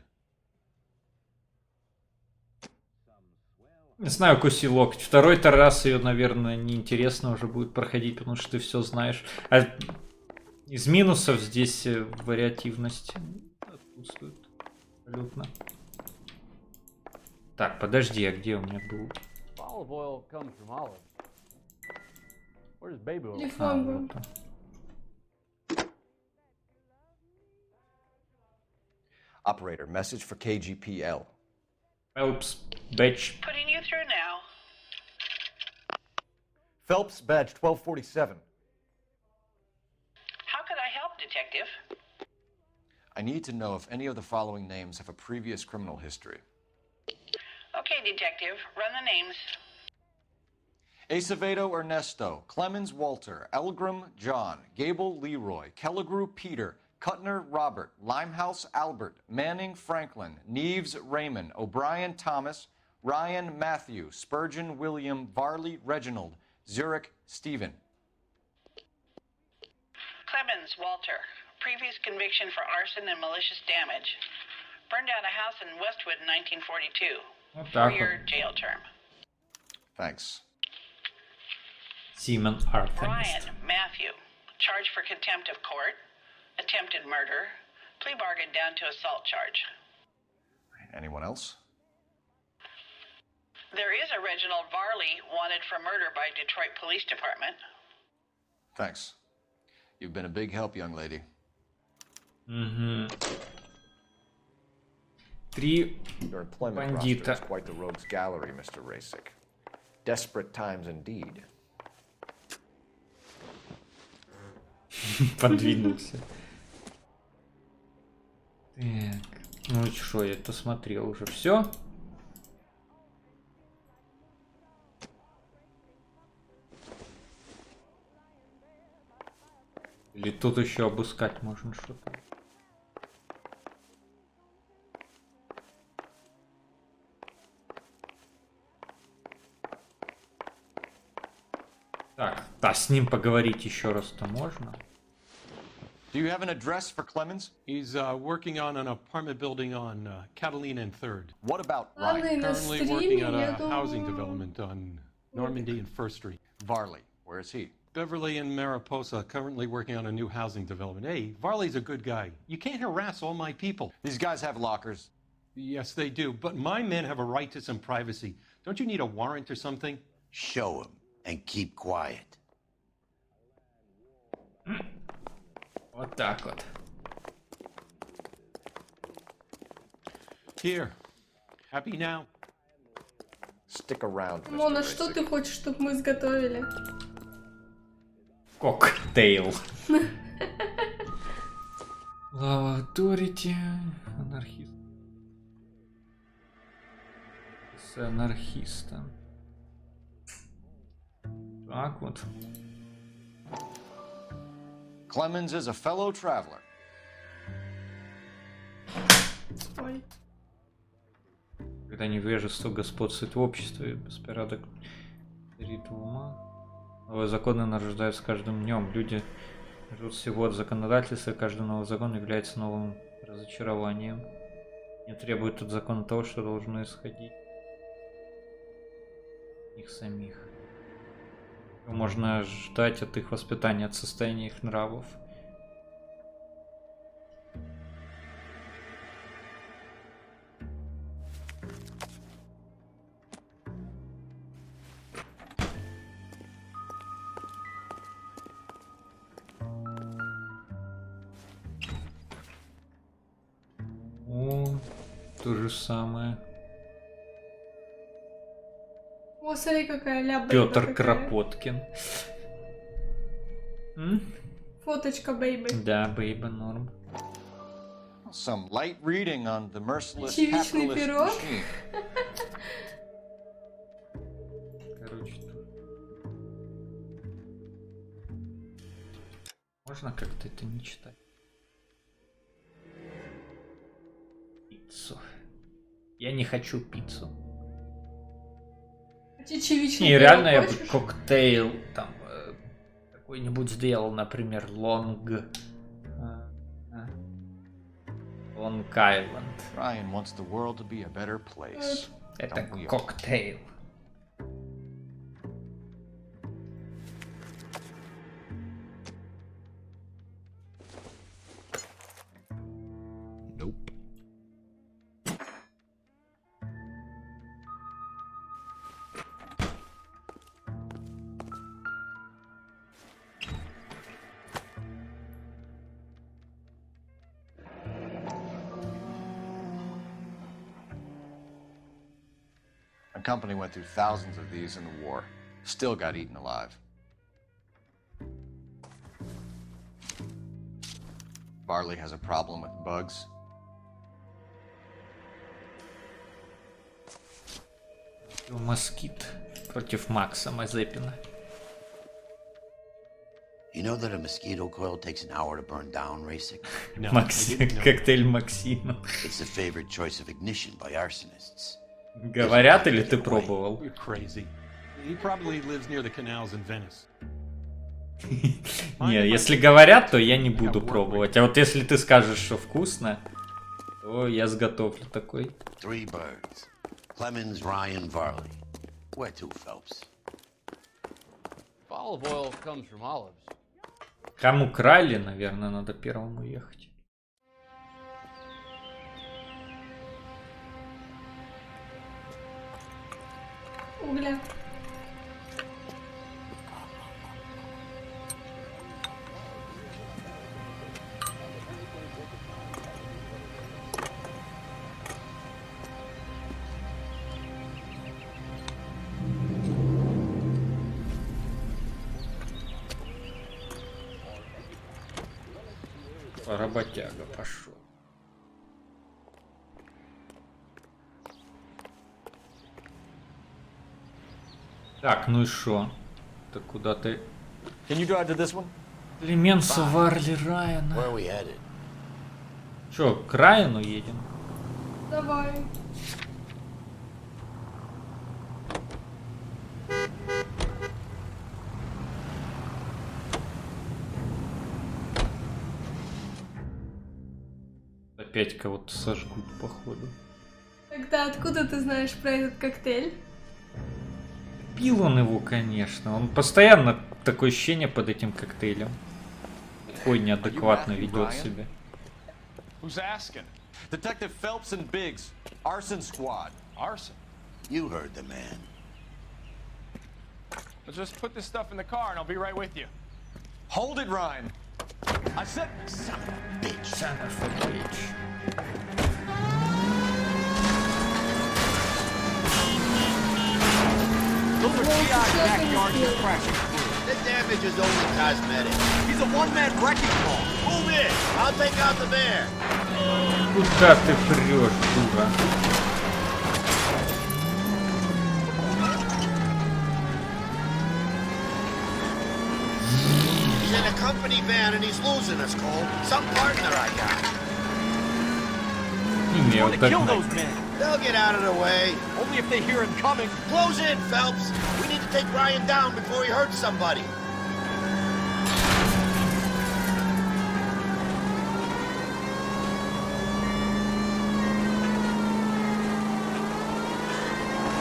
Не знаю, куси локоть. Второй-то раз ее, наверное, неинтересно уже будет проходить, потому что ты все знаешь. А из минусов здесь вариативность отсутствует. Абсолютно. Так, подожди, а где у меня был? Olive oil comes from olives. Where's baby oil? А, вот он. Operator, message for KGPL. Phelps badge. Putting you through now. Phelps, badge 1247. How could I help, Detective? I need to know if any of the following names have a previous criminal history. Okay, Detective, run the names. Acevedo Ernesto, Clemens Walter, Elgram John, Gable Leroy, Kelligrew Peter, Cutner Robert, Limehouse Albert, Manning Franklin, Neves Raymond, O'Brien Thomas, Ryan Matthew, Spurgeon William, Varley Reginald, Zurich Stephen. Clemens Walter. Previous conviction for arson and malicious damage. Burned down a house in Westwood in 1942. 4-year jail term. Thanks. Seaman Arthur. Ryan Matthew. Charged for contempt of court. Attempted murder. Plea bargain down to assault charge. Anyone else? There is a Reginald Varley wanted for murder by Detroit Police Department. Thanks. You've been a big help, young lady. Три Your employment бандита. roster is quite the rogues gallery, Mr. Rasick. Desperate times indeed. Подвинулся. Так, ну что, я это смотрел уже все. Или тут еще обыскать можно что-то. Так, да, с ним поговорить еще раз-то можно? Do you have an address for Clemens? He's working on an apartment building on Catalina and 3rd. What about Ладно, Ryan? и на Currently working стриме, on я a housing думаю... development on Normandy and 1st Street. Varley, where is he? Beverly and Mariposa, currently working on a new housing development. Hey, Varley's a good guy. You can't harass all my people. These guys have lockers. Yes, they do, but my men have a right to some privacy. Don't you need a warrant or something? Show him and keep quiet. Вот так вот. Here. Happy now? Stick around, Mr. Мона, что ты хочешь, чтобы мы изготовили? Коктейл. Лава Дорити. Анархист. С анархистом. Так вот. Clemens is a fellow traveler. Ой. Когда невежество господствует в обществе, беспорядок царит в умах. Новые законы нарождаются с каждым днем. Люди ждут всего от законодательства, и каждый новый закон является новым разочарованием. Не требует от закона того, что должно исходить от них самих. Можно ждать от их воспитания, от состояния их нравов. О, то же самое. О, смотри, какая ля-бейба Петр такая. Кропоткин. Фоточка бейбы. Да, бейба норм. Some light reading on the merciless Чевичный capitalist пирог. machine. Короче, тут... Можно как-то это не читать? Пиццу. Я не хочу пиццу. Чечевичный Не, реально я бы хочешь? коктейл там какой-нибудь сделал, например, Long Island. Ryan wants the world to be a better place. Это Don't we all? коктейл. Nope. company went through thousands of these in the war. Still got eaten alive. Barley has a problem with bugs. Москит против Макса Мазепина. You know that a mosquito coil takes an hour to burn down, Racing? No, коктейль Максима. It's the favorite choice of ignition by arsonists. Говорят, или ты пробовал? You're crazy. He probably lives near the canals in Venice. Не, если говорят, то я не буду пробовать. А вот если ты скажешь, что вкусно, то я сготовлю такой. Three birds. Clemens, Ryan, Varley. Where to, Phelps? Olive oil comes from olives. Кому крали, наверное, надо первому ехать. Угля. Работяга пошел. Так, ну и шо? Ты куда ты? Can you drive to this one? Клеменса, Варли, Райана. Where are we headed? Чё, к Райану едем? Давай. Опять кого-то сожгут, походу. Тогда откуда ты знаешь про этот коктейль? Пил он его, конечно. Он постоянно такое ощущение под этим коктейлем. Ой, неадекватно ведет себя. Who's asking? Detective Phelps and Biggs, arson squad. Arson? You heard the man. Let's just put this stuff in the car and I'll be right with you. Hold it, Ryan. I said, son of a bitch. Son of a bitch. Those are GI's backyard just crashing through. The damage is only cosmetic. He's a one-man wrecking ball. Move in. I'll take out the bear. Куда ты прешь, дура? He's in a company van and he's losing us, Cole. Some partner I got. You want to kill those men. They'll get out of the way. Only if they hear him coming. Close in, Phelps. We need to take Ryan down before he hurts somebody.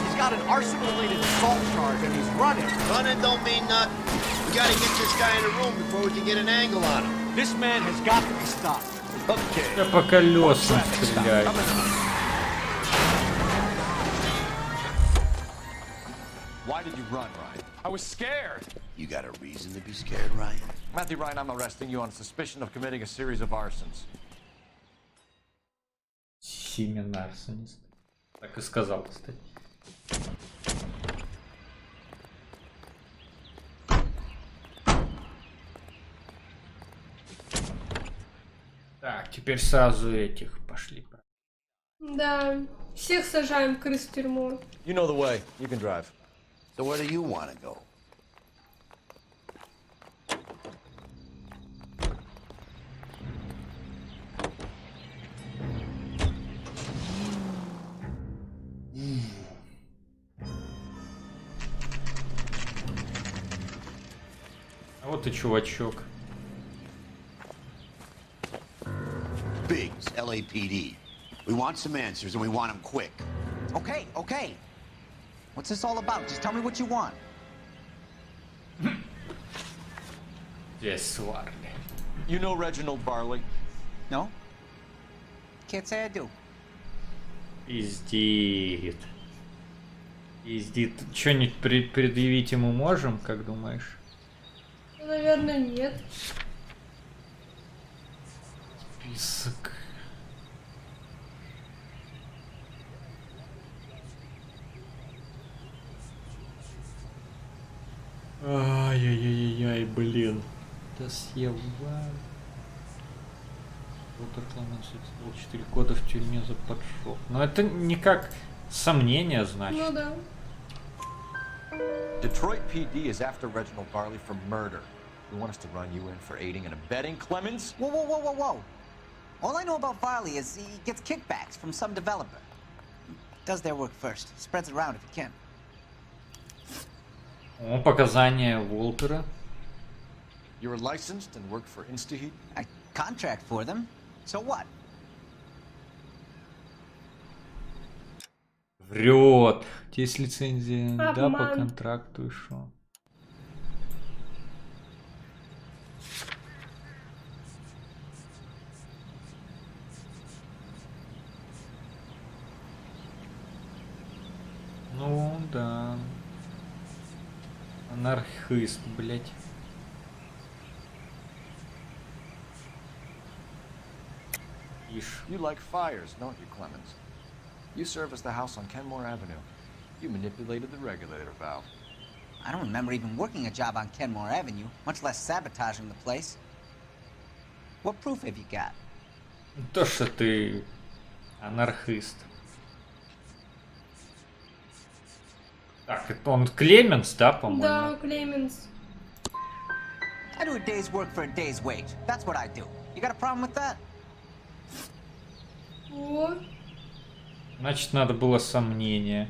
He's got an arson-related assault charge and he's running. Running don't mean nothing. We gotta get this guy in a room before we can get an angle on him. This man has got to be stopped. Okay. Я по колесам стреляю. why did you run, Ryan? I was scared. You got a reason to be scared, Ryan? Matthew Ryan, I'm arresting you on suspicion of committing a series of arsons. Семен арсонист. Так и сказал, кстати. Так, теперь сразу этих пошли. Да, всех сажаем крыс в тюрьму. You know the way. You can drive. So where do you want to go? А вот и чувачок. Biggs, LAPD. We want some answers and we want them quick. Okay, okay. What's this all about? Just tell me what you want. Здесь сварли. You know Reginald Barley? No? Can't say I do. Пиздит. Пиздит. Что-нибудь предъявить ему можем, как думаешь? Ну, наверное, нет. Список. Ай-яй-яй-яй, блин. Das hier war... Уолтер Клеменс отсидел 4 года в тюрьме за поджог. Но это никак сомнение, значит. Ну да. Detroit PD is after Reginald Varley for murder. You want us to run you in for aiding and abetting, Clemens? Whoa, whoa, whoa, whoa, whoa. All I know about Varley is he gets kickbacks from some developer. Does their work first. Spreads it around if he can. О, показания Уолтера. You're licensed and work for InstaHeat? I contract for them. So what? Врет. У тебя есть лицензия, Обман. да, по контракту и шо? Ну, да. Анархист, блять. You like fires, don't you, Clemens? You serve as the house on Kenmore Avenue. You manipulated the regulator valve. I don't remember even working a job on Kenmore Avenue, much less sabotaging the place. What proof have you got? То, что ты анархист. Так, это он Клеменс, да, по-моему? Да, Клеменс. I do a day's work for a day's wage. That's what I do. You got a problem with that? О. Значит, надо было сомнение.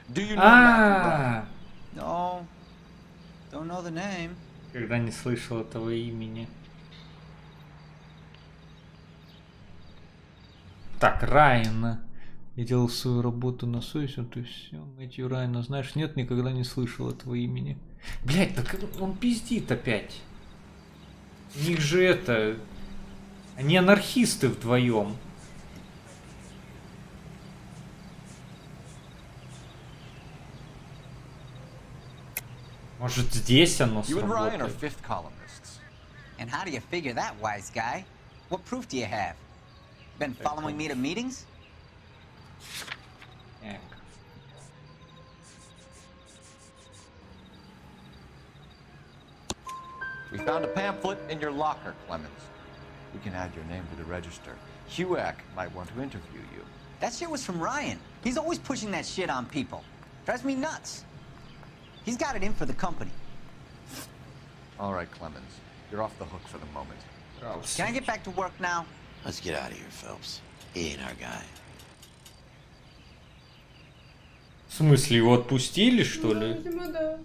Do you know Matthew? No. Don't know the name. Когда не слышал этого имени. Так, Райан. Я делал свою работу на совесть, вот и все. Мэтью Райана, знаешь, нет, никогда не слышал этого имени. Блять, так он пиздит опять. У них же это... Они анархисты вдвоем. Может, здесь оно сработает? And how do you figure that, wise guy? What proof do you have? Been following me to meetings? Так. We found a pamphlet in your locker, Clemens. We can add your name to the register. HUAC might want to interview you. That shit was from Ryan. He's always pushing that shit on people. Drives me nuts. He's got it in for the company. All right, Clemens. You're off the hook for the moment. Can I get back to work now? Let's get out of here, Phelps. He ain't our guy. В смысле, его отпустили, что ли? Видимо, да.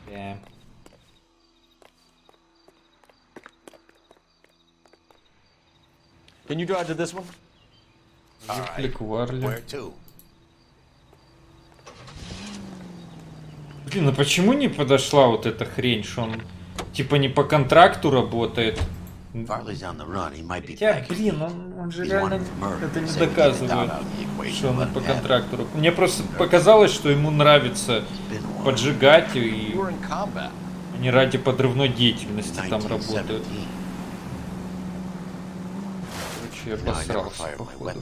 Да. Can you drive to this one? Where to? Блин, а почему не подошла вот эта хрень, что он типа не по контракту работает? Хотя, блин, он же реально это не доказывает, что он по контракту работает. Мне просто показалось, что ему нравится поджигать, и они ради подрывной деятельности там работают. Короче, я обосрался, походу.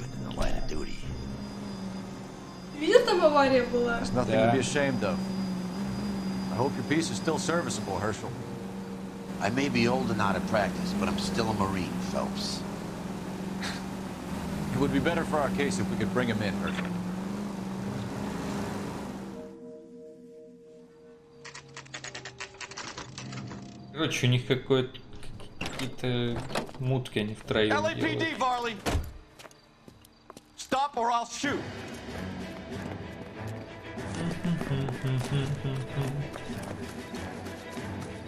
Видел, там авария была? There's nothing to be ashamed of. I hope your piece is still serviceable, Herschel. I may be old and out of practice, but I'm still a Marine, Phelps. It would be better for our case if we could bring him in, Herschel. Короче, у них какие-то мутки, они втроем делают. LAPD, Varley! Stop or I'll shoot!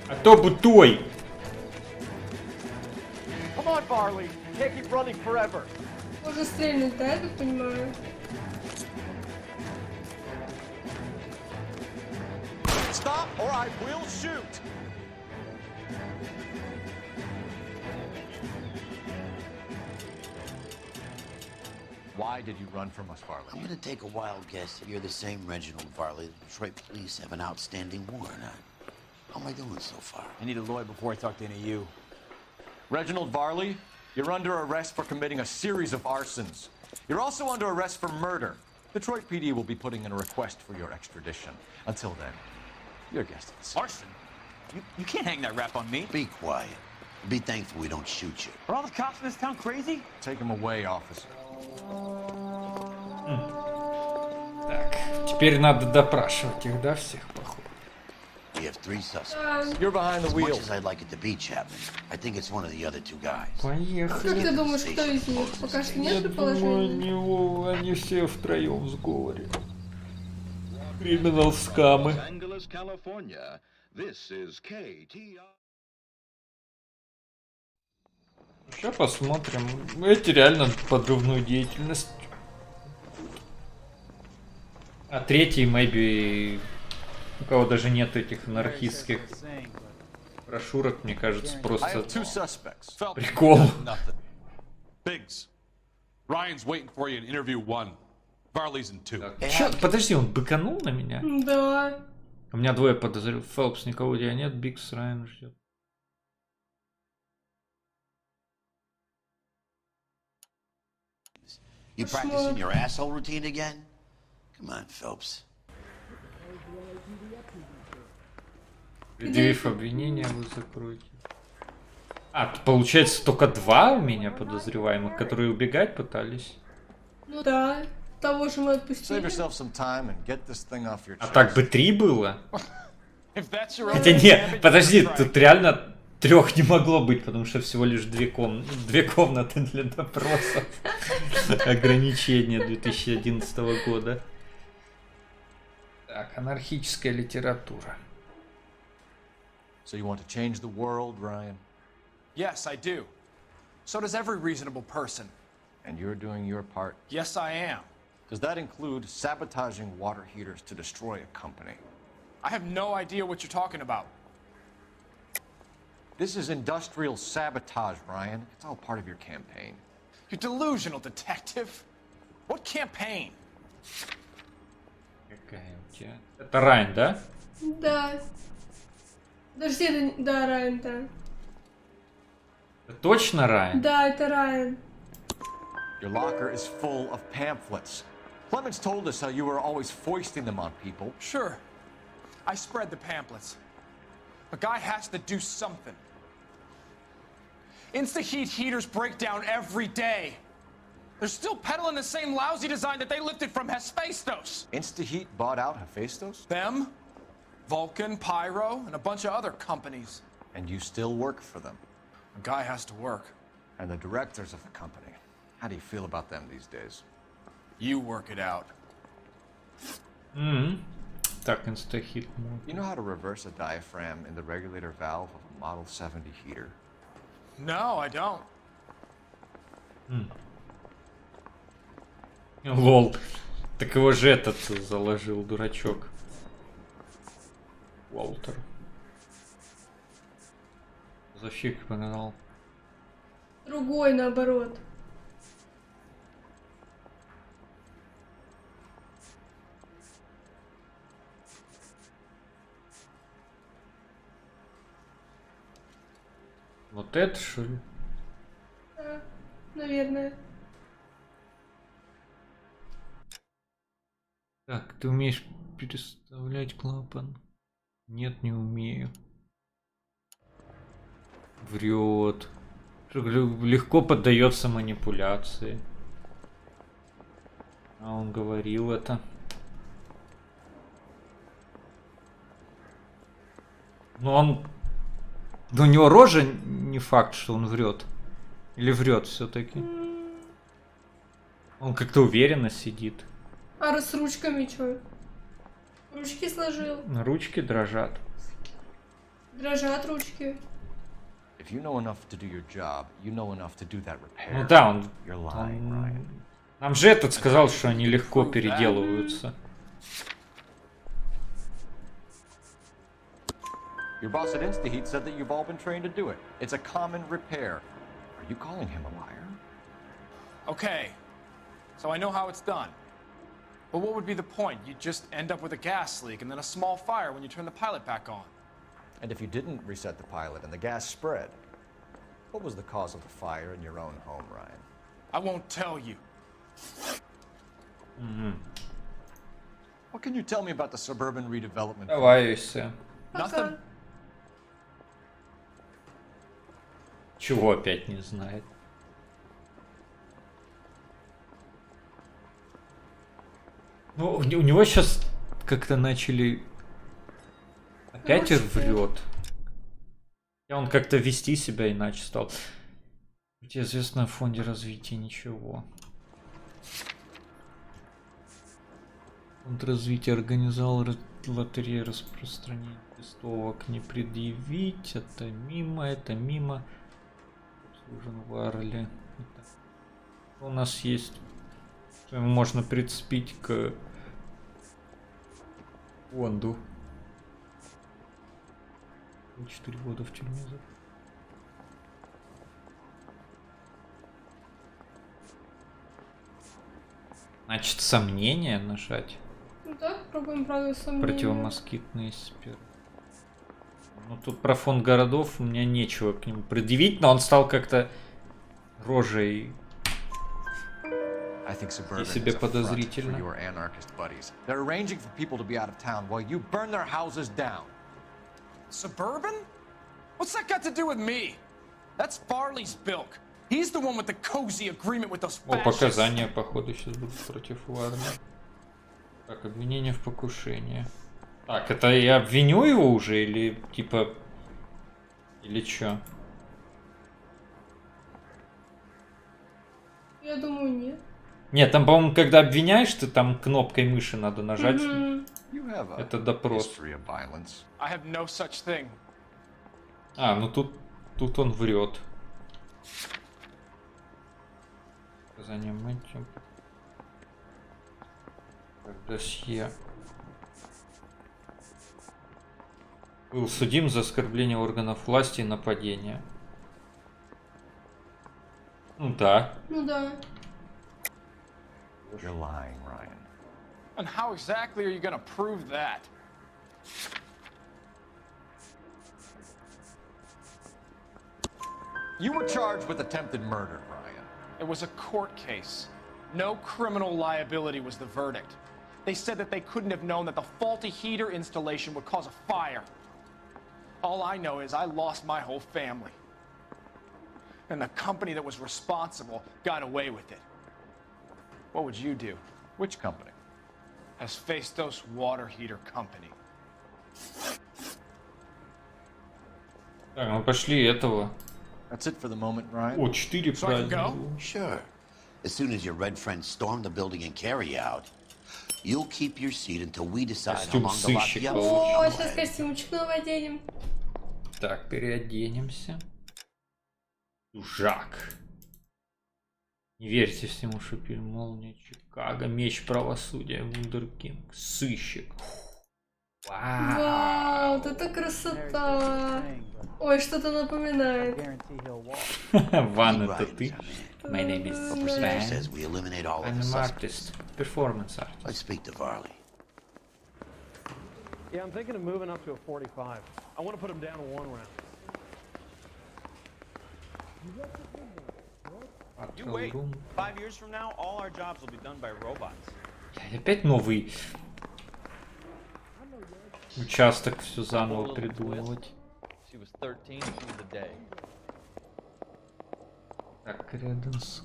А то бутой! Come on, Varley. Can't keep running forever. Можно стрельнуть, да, я так понимаю? Stop or I will shoot! Why did you run from us, Farley? I'm gonna take a wild guess if you're the same Reginald Varley the Detroit police have an outstanding warrant on. How am I doing so far? I need a lawyer before I talk to any of you. Reginald Varley, you're under arrest for committing a series of arsons. You're also under arrest for murder. Detroit PD will be putting in a request for your extradition. Until then, your guest is Arson? You can't hang that rap on me. Be quiet. Be thankful we don't shoot you. Are all the cops in this town crazy? Take him away, officer. Так, теперь надо допрашивать их, да, всех, походу. We have 3 suspects. You're behind the As wheel. much as I'd like it to be Chapman, I think it's one of the other 2 guys. Поехали. Как ты думаешь, кто из них? Пока что нет Я думаю, предположений. они все втроем в сговоре. Криминал скамы. Angeles, California. This is KTR. Сейчас посмотрим. Эти реально подрывную деятельность. А третий, maybe, у кого даже нет этих анархистских брошюрок, мне кажется, просто прикол. Biggs. Ryan's waiting for you in interview 1. Varley's in 2. Чё, подожди, он быканул на меня? Да. У меня 2 подозревают. Фелпс, никого у тебя нет, Бигс, Райан ждет. You practicing your asshole routine again? Come on, Phelps. Предъявив обвинения, вы закроете. А, получается только 2 у меня подозреваемых, которые убегать пытались. Ну да. Того же мы отпустили. А так бы 3 было? Хотя нет, подожди, тут реально 3 не могло быть, потому что всего лишь 2 комнаты для допросов. Ограничение 2011 года. Так, анархическая литература. So you want to change the world, Ryan? Yes, I do. So does every reasonable person. And you're doing your part? Yes, I am. Does that include sabotaging water heaters to destroy a company? I have no idea what you're talking about. This is industrial sabotage, Ryan. It's all part of your campaign. You're delusional, detective. What campaign? Какая у тебя? Это Райан, да? Да. Подожди, это... Да, Райан, да. Это точно Райан? Да, это Райан. Your locker is full of pamphlets. Clemens told us how you were always foisting them on people. Sure. I spread the pamphlets. A guy has to do something. Insta-heat heaters break down every day. They're still peddling the same lousy design that they lifted from Hephaestus. Insta-heat bought out Hephaestus? Them, Vulcan, Pyro, and a bunch of other companies. And you still work for them? A guy has to work. And the directors of the company. How do you feel about them these days? You work it out. Так, инстахит. You know how to reverse a diaphragm in the regulator valve of a Model 70 heater? No, I don't. Лол. Так его же этот заложил, дурачок. Уолтер. Защик погнал. Другой наоборот. Вот это что ли? Да, наверное. Так, ты умеешь переставлять клапан? Нет, не умею. Врет. Легко поддается манипуляции. А он говорил это. Но он... Да у него рожа не факт, что он врет. Или врет все-таки. Он как-то уверенно сидит. А с ручками что? Ручки сложил. Ручки дрожат. Дрожат ручки. If you know enough to do your job, you know enough to do that repair. Ну да, он... You're lying, Ryan. Нам же этот сказал, что они легко переделываются. Your boss at InstaHeat said that you've all been trained to do it. It's a common repair. Are you calling him a liar? Okay. so I know how it's done. But what would be the point? You just end up with a gas leak and then a small fire when you turn the pilot back on. And if you didn't reset the pilot and the gas spread, what was the cause of the fire in your own home, Ryan? I won't tell you. What can you tell me about the suburban redevelopment? Давай, все. Nothing. Чего опять не знает? Ну, у него сейчас как-то начали... Опять врет. И он как-то вести себя иначе стал. Где известно о фонде развития ничего. Фонд развития организовал лотерею распространения листовок. Не предъявить. Это мимо, это мимо. Обслужен в Арли. У нас есть... Можно прицепить к фонду. 4 года в тюрьме. Значит, сомнения нажать. Ну да, пробуем правила сомнения. Противомоскитные спиры. Ну тут про фонд городов у меня нечего к нему предъявить, но он стал как-то рожей и себе подозрительно. Suburban? What's that got to do with me? That's Farley's bilk. He's the one with the cozy agreement with those fascists. О, показания, походу, сейчас будут против Варны. Так, обвинение в покушении. Так, это я обвиню его уже или типа... Или чё? Я думаю, нет. Нет, там, по-моему, когда обвиняешь, ты там кнопкой мыши надо нажать. Это допрос. А, ну тут он врет. Показания Мэтью. Досье. Был судим за оскорбление органов власти и нападение. Ну да. Ну да. You're lying, Ryan. And how exactly are you gonna prove that? You were charged with attempted murder, Ryan. It was a court case. No criminal liability was the verdict. They said that they couldn't have known that the faulty heater installation would cause a fire. All I know is I lost my whole family. And the company that was responsible got away with it. What would you do? Which company? Hephaestus Water Heater Company. Так, мы пошли этого. That's it for the moment, Ryan. О, 4 правильно. Sure. As soon as your red friends storm the building and carry out, you'll keep your seat until we decide how long to lock you up. О, сейчас костюмчик новый оденем. Так, переоденемся. Жак. Не верьте всему, что фильм «Молния», Чикаго, Меч правосудия, Вундеркинг, Сыщик. Вау, вот это красота. Ой, что-то напоминает. Ван, это ты? My name is says we eliminate all of the I'm an artist, performance artist. Let's speak to Varley. Yeah, I'm thinking of moving up to a 45. I want to put him down to 1 round. You wait. 5 years from now, all our jobs will be done by robots. Опять новый участок все заново придумывать. She was 13 through the day. Так, Реденс.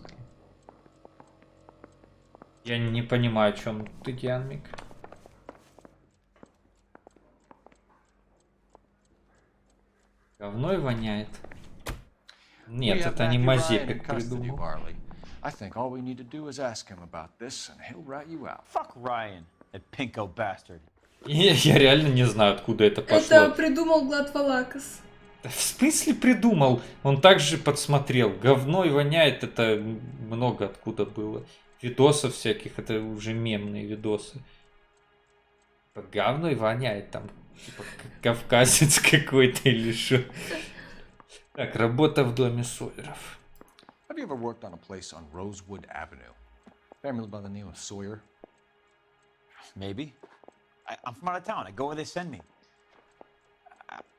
Я не понимаю, о чем ты, Дианмик. Говной воняет. Нет, это не Мазепик придумал. I think all we need to do is ask him about this, and he'll rat you out. Fuck Ryan, that pinko bastard. Я реально не знаю, откуда это пошло. Это придумал Гладвалакас. В смысле придумал? Он также подсмотрел. Говно и воняет, это много откуда было. Видосов всяких, это уже мемные видосы. Говно и воняет там. Типа кавказец какой-то или что. Так, работа в доме Сойеров. Have you ever worked on a place on Rosewood Avenue? Family by the name of Sawyer? Maybe. I'm from out of town. I go where they send me.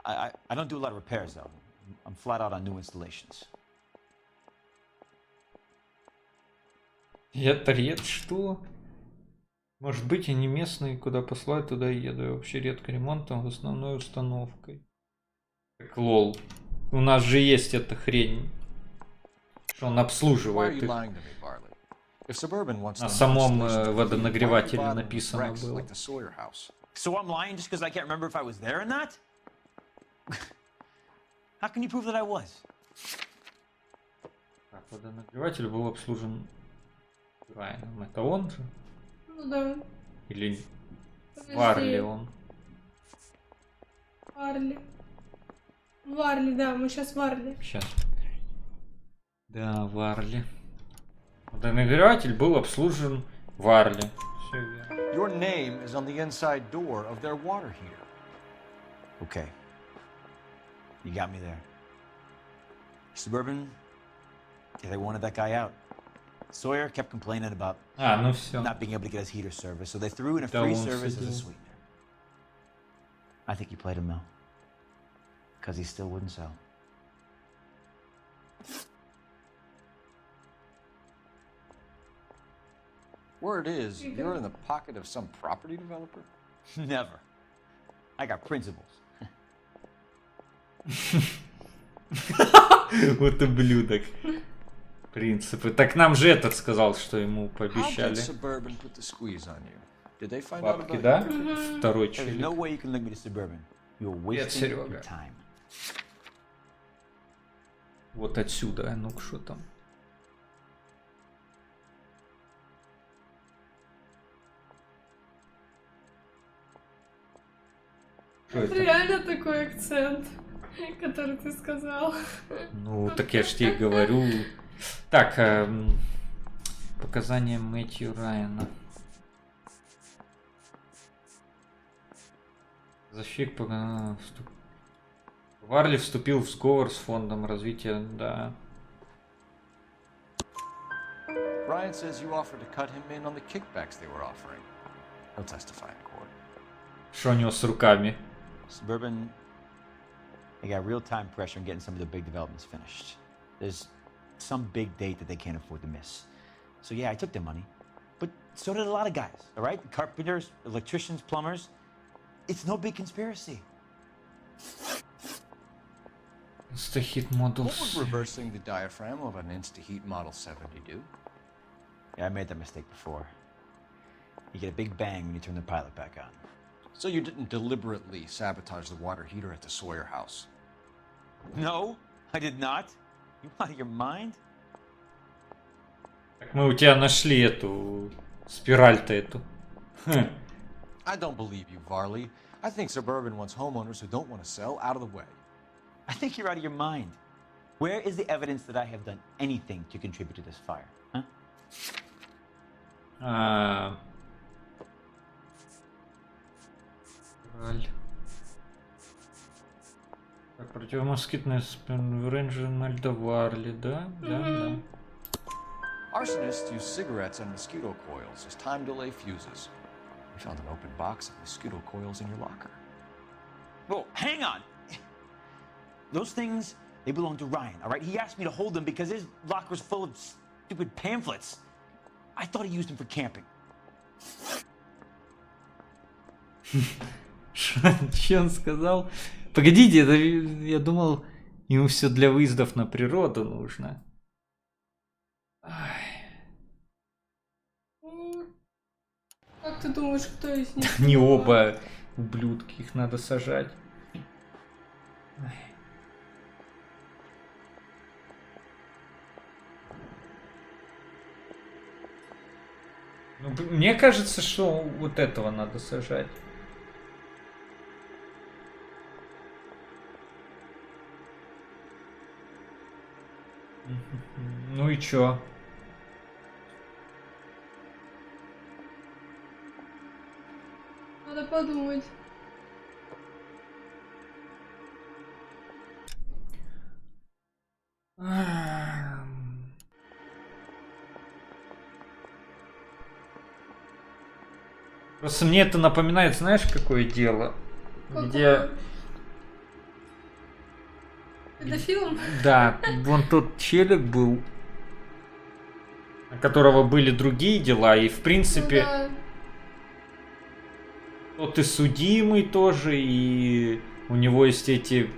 I don't do a lot of repairs, though. I'm flat out on new installations. Я торец, что? Может быть, и не местные, куда послать, туда и еду. Я вообще редко ремонтом, в основной установкой. Так, лол. У нас же есть эта хрень, что он обслуживает их. На самом водонагревателе написано было. So I'm lying just because I can't remember if I was there or not? How can you prove that I was? Так, водонагреватель был обслужен Райаном. Это он же? Ну да. Или Подожди. Варли он? Варли. Варли, да, мы сейчас Варли. Сейчас. Да, Варли. Водонагреватель был обслужен Варли. Все верно. Your name is on the inside door of their water heater. Okay. You got me there. Suburban, yeah, they wanted that guy out. Sawyer kept complaining about not being able to get his heater service, so they threw in a free service as a sweetener. I think he played him though, because he still wouldn't sell. Word is, you're in the pocket of some property developer? Never. I got principles. Вот ублюдок. Принципы. Так нам же этот сказал, что ему пообещали. Бабки, да? Второй челик. Привет, Серега. Вот отсюда. А ну-ка, что там? Это реально такой акцент, который ты сказал. Ну, так я ж тебе говорю. Так, показания Мэтью Райана. Защик Варли вступил в сговор с фондом развития, да. Ryan says you offered to cut him in on the kickbacks they were offering. He'll testify in court. Что у него с руками? Suburban, they got real time pressure on getting some of the big developments finished. There's some big date that they can't afford to miss. So yeah, I took their money, but so did a lot of guys, all right? Carpenters, electricians, plumbers. It's no big conspiracy. Insta-heat models. What would reversing the diaphragm of an Insta-heat Model 70 do? Yeah, I made that mistake before. You get a big bang when you turn the pilot back on. So you didn't deliberately sabotage the water heater at the Sawyer house? No, I did not. You out of your mind? Так мы у тебя нашли эту спираль-то эту. I don't believe you, Varley. I think Suburban wants homeowners who don't want to sell out of the way. I think you're out of your mind. Where is the evidence that I have done anything to contribute to this fire? Huh? Так, противомоскитная рейнджер на льдоварли, да? Да. Arsonists use cigarettes and mosquito coils as time delay fuses. We found an open box of mosquito coils in your locker. Whoa, hang on! Those things, they belong to Ryan, all right? He asked me to hold them because his locker's full of stupid pamphlets. I thought he used them for camping. Что он сказал? Погодите, я думал, ему все для выездов на природу нужно. Как ты думаешь, кто из них? Не оба ублюдки, их надо сажать. Ну, мне кажется, что вот этого надо сажать. Ну и чё? Надо подумать. Просто мне это напоминает, знаешь, какое дело? Какое? Где... Это фильм? Да, вон тот челик был, у которого были другие дела, и в принципе... Ну, да. Тот и судимый тоже, и у него есть эти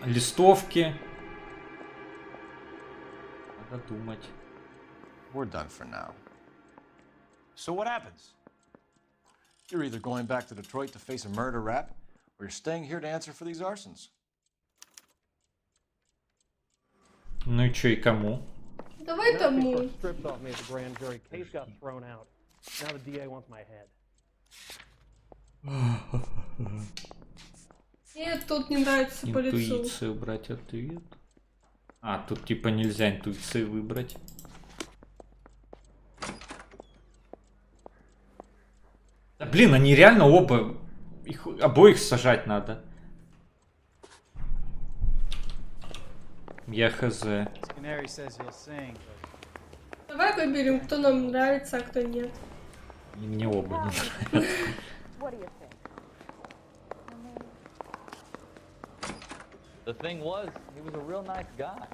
листовки. Надо думать. We're done for now. So what happens? You're either going back to Detroit to face a murder rap, or you're staying here to answer for these arsons. Ну и чё, и кому? Давай тому. Нет, тут не нравится по лицу. Интуицию брать ответ. А, тут типа нельзя интуиции выбрать. Да, блин, они реально оба... Их обоих сажать надо. Я хз. Давай выберем, кто нам нравится, а кто нет. И мне оба не нравятся. The thing was, he was a real nice guy.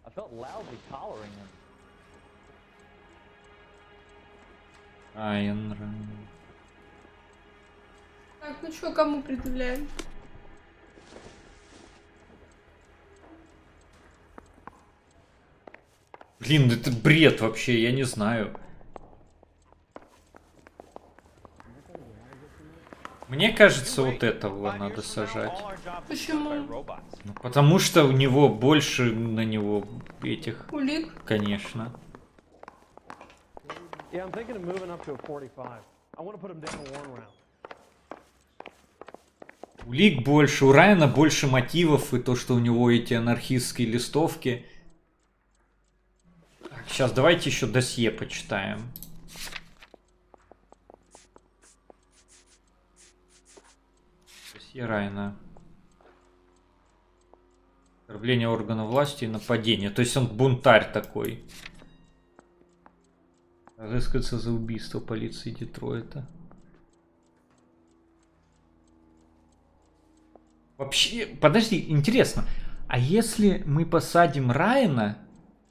I felt loudly collaring him. Райан. Так, ну что, кому предъявляем? Блин, это бред вообще, я не знаю. Мне кажется, вот этого надо сажать. Почему? Ну, потому что у него больше на него этих... Улик? Конечно. Yeah, I'm thinking of moving up to a 45. I want to put him down in one round. Улик больше, у Райана больше мотивов, и то, что у него эти анархистские листовки. Так, сейчас давайте еще досье почитаем. Досье Райана. Оскорбление органов власти и нападение. То есть он бунтарь такой. Разыскивается за убийство полиции Детройта. Вообще, подожди, интересно. А если мы посадим Райана,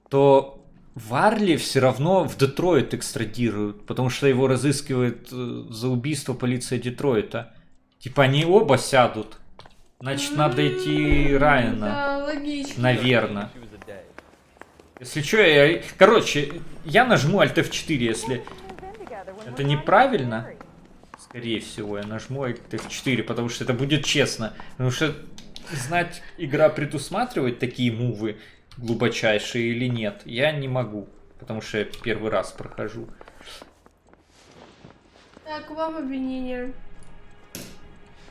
то Варли все равно в Детройт экстрадируют, потому что его разыскивает за убийство полиция Детройта. Типа они оба сядут. Значит, надо идти Райана. Да, логично. Наверное. Если что, я... Короче, я нажму Alt F4, если это неправильно. Скорее всего, я нажму Alt F4, потому что это будет честно. Потому что знать, игра предусматривает такие мувы глубочайшие или нет, я не могу. Потому что я первый раз прохожу. Так, вам обвинение.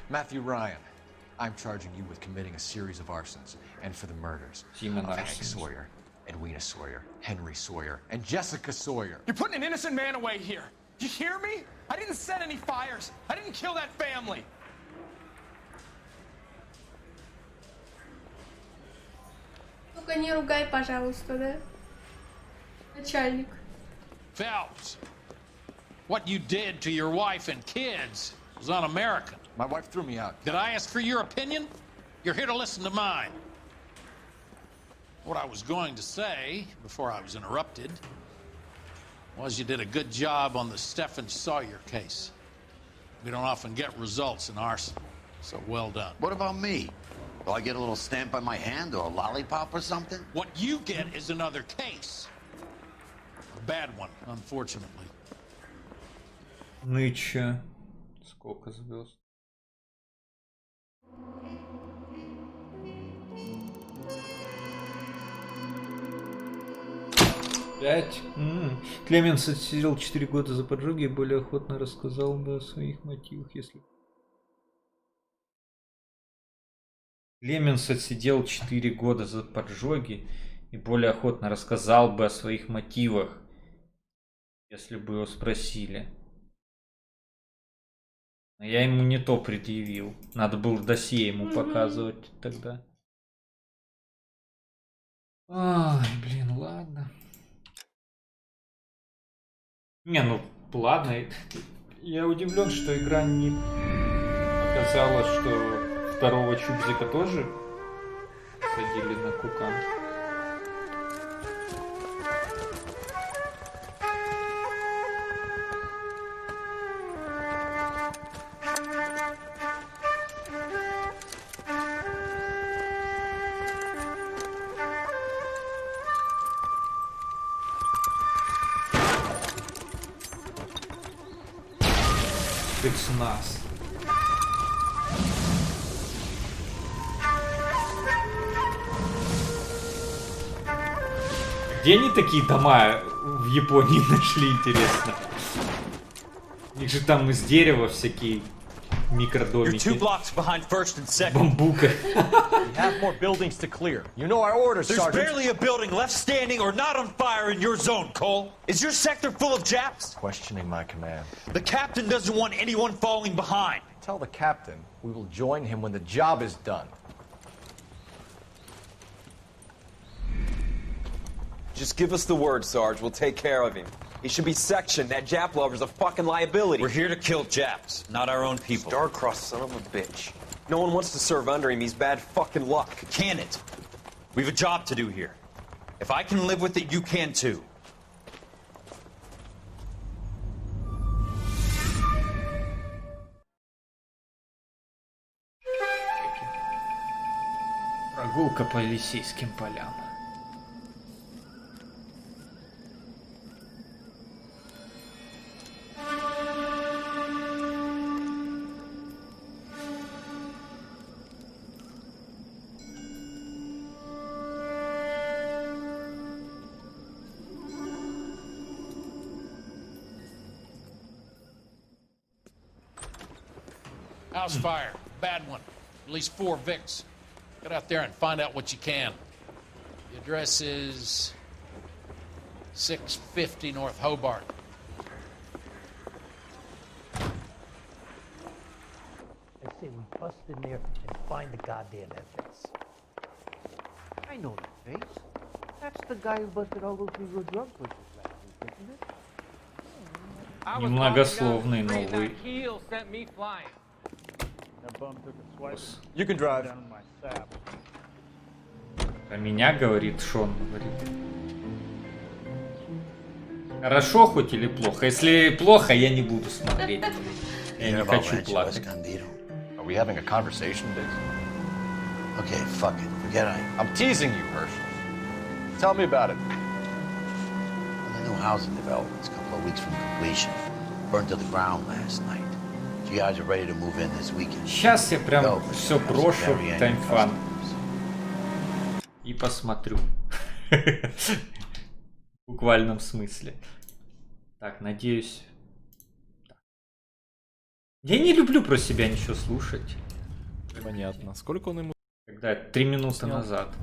Matthew Ryan, I'm charging you with committing a series of arsons and for the murders of Hank Sawyer, Edwina Sawyer, Henry Sawyer, and Jessica Sawyer. You're putting an innocent man away here. You hear me? I didn't set any fires. I didn't kill that family. Только не ругай, пожалуйста, да? Начальник. Phelps, what you did to your wife and kids was un-American. My wife threw me out. Did I ask for your opinion? You're here to listen to mine. What I was going to say, before I was interrupted, was you did a good job on the Stephen Sawyer case. We don't often get results in arson, so well done. What about me? Do I get a little stamp on my hand or a lollipop or something? What you get is another case. A bad one, unfortunately. Ну и чё? Сколько звезд? Пять. Клеменс отсидел 4 года за поджоги и более охотно рассказал бы о своих мотивах, если... Клеменс отсидел 4 года за поджоги и более охотно рассказал бы о своих мотивах, если бы его спросили. Но я ему не то предъявил. Надо было досье ему показывать тогда. Ай, блин, ладно. Не, ну, Ладно, я удивлен, что игра не показала, что второго Чубзика тоже садили на кукан. Спецназ. Где они такие дома в Японии нашли, интересно? У них же там из дерева всякие микродомики. Бамбука. We have more buildings to clear. You know our orders, Sergeant. There's barely a building left standing or not on fire in your zone, Cole. Is your sector full of Japs? Questioning my command. The captain doesn't want anyone falling behind. Tell the captain we will join him when the job is done. Just give us the word, Sarge. We'll take care of him. He should be sectioned. That Jap lover's a fucking liability. We're here to kill Japs, not our own people. Star-crossed son of a bitch. No one wants to serve under him. He's bad fucking luck. Can it? We have a job to do here. If I can live with it, you can too. Прогулка по Елисейским полям. House fire. Bad one. At least 4 Vicks. Get out there and find out what you can. The address is 650 North Hobart. I say we bust in there and find the goddamn evidence. I know that face. That's the guy who busted all those illegal drug pushers last week, isn't it? Немногословный новый. You can drive. Про меня говорит, Шон говорит. Хорошо хоть или плохо? Если плохо, я не буду смотреть. Я не хочу плакать. Are we having a conversation, Biggs? Okay, fuck it. Forget I'm teasing you, Herschel. Tell me about it. Well, the new housing development's a couple of weeks from completion. Burned to the ground last night. You guys are ready to move in this weekend. Сейчас я прям все брошу в таймфан и посмотрю. В буквальном смысле. Так, надеюсь. Я не люблю про себя ничего слушать. Понятно. Сколько он ему? Когда 3 минуты назад.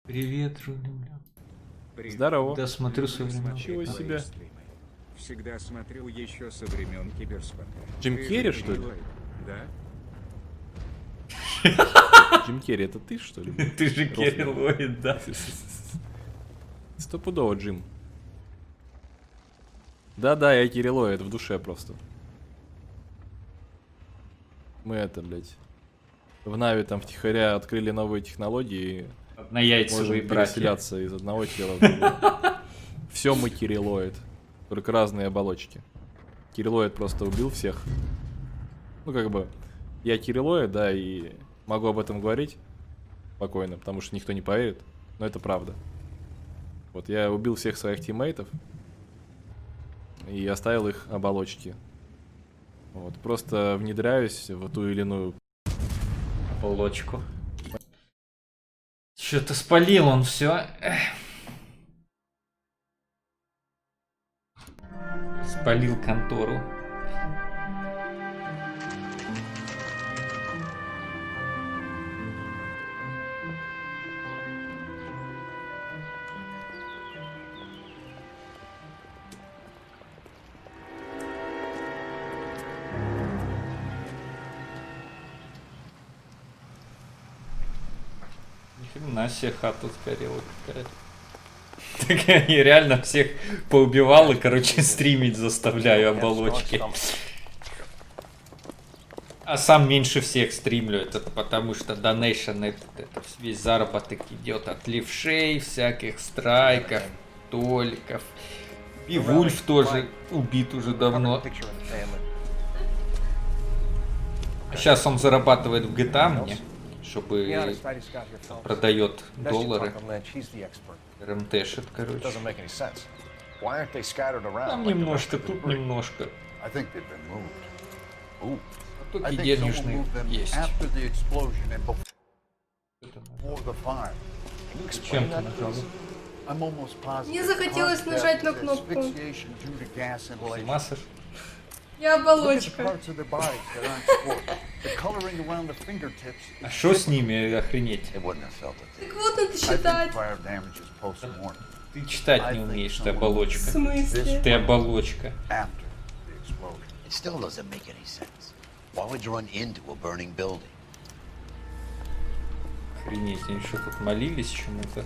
Привет, Жулемля. Здорово. Да, смотрю со времен. Ничего себе. Всегда смотрел еще со времен киберспорта. Джим Керри, что ли? Да. Джим Керри, это ты, что ли? Ты же Kirilloid, да. Стопудово, Джим. Да-да, я Kirilloid в душе просто. Мы это, блядь, в Нави там втихаря открыли новые технологии. Однояйцевые братья. Можем переселяться из одного тела в другое. Все мы Kirilloid. Только разные оболочки. Kirilloid просто убил всех. Ну, как бы, я Kirilloid, да, и могу об этом говорить спокойно, потому что никто не поверит, но это правда. Вот, я убил всех своих тиммейтов и оставил их оболочки. Вот, просто внедряюсь в ту или иную оболочку. Что-то спалил он все. Спалил контору. Ни хрена себе хата сгорела какая-то. Так я реально всех поубивал и, короче, стримить заставляю оболочки. А сам меньше всех стримлю, это потому что донейшн, это весь заработок идет от левшей, всяких страйков, толиков. И Вульф тоже убит уже давно. Сейчас он зарабатывает в GTA мне, чтобы продает доллары. РМТшит, короче. Там немножко, тут немножко. Тут и денежные есть. Чем ты нажал? Мне захотелось нажать на кнопку. Массаж? Я оболочка. А что с ними, охренеть? Так вот надо считать. Ты читать не умеешь, ты оболочка. В смысле? Ты оболочка. It still doesn't make any sense. Why would you run into a burning building? Охренеть, они что тут молились чему-то?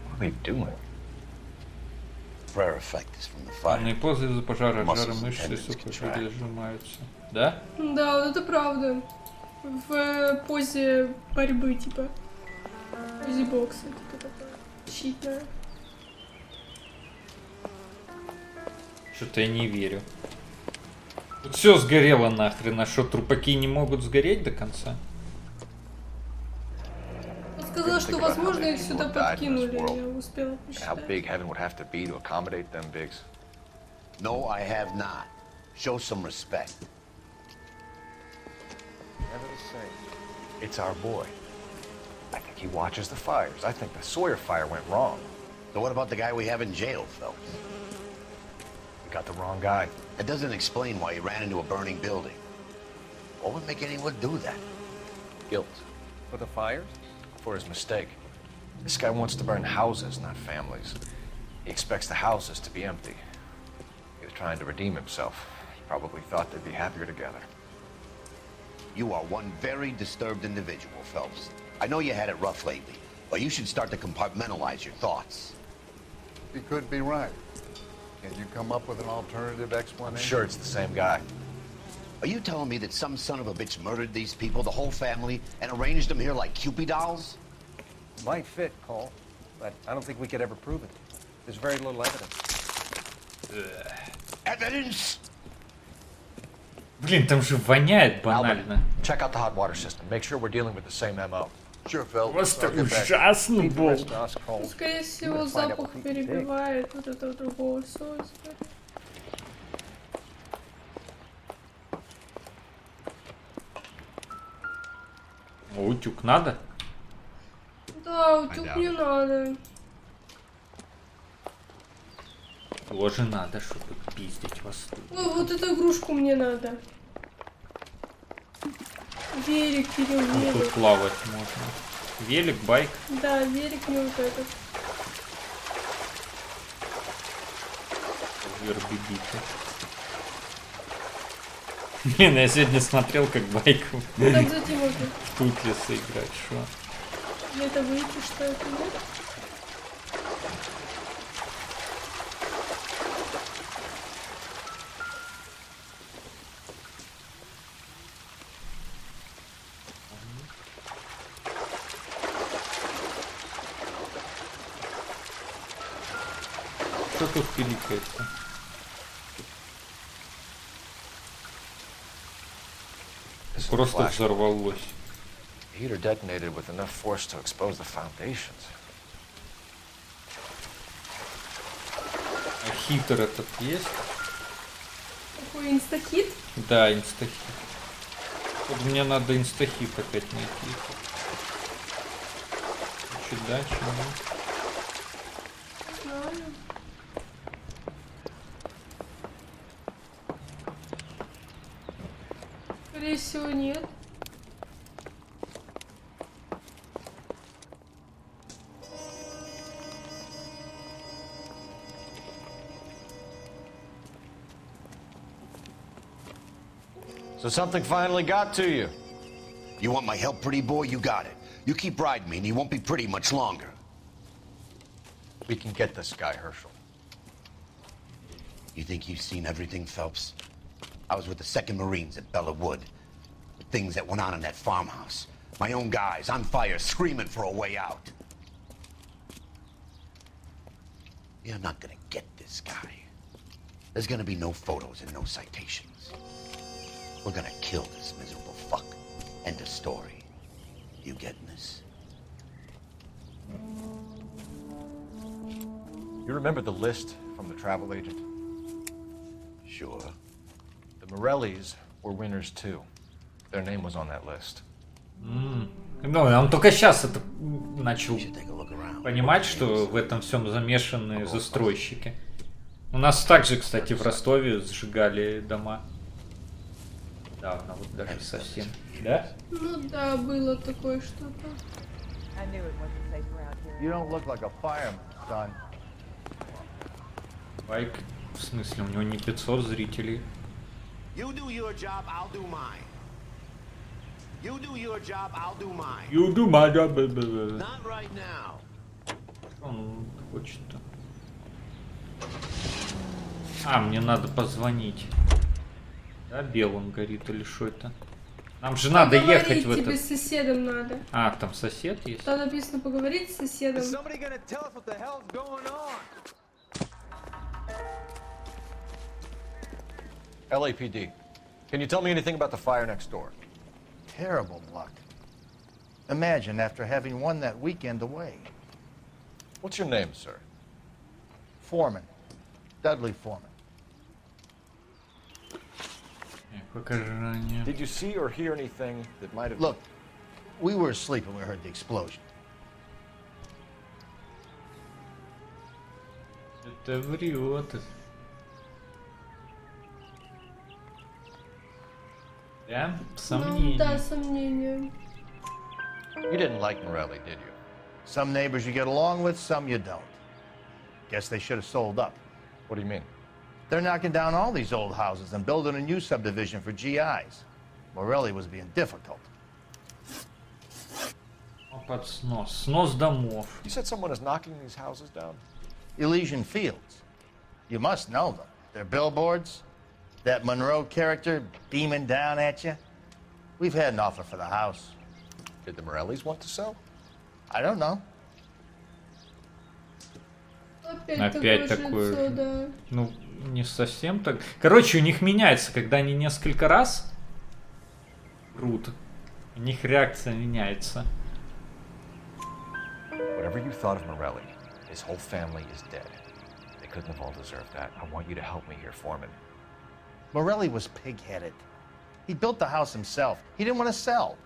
What are they doing? Prayer effect is from the fire. Они позы из-за пожара, жары мышцы, сухожилия сжимаются. Да? Да, вот это правда. В позе борьбы, типа. В позе бокса, типа такое. Щитная. Что-то я не верю. Тут все сгорело нахрен, а что, трупаки не могут сгореть до конца? Он сказал, что возможно их сюда подкинули, я успела How посчитать. big heaven would have to be to accommodate them bigs? No, I have not. Show some respect. It's our boy. I think he watches the fires. I think the Sawyer fire went wrong. So what about the guy we have in jail, Phelps? We got the wrong guy. That doesn't explain why he ran into a burning building. What would make anyone do that? Guilt. For the fires? For his mistake. This guy wants to burn houses, not families. He expects the houses to be empty. He was trying to redeem himself. He probably thought they'd be happier together. You are one very disturbed individual, Phelps. I know you had it rough lately, but you should start to compartmentalize your thoughts. He could be right. Can you come up with an alternative explanation? I'm sure it's the same guy. Are you telling me that some son of a bitch murdered these people, the whole family, and arranged them here like Cupid dolls? Might fit, Cole, but I don't think we could ever prove it. There's very little evidence. Evidence? Блин, там же воняет банально. Check out the hot water system. Make sure we're dealing with the same MO. Sure, Phelps. Просто ужасно был. Скорее всего, запах перебивает вот этого другого соуса. Утюг надо? Да, утюг не надо. Тоже надо, чтобы пиздить вас тут. Ой, вот эту игрушку мне надо. Велик, Кирилл, Ну, велик. тут плавать можно. Велик, байк. Да, велик не вот этот. Вербибиты. Блин, я сегодня смотрел, как байк Там зайти можно. в Тутлиса играть, шо? Или это выйти, что это нет? Что тут пиликается? Просто взорвалось. The heater detonated with enough force to expose the foundations. А хитер этот есть? Какой инстахит? Да, инстахит. Вот мне надо инстахит опять найти. Чуть дальше, ну. Знаю. Скорее всего, нет. So something finally got to you. You want my help, pretty boy? You got it. You keep riding me and you won't be pretty much longer. We can get this guy, Herschel. You think you've seen everything, Phelps? I was with the 2nd Marines at Bella Wood. The things that went on in that farmhouse. My own guys on fire, screaming for a way out. You're not gonna get this guy. There's gonna be no photos and no citations. We're gonna kill this miserable fuck. End of story. You getting this? You remember the list from the travel agent? Sure. The Morellis were winners too. Their name was on that list. Ну, он только сейчас это начал понимать, что в этом всем замешаны застройщики. У нас также, кстати, в Ростове сжигали дома. Да, вот даже совсем. Да? Ну да, было такое что-то. You don't look like a fireman, son. Байк, в смысле, у него не 500 зрителей. You do your job, I'll do mine. You do your job, I'll do mine. You do my job. Not right now. Что он хочет-то? Мне надо позвонить. Да, белым горит или что это? Нам же надо ехать в тебе этот... с соседом надо. Там сосед есть? Там написано поговорить с соседом. LAPD. Can you tell me anything about the fire next door? Terrible luck. Imagine after having won that weekend away. What's your name, sir? Foreman. Dudley Foreman. Did you see or hear anything that might have... Look, we were asleep when we heard the explosion. Это врет. Да? Сомнения. Ну, да, сомнения. You didn't like Morelli, did you? Some neighbors you get along with, some you don't. Guess they should have sold up. What do you mean? They're knocking down all these old houses and building a new subdivision for GIs. Morelli was being difficult. Под снос. Снос домов. You said someone is knocking these houses down? Elysian Fields. You must know them. They're billboards. That Monroe character beaming down at you. We've had an offer for the house. Did the Morellis want to sell? I don't know. Опять такое же. Да. Ну, не совсем так. Короче, у них меняется, когда они несколько раз врут. У них реакция меняется. Whatever you thought of Morelli, his whole family is dead. They couldn't have all deserved that. I want you to help me here, Foreman. Morelli was pig-headed. He built the house himself. He didn't want to sell.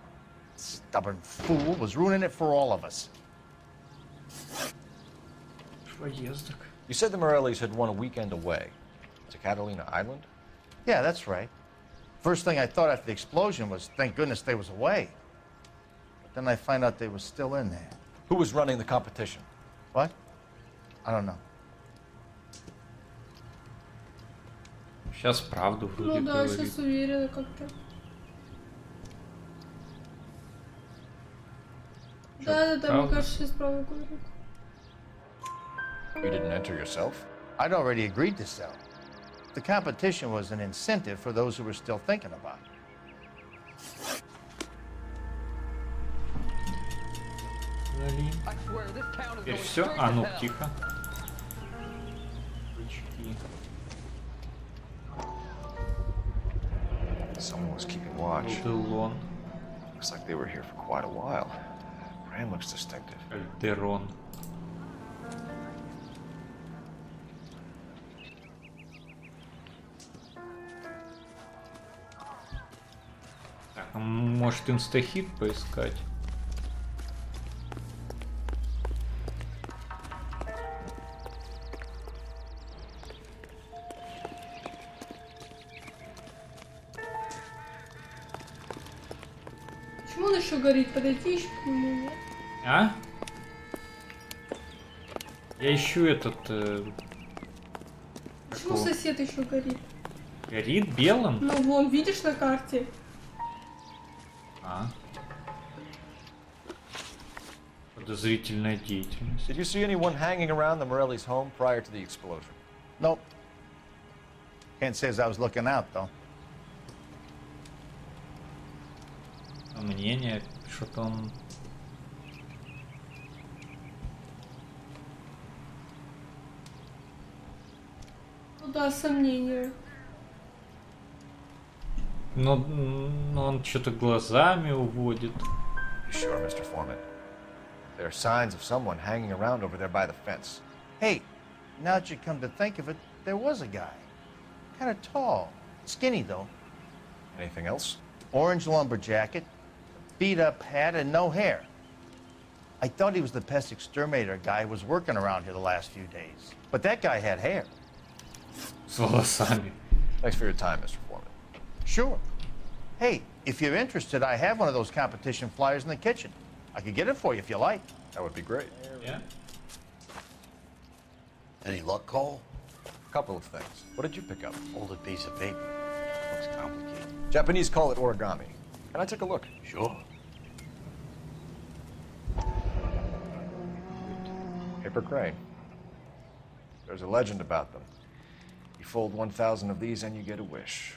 Stubborn fool was ruining it for all of us. You said the Morellis had won a weekend away to Catalina Island? Yeah, that's right. First thing I thought after the explosion was, thank goodness they was away. But then I find out they was still in there. Who was running the competition? What? I don't know. Сейчас правду вроде Ну да, говорит. сейчас уверена как-то. Да, мне кажется, сейчас правду говорит. You didn't enter yourself? I'd already agreed to sell. The competition was an incentive for those who were still thinking about it. Теперь все? Ну, тихо. Someone was keeping watch. Looks like they were here for quite a while. Brand looks distinctive. Альтерон. Так, может инстахит поискать? Почему он еще горит? Подойти еще к нему, нет? А? Я ищу этот... Почему сосед еще горит? Горит белым? Ну вон, видишь на карте? Подозрительная деятельность. Did you see anyone hanging around the Morelli's home prior to the explosion? Nope. Can't say as I was looking out, though. Мнение, что там... Ну да, сомнения. Но он что-то глазами уводит. You sure, Mr. Foreman? There are signs of someone hanging around over there by the fence. Hey, now that you come to think of it, there was a guy. Kind of tall. Skinny, though. Anything else? Orange lumber jacket, beat-up hat, and no hair. I thought he was the pest exterminator guy who was working around here the last few days. But that guy had hair. С волосами. Thanks for your time, Mr. Foreman. Sure. Hey, if you're interested, I have one of those competition flyers in the kitchen. I could get it for you if you like. That would be great. Yeah. Any luck, Cole? A couple of things. What did you pick up? Folded piece of paper. Looks complicated. Japanese call it origami. Can I take a look? Sure. Paper crane. There's a legend about them. You fold 1,000 of these and you get a wish.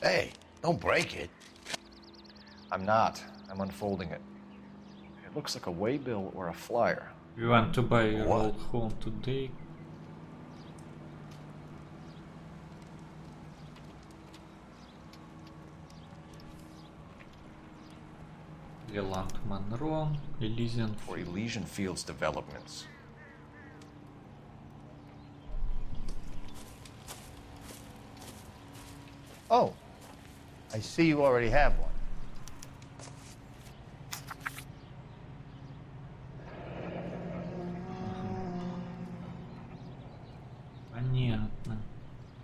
Hey, don't break it. I'm not. I'm unfolding it. It looks like a waybill or a flyer. You want to buy your old home today? Leland Monroe, Elysian for Elysian Fields developments. Oh, I see you already have one. Понятно.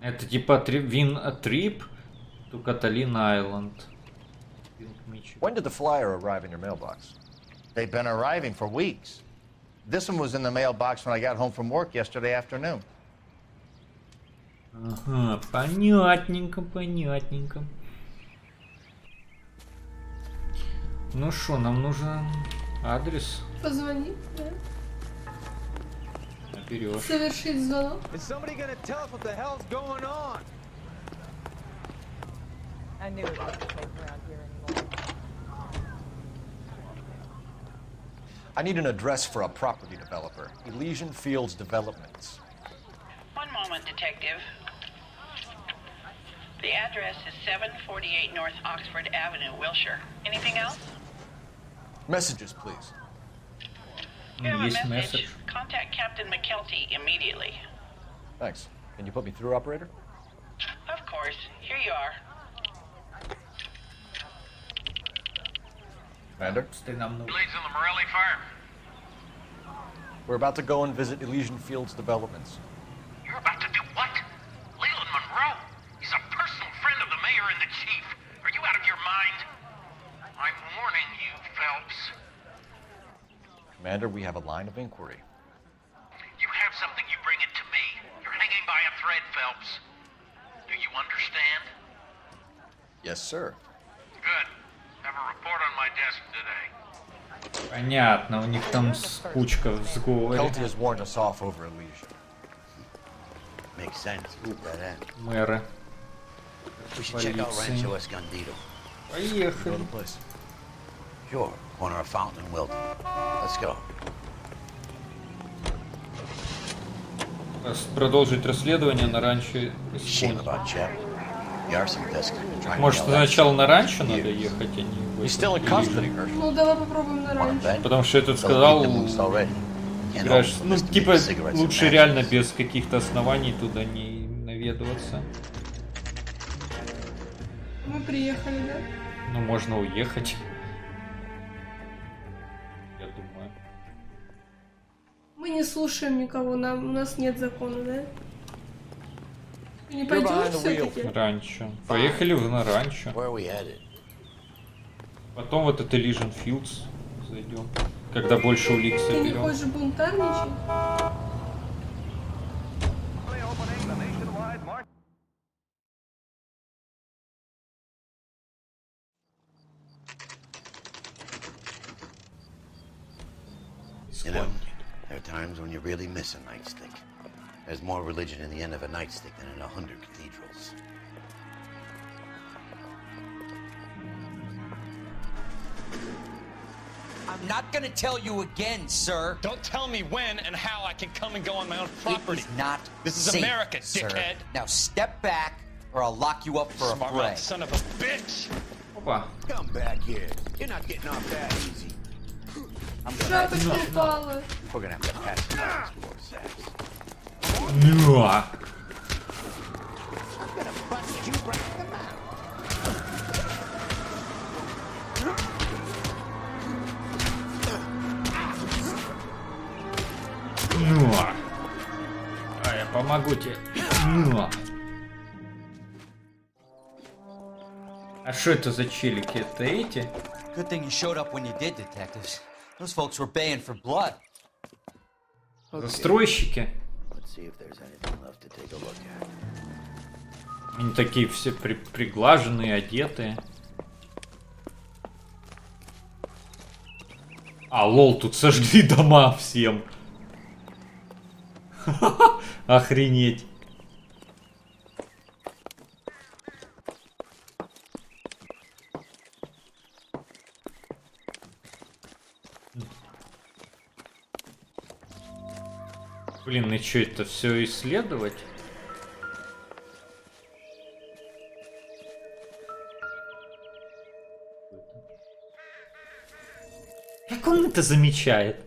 Это типа Трип to Catalina Island. When did the flyer arrive in your mailbox? They've been arriving for weeks. This one was in the mailbox when I got home from work yesterday afternoon. Ага, понятненько, понятненько. Ну что, нам нужен адрес. Позвони, да? Наперёд. Совершить звонок. Is somebody gonna tell us what the hell's going on? I knew it wasn't safe around here anymore. I need an address for a property developer. Elysian Fields Developments. One moment, Detective. The address is 748 North Oxford Avenue, Wilshire. Anything else? Messages, please. You have a message. Contact Captain McKelty immediately. Thanks. Can you put me through, operator? Of course. Here you are. Commander? Blades on the Morelli farm. We're about to go and visit Elysian Fields Developments. You're about to do what? Leland Monroe? He's a personal friend of the mayor and the chief. Are you out of your mind? I'm warning you, Phelps. Commander, we have a line of inquiry. You have something, you bring it to me. You're hanging by a thread, Phelps. Do you understand? Yes, sir. Good. Have a report on my desk today. Понятно, у них там кучка в сговоре. Kelty has warned us off over Elysian. Makes sense. Move that end. Мэры. We should check out Rancho Escondido. Поехали. Go to the place. Sure. Corner of Fountain and Wilton. Let's go. Продолжить расследование на ранчо. Shame about Chap. The arson desk. Может, сначала на ранчо надо ехать, а не в Ну, давай попробуем на раньше. Потому что этот сказал, играешь, ну, типа, лучше реально без каких-то оснований туда не наведываться. Мы приехали, да? Ну, можно уехать. Я думаю. Мы не слушаем никого, у нас нет закона, да? Не пойдем все-таки? Ранчо. Поехали на ранчо. Потом вот это Elysian Fields зайдем. Когда больше улик Ты не соберем. хочешь бунтарничать? исходник. There are times when you really miss a nightstick. There's more religion in the end of a nightstick than in 100 cathedrals. I'm not gonna tell you again, sir. Don't tell me when and how I can come and go on my own property. It is not This is safe, America, sir. dickhead. Now step back, or I'll lock you up for a Smart fray. mouth son of a bitch. Опа. Come back here. You're not getting off that easy. Шапочка упала. We're gonna have to pass it down for sex. Ну. I'm gonna bust you right in the mouth. Ну. А я помогу тебе. Ну. А что это за челики? Это эти? Good thing you showed up when you did, detectives. Those folks were baying for blood. Застройщики. Let's see if there's anything left to take a look at. Они такие все приглаженные, одетые. А, лол, тут сожгли дома всем. Охренеть. Блин, и что это все исследовать? Как он это замечает?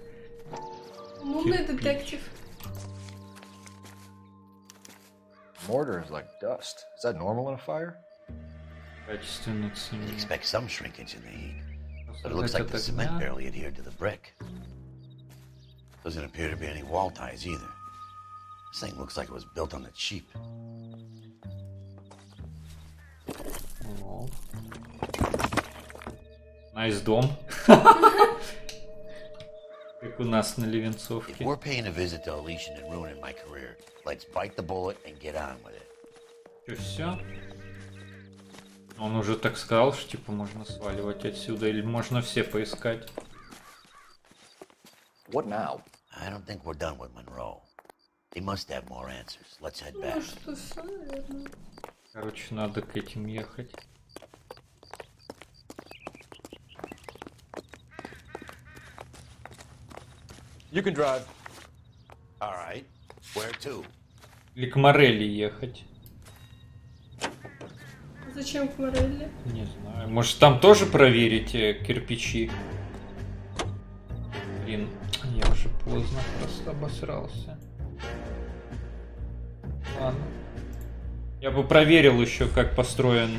Умный детектив. Mortar is like dust. Is that normal in a fire? Качественно You'd цемент. expect some shrinkage in the heat. But it looks like the cement barely adhered to the brick. Doesn't appear to be any wall ties either. This thing looks like it was built on the cheap. Найс дом. Как у нас на If Левенцовке. we're paying a visit to Elysian and ruining my career, let's bite the bullet and get on with it. Что, все? Он уже так сказал, что типа можно сваливать отсюда, или можно все поискать. What now? I don't think we're done with Monroe. They must have more answers. Let's head Ну back. что, все, наверное. Короче, надо к этим ехать. You can drive. All right. Where to? Или к Морелли ехать. Зачем к Морелли? Не знаю. Может там тоже проверить кирпичи? Блин, я уже поздно просто обосрался. Ладно. Я бы проверил еще, как построен.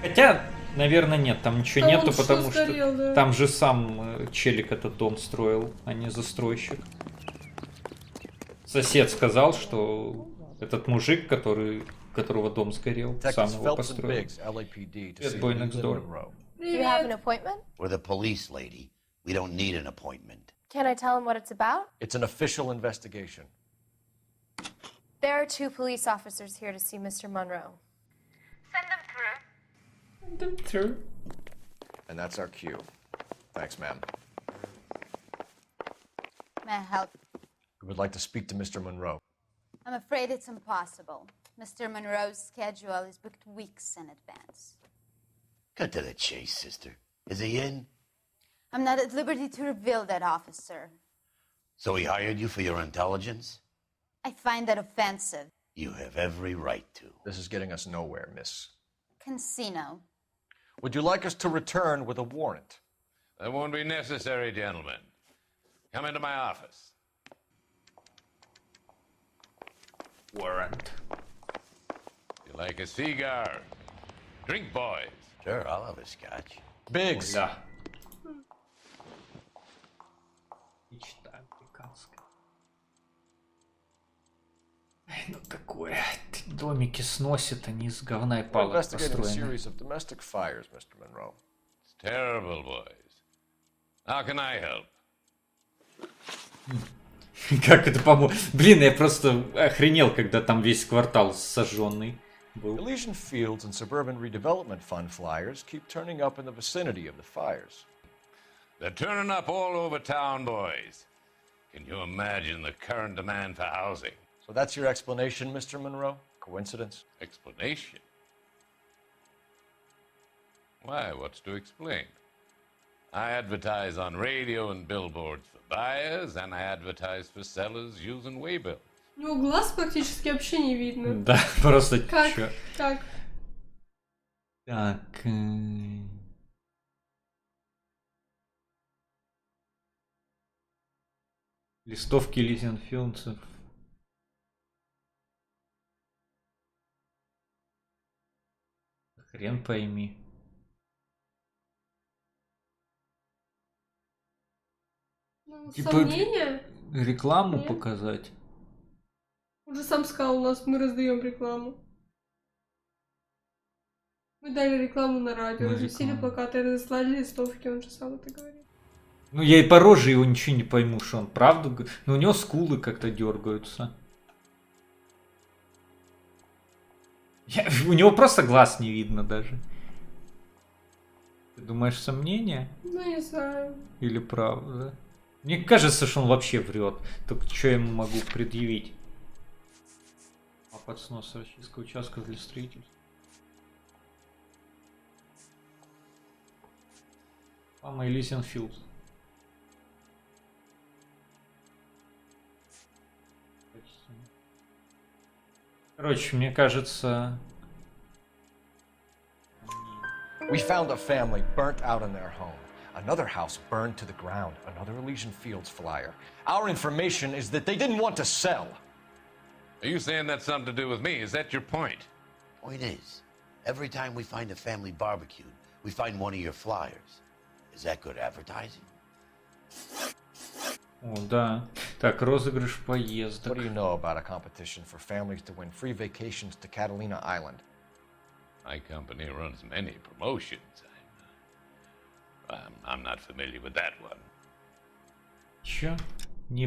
Хотя, наверное, нет, там ничего Там нету, он потому всё сгорел, что да. там же сам челик этот дом строил, а не застройщик. Сосед сказал, что этот мужик, которого дом сгорел, сам Detectives его Phelps and построил. Biggs, LAPD, to Yes, see boy Leland next door. Monroe. Do you have an appointment? We're the police, lady. We don't need an appointment. Can I tell him what it's about? It's an official investigation. There are 2 police officers here to see Mr. Monroe. Send them through. And that's our cue. Thanks, ma'am. May I help? We would like to speak to Mr. Monroe. I'm afraid it's impossible. Mr. Monroe's schedule is booked weeks in advance. Cut to the chase, sister. Is he in? I'm not at liberty to reveal that, officer. So he hired you for your intelligence? I find that offensive. You have every right to. This is getting us nowhere, miss. Casino. Would you like us to return with a warrant? That won't be necessary, gentlemen. Come into my office. Warrant. You like a cigar? Drink, boys. Sure, I'll have a scotch. Biggs. Да. Мечта американская. Ай, ну такое. Домики сносят, они из говна и We're палок investigating a построены. series of domestic fires, Mr. Monroe. It's terrible, boys. How can I help? Как это поможет? Блин, я просто охренел, когда там весь квартал сожженный был. Elysian Fields and Suburban Redevelopment Fund flyers keep turning up in the vicinity of the fires. They're turning up all over town, boys. Can you imagine the current demand for housing? So that's your explanation, Mr. Monroe? Coincidence? Explanation? Why, what's to explain? I advertise on radio and billboards for buyers, and I advertise for sellers using waybills. У него глаз практически вообще не видно. Да, просто Как? чё. Как? Так. Листовки лизинфилмцев. Хрен пойми. Ну, Типа сомнения? рекламу Нет? показать. Он же сам сказал, у нас мы раздаем рекламу. Мы дали рекламу на радио, Мы разместили рекламу. плакаты, разослали листовки, он же сам это говорит. Ну, я и по роже его ничего не пойму, что он правду говорит. Но у него скулы как-то дергаются. У него просто глаз не видно даже. Ты думаешь, сомнения? Ну, не знаю. Или правда? Мне кажется, что он вообще врет. Только что я ему могу предъявить? А под снос российского участка для строительства. Мама и Лизенфилд. Короче, мне кажется... We found a family burnt out in their home. Another house burned to the ground. Another Elysian Fields flyer. Our information is that they didn't want to sell. Are you saying that's something to do with me? Is that your point? Point is, every time we find a family barbecued, we find one of your flyers. Is that good advertising? О, да. Так, розыгрыш поездок. What do you know about a competition for families to win free vacations to Catalina Island? My company runs many promotions. I'm not familiar with that one. Чё? Не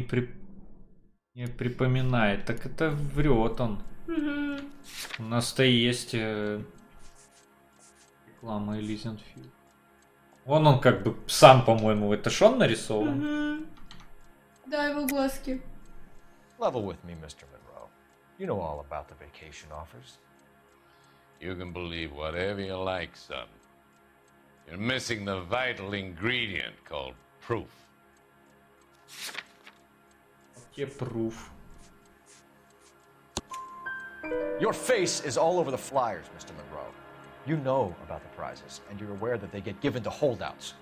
припоминает. Так это врет он. Угу. У нас-то есть реклама Elysian. Вон он как бы сам, по-моему, это ж он нарисован. Угу. Да, его глазки. Level with me, Mr. Monroe. You know all about the vacation offers. You can believe whatever you like, son. You're missing the vital ingredient called proof. Где proof? Your face is all over the flyers, Mr. Monroe. You know about the prizes, and you're aware that they get given to holdouts.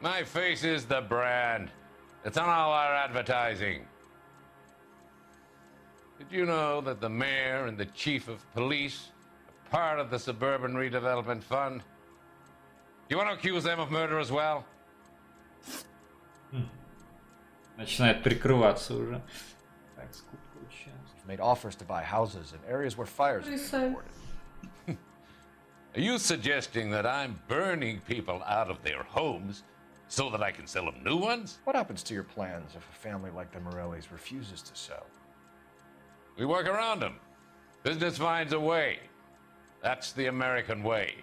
My face is the brand. It's on all our advertising. Did you know that the mayor and the chief of police are part of the Suburban Redevelopment Fund? You want to accuse them of murder as well? Начинает прикрываться уже. Так, скупка сейчас. You've made offers to buy houses in areas where fires have been reported. Are you suggesting that I'm burning people out of their homes so that I can sell them new ones? What happens to your plans if a family like the Morellis refuses to sell? We work around them. Business finds a way. That's the American way.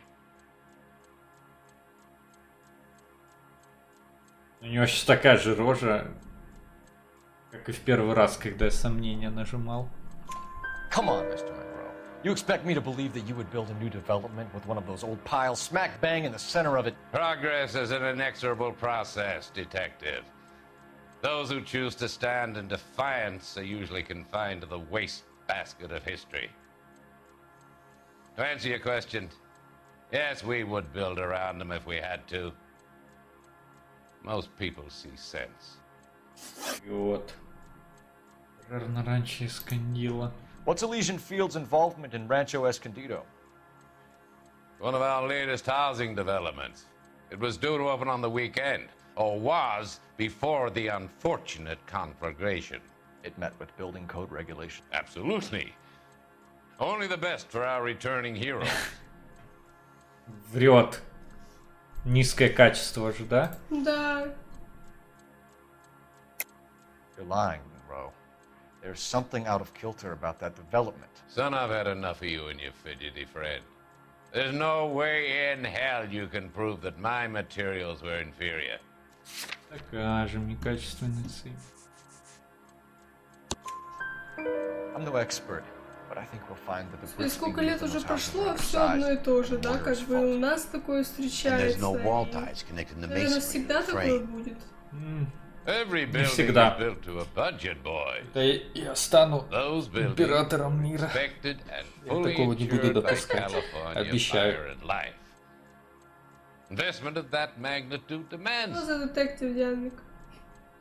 У него сейчас такая же рожа, как и в первый раз, когда я сомнения нажимал. Come on, Mr. Monroe. You expect me to believe that you would build a new development with one of those old piles smack bang in the center of it? Progress is an inexorable process, detective. Those who choose to stand in defiance are usually confined to the wastebasket of history. To answer your question, yes, we would build around them if we had to. Most people see sense. Вот. Пожар на ранчо Эскандило. What's Elysian Fields' involvement in Rancho Escondido? One of our latest housing developments. It was due to open on the weekend, or was before the unfortunate conflagration. It met with building code regulations. Absolutely. Only the best for our returning heroes. Врет. Низкое качество же, да? Да. You're lying, Monroe. There's something out of kilter about that development. Son, I've had enough of you and your fidgety friend. There's no way in hell you can prove that my materials were inferior. Докажем некачественный цвет. I'm no expert, but I think we'll find that the И сколько лет уже прошло, а все одно и то же, да? Как бы у нас такое встречается. Наверное, всегда такое будет. Every Не building всегда. is built to a budget, boy. Да я стану Those buildings императором мира. inspected and Я fully такого не буду insured by допускать. California Обещаю. Fire and Life. Investment of that magnitude demands. Что за детектив, Дианник?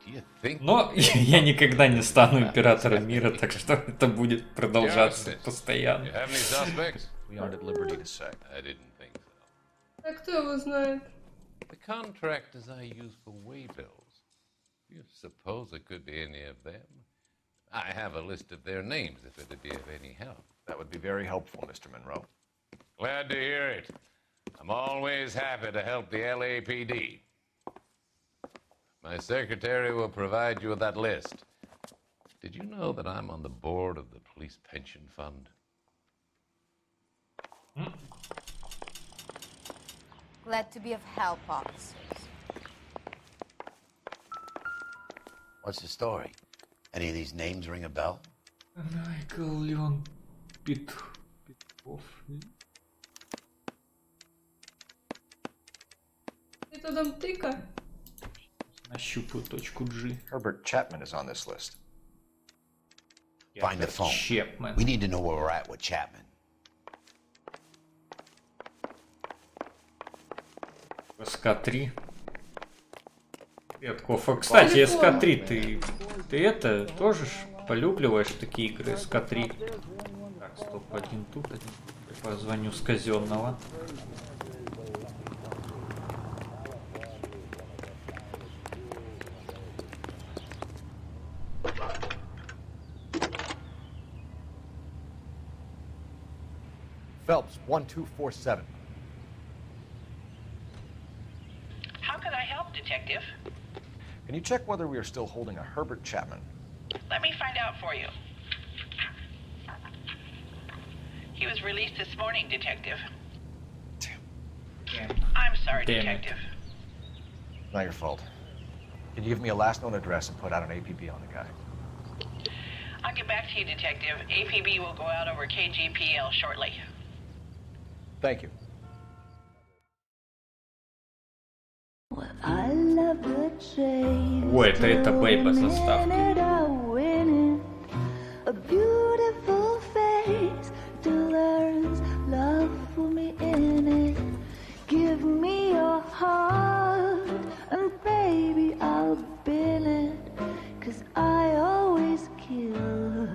Do you think? Но я никогда не стану императором мира, так что это будет продолжаться постоянно. You have any suspects? We aren't at liberty to say. I didn't think so. А кто его знает? The contractors I use for waybills. You suppose it could be any of them? I have a list of their names if it'd be of any help. That would be very helpful, Mr. Monroe. Glad to hear it. I'm always happy to help the LAPD. My secretary will provide you with that list. Did you know that I'm on the board of the police pension fund? Glad to be of help, officers. What's the story? Any of these names ring a bell? Майкл Леон Петров. Это там тыка? Нащупаю точку G. Herbert Chapman is on this list. Find the phone. Chapman. We need to know where we're at with Chapman. СК-3. Редков. А, кстати, СК-3, ты это тоже ж полюбливаешь такие игры СК-3? Так, стоп, один тут, один тут. Позвоню с казенного. Phelps, 1247. How can I help, Detective? Can you check whether we are still holding a Herbert Chapman? Let me find out for you. He was released this morning, Detective. I'm sorry, Detective. Not your fault. Can you give me a last known address and put out an APB on the guy? I'll get back to you, Detective. APB will go out over KGPL shortly. Thank you. Ой, это Бейба заставка. A beautiful face delivers love for me in it. Give me your heart, and baby, I'll bill it. 'Cause I always kill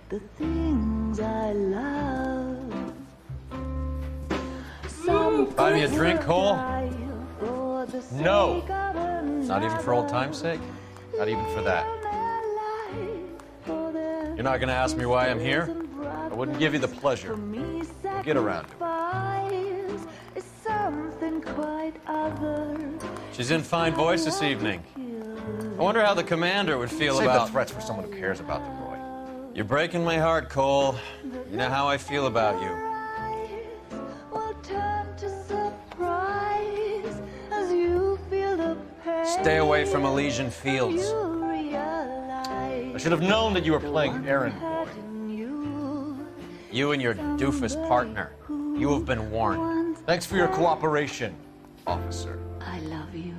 the things I love. Buy me a drink, Cole? No. Not even for old time's sake? Not even for that. You're not gonna ask me why I'm here? I wouldn't give you the pleasure. We'll get around to it. She's in fine voice this evening. I wonder how the commander would feel Save about the threats for someone who cares about them, Roy. You're breaking my heart, Cole. You know how I feel about you. Stay away from Elysian Fields. I should have known that you were playing errand boy. You and your doofus partner. You have been warned. Thanks for your cooperation, officer. I love you.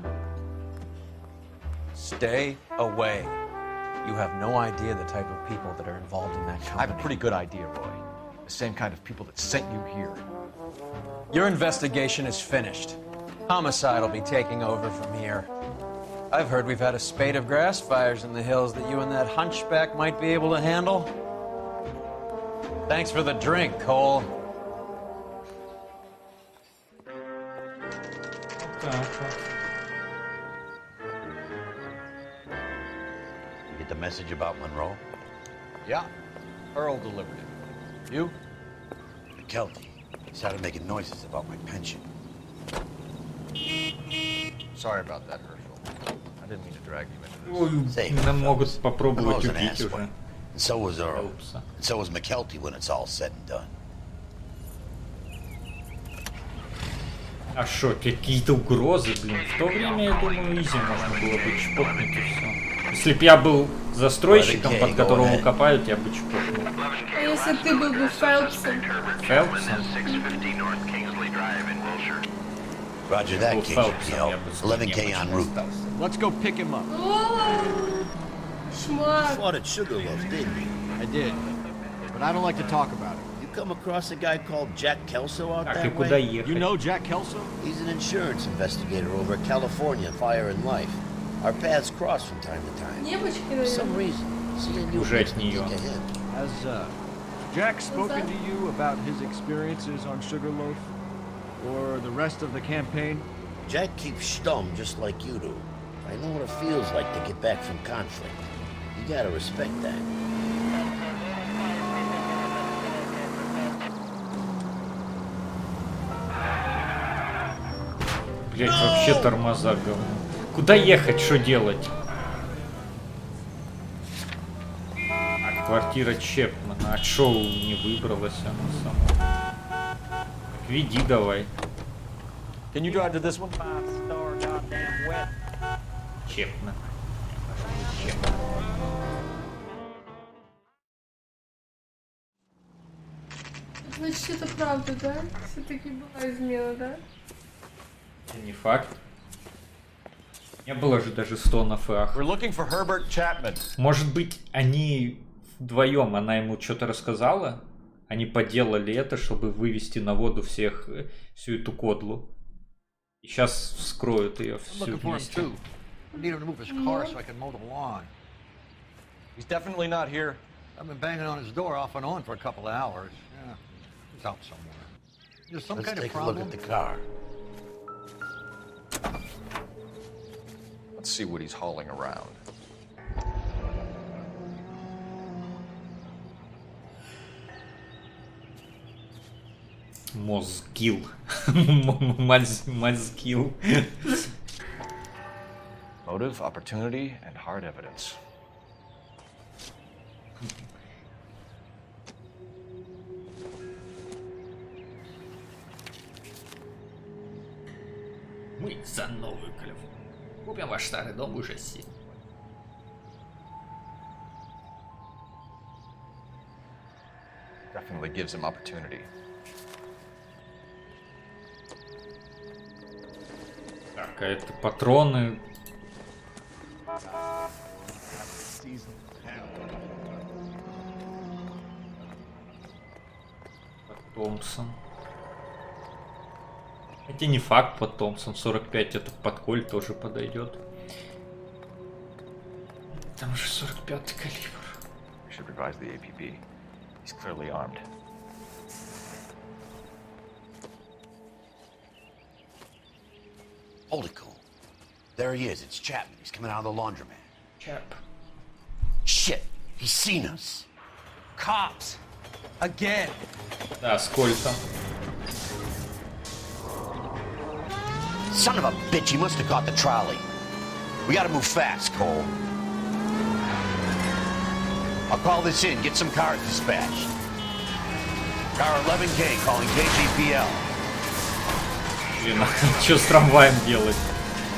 Stay away. You have no idea the type of people that are involved in that company. I have a pretty good idea, Roy. The same kind of people that sent you here. Your investigation is finished. Homicide will be taking over from here. I've heard we've had a spate of grass fires in the hills that you and that hunchback might be able to handle. Thanks for the drink, Cole. You get the message about Monroe? Yeah, Earl delivered it. You? McKelty. He started making noises about my pension. Sorry about that, Herschel. I didn't mean to drag you into this. Say, Нам могут попробовать Monroe's an убить asswipe. уже. And so was Earl. And so was McKelty when it's all said and done. А шо, какие-то угрозы, блин. В то время, я думаю, изи можно было бы чпокнуть и все. Если б я был застройщиком, под которого копают, я бы чпокнул. А если ты был бы Фелпсом? Фелпсом? Roger that, KGPL. 11K en route. Let's go pick him up. О, шмат. Fought at Sugarloaf, didn't you? I did, but I don't like to talk about it. You come across a guy called Jack Kelso out Так, и that куда way? ехать? You know Jack Kelso? He's an insurance investigator over at California Fire and Life. Our paths cross from time to time. Девочки, For some наверное. reason, seeing you Уже makes от me нее. think of him. Has Jack spoken to you about his experiences on Sugarloaf? Or the rest of the campaign? Jack keeps stum just like you do. I know what it feels like to get back from conflict. You gotta respect that. Блять, вообще тормоза говно. Куда ехать, что делать? А, квартира Чепмана. А шоу не выбралась она сама. Так, веди давай. Can you drive to this one? Чепман. Значит, это правда, да? Все-таки была измена, да? Это не факт. Не было же даже стонов и ах. We're looking for Herbert Chapman. Может быть, они вдвоем, она ему что-то рассказала? Они поделали это, чтобы вывести на воду всех, всю эту кодлу. И сейчас вскроют ее всю вместе. Need him to move his car so I can mow the lawn. He's definitely not here. I've been banging on his door off and on for a couple of hours. Yeah, he's out somewhere. There's some Let's kind of take a problem. look at the car. Let's see what he's hauling around. Мозгил. Мозгил. Motive, opportunity, and hard evidence. Мы за новую Калифорнию. Купим ваш старый дом уже сильно. Definitely gives him opportunity. Так, а это патроны. Томпсон. Хотя не факт под Томпсон. 45 это под Коль тоже подойдет. Там же 45-й калибр. We should revise the APB. He's clearly armed. Hold it, Cole. There he is. It's Chapman. He's coming out of the laundromat. Chap. Shit. He's seen us. Cops. Again. Да, сколько? Son of a bitch, he must have caught the trolley. We gotta move fast, Cole. I'll call this in, get some cars dispatched. Car 11K calling KGPL. Блин, что с трамваем делать?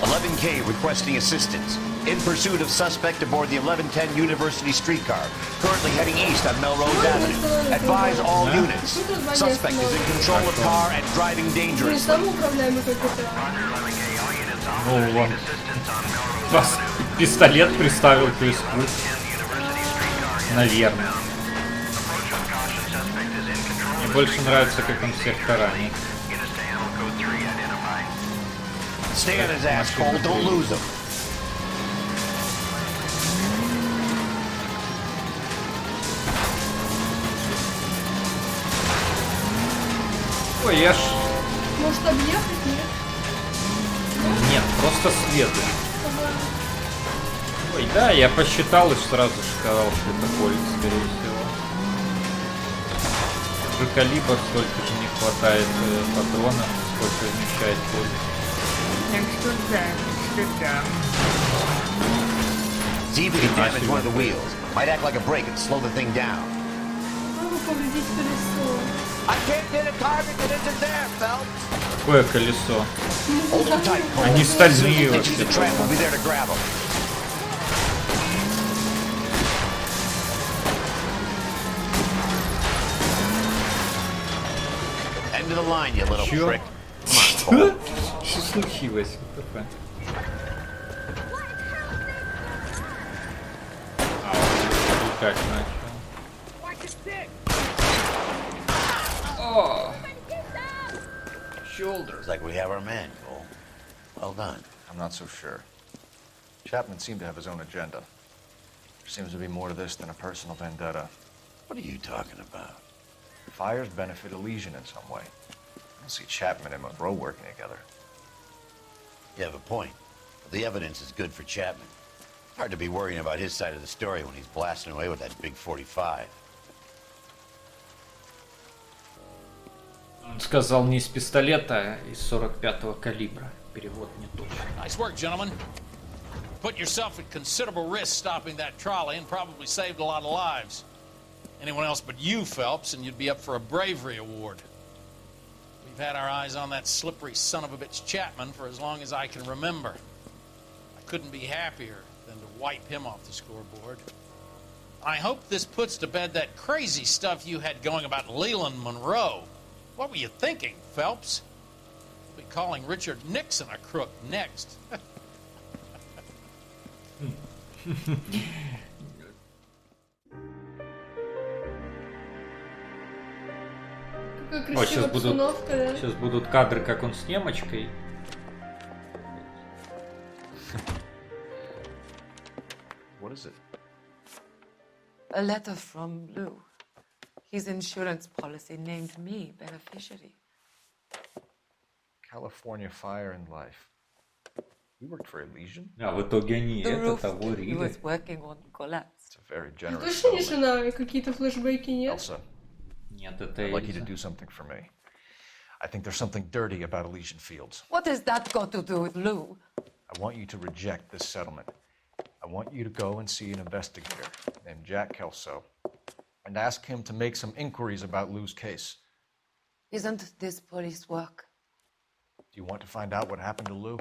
11K requesting assistance. In pursuit of suspect aboard the 1110 University streetcar. Currently heading east on Melrose Avenue. Advise all units. Suspect is in control of car and driving dangerously. Ну, вон. Вас пистолет приставил к виску. Наверное. Мне больше нравится, как он всех таранит. Stay on his ass, Cole. Don't lose him. Ой, я ж... Может объехать, нет? Нет, просто следует. Ой, да, я посчитал и сразу же сказал, что это Коль, скорее всего. Уже калибр, столько же не хватает патронов, сколько вмещает Коль. Так что да, что там. See if we can damage one of the wheels. Might act like a brake and slow the thing down. Попробуй повредить колесо. I can't hit a target that isn't there, Phelps. Какое колесо? Hold him tight, Cole. Они стальные Get you вообще. the trap. We'll be there to grab him. End of the line, you little Чё? prick. Что? Что случилось? What the fuck? Как начал? Oh. Shoulders. Like we have our man, Cole. Well done. I'm not so sure. Chapman seemed to have his own agenda. There seems to be more to this than a personal vendetta. What are you talking about? Fires benefit Elysian in some way. I don't see Chapman and Monroe working together. You have a point. The evidence is good for Chapman. Hard to be worrying about his side of the story when he's blasting away with that big 45. Он сказал не из пистолета, а из 45-го калибра. Перевод не точно. Nice work, gentlemen. Put yourself at considerable risk stopping that trolley and probably saved a lot of lives. Anyone else but you, Phelps, and you'd be up for a bravery award. We've had our eyes on that slippery son of a bitch Chapman for as long as I can remember. I couldn't be happier than to wipe him off the scoreboard. I hope this puts to bed that crazy stuff you had going about Leland Monroe. What were you thinking, Phelps? We'll be calling Richard Nixon a crook next. О, сейчас будут кадры, как он с немочкой. What is it? A letter from Lou. His insurance policy named me beneficiary. California Fire and Life. You worked for Elysian? А в итоге они это того He was working on collapsed. It's a very generous Точно не settlement. жена, какие-то флешбеки нет? Elsa, Нет, это I'd like you to Эльза. do something for me. I think there's something dirty about Elysian Fields. What has that got to do with Lou? I want you to reject this settlement. I want you to go and see an investigator named Jack Kelso and ask him to make some inquiries about Lou's case. Isn't this police work? Do you want to find out what happened to Lou?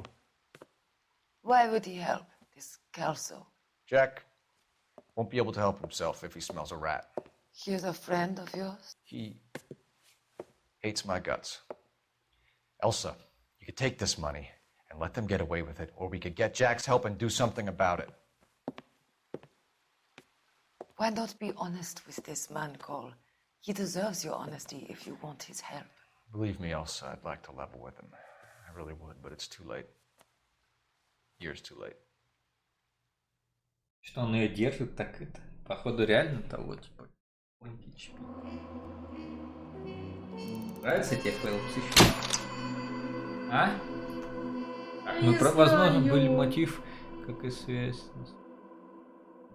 Why would he help this Kelso? Jack won't be able to help himself if he smells a rat. He's a friend of yours? He hates my guts. Elsa, you could take this money and let them get away with it, or we could get Jack's help and do something about it. Why not be honest with this man, Cole? He deserves your honesty if you want his help. Believe me, Elsa, I'd like to level with him. I really would, but it's too late. Years too late. Что он ее держит, так это. Походу реально того, типа. Нравится тебе Фэлпс еще? А? Так, ну, возможно, был мотив, как и связь.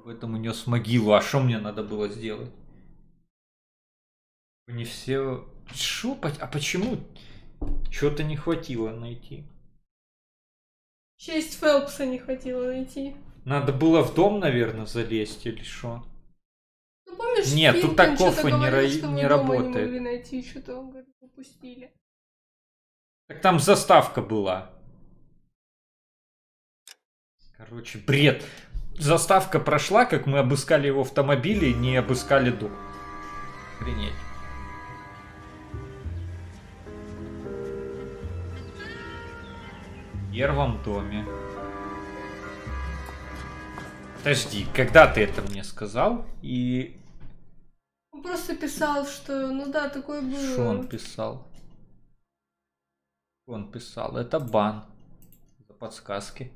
В этом унес могилу. А что мне надо было сделать? Не все... Шо? А почему? Чего-то не хватило найти. Честь Фелпса не хватило найти. Надо было в дом, наверное, залезть или что? Ну, помнишь, нет, тут так кофе не работает. Не могли найти, что-то он говорит, упустили. Так там заставка была. Короче, бред. Заставка прошла, как мы обыскали его автомобиль и не обыскали дом. Охренеть. В первом доме. Подожди, когда ты это мне сказал? И... Он просто писал, что, ну да, такое было. Что он писал? Он писал, это бан. За подсказки.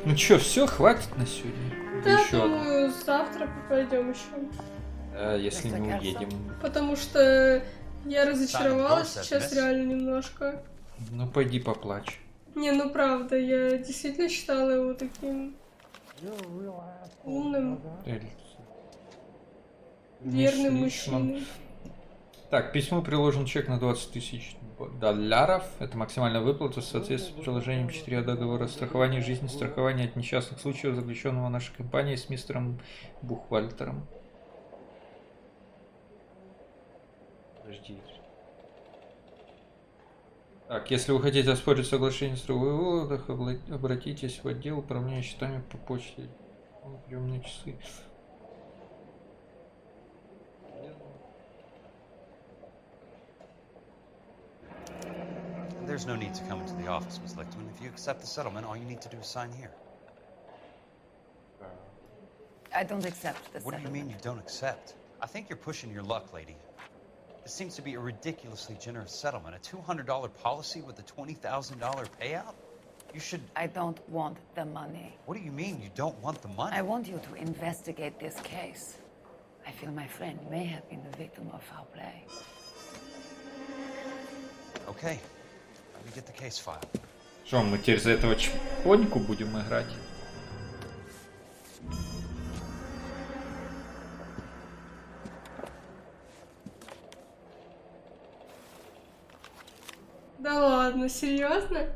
Ну чё, все, хватит на сегодня? Да, думаю, завтра пойдем еще. Если не уедем. Потому что я разочаровалась сейчас реально немножко. Ну пойди поплачь. Не, ну правда, я действительно считала его таким умным, верным мужчиной. Так, письму приложен чек на 20 тысяч долларов. Это максимальная выплата в соответствии с приложением 4 договора о страховании жизни, страхования от несчастных случаев, заключенного нашей компанией с мистером Бухвальтером. Подожди. Так, если вы хотите оспорить соглашение с другой выводах, обратитесь в отдел управления счетами по почте. Приемные часы. There's no need to come into the office, Ms. Lichtman. If you accept the settlement, all you need to do is sign here. I don't accept the What do you mean you don't accept? I think you're pushing your luck, lady. This seems to be a ridiculously generous settlement. A $200 policy with a $20,000 payout? You should... I don't want the money. What do you mean you don't want the money? I want you to investigate this case. I feel my friend may have been the victim of foul play. Okay. Let me get the case file. Что, мы теперь за этого чпоньку будем играть? Да ладно, серьезно?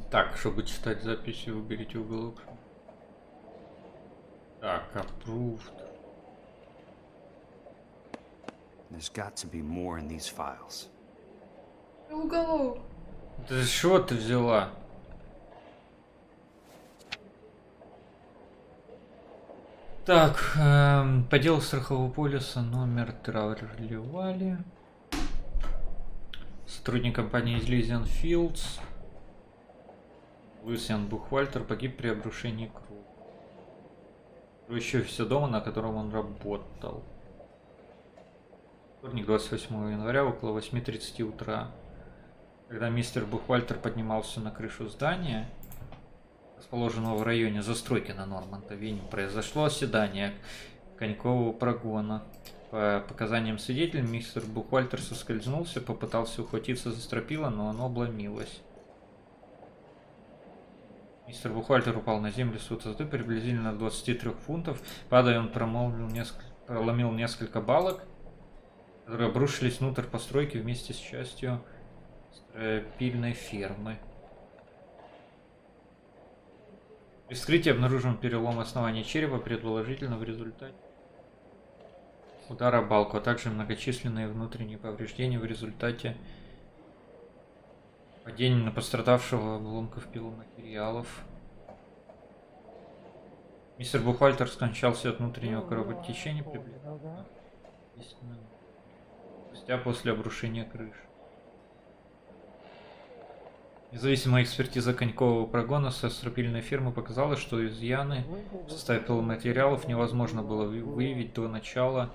Так, чтобы читать записи, выберите уголок. Так, approved. There's got to be more in these files. Уголок. Да что ты взяла? Так, по делу страхового полиса номер травливали. Сотрудник компании Elysian Fields. Луисиан Бухвальтер погиб при обрушении круга. Еще все дома, на котором он работал. Вторник, 28 января, около 8:30 утра. Когда мистер Бухвальтер поднимался на крышу здания, расположенного в районе застройки на Норманд-авеню, произошло оседание конькового прогона. По показаниям свидетелей, мистер Бухвальтер соскользнулся, попытался ухватиться за стропила, но оно обломилось. Мистер Бухвальтер упал на землю с высоты приблизительно 23 фунтов. Падая, он проломил несколько балок, которые обрушились внутрь постройки вместе с частью стропильной фермы. При вскрытии обнаружен перелом основания черепа, предположительно в результате удара балку, а также многочисленные внутренние повреждения в результате падения на пострадавшего обломков пиломатериалов. Мистер Бухвальтер скончался от внутреннего кровотечения приблизительно 10 минут спустя после обрушения крыши. Независимая экспертиза конькового прогона со стропильной фермы показала, что изъяны в составе пиломатериалов невозможно было выявить до начала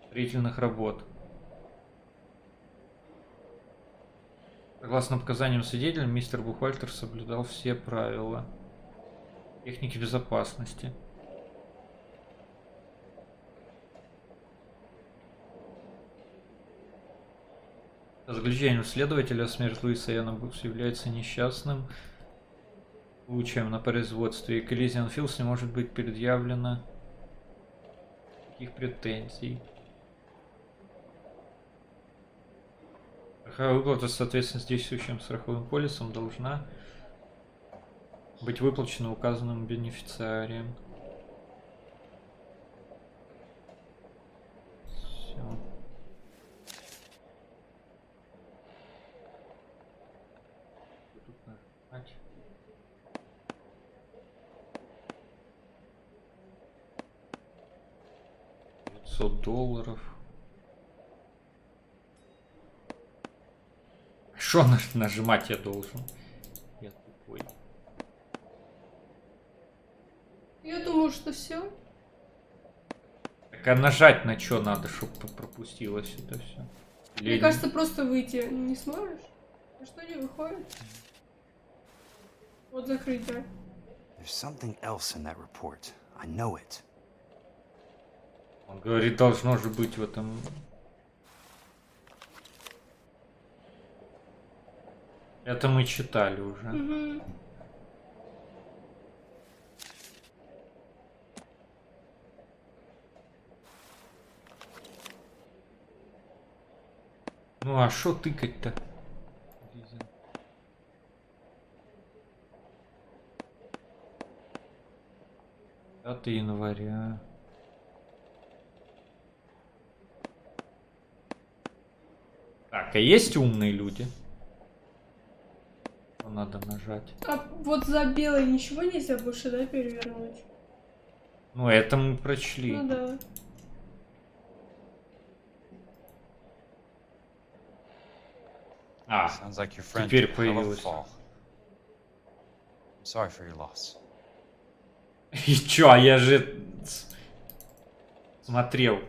строительных работ. Согласно показаниям свидетелей, мистер Бухвальтер соблюдал все правила техники безопасности. По заключению следователя, смерть Луиса Яна Букс является несчастным случаем на производстве, и к Elysian Fields не может быть предъявлено никаких претензий. Страховая выплата, соответственно, с действующим страховым полисом должна быть выплачена указанным бенефициарием. Все. $500. Что нажимать я должен? Я тупой. Я думаю, что все. Так а нажать на что надо, чтобы пропустилось это все? Мне кажется, просто выйти не сможешь. А что не выходит? Вот закрыть, да. There's something else in that report. I know it. Он говорит, должно же быть в этом. Это мы читали уже. Угу. Ну а шо тыкать-то? 5 января. Так, а есть умные люди? Надо нажать. А вот за белый ничего нельзя больше, да, перевернуть? Ну, это мы прочли. Ну да. А, Sounds like your friend теперь took a hell of a появилось. fall. I'm sorry for your loss. И чё, а я же смотрел.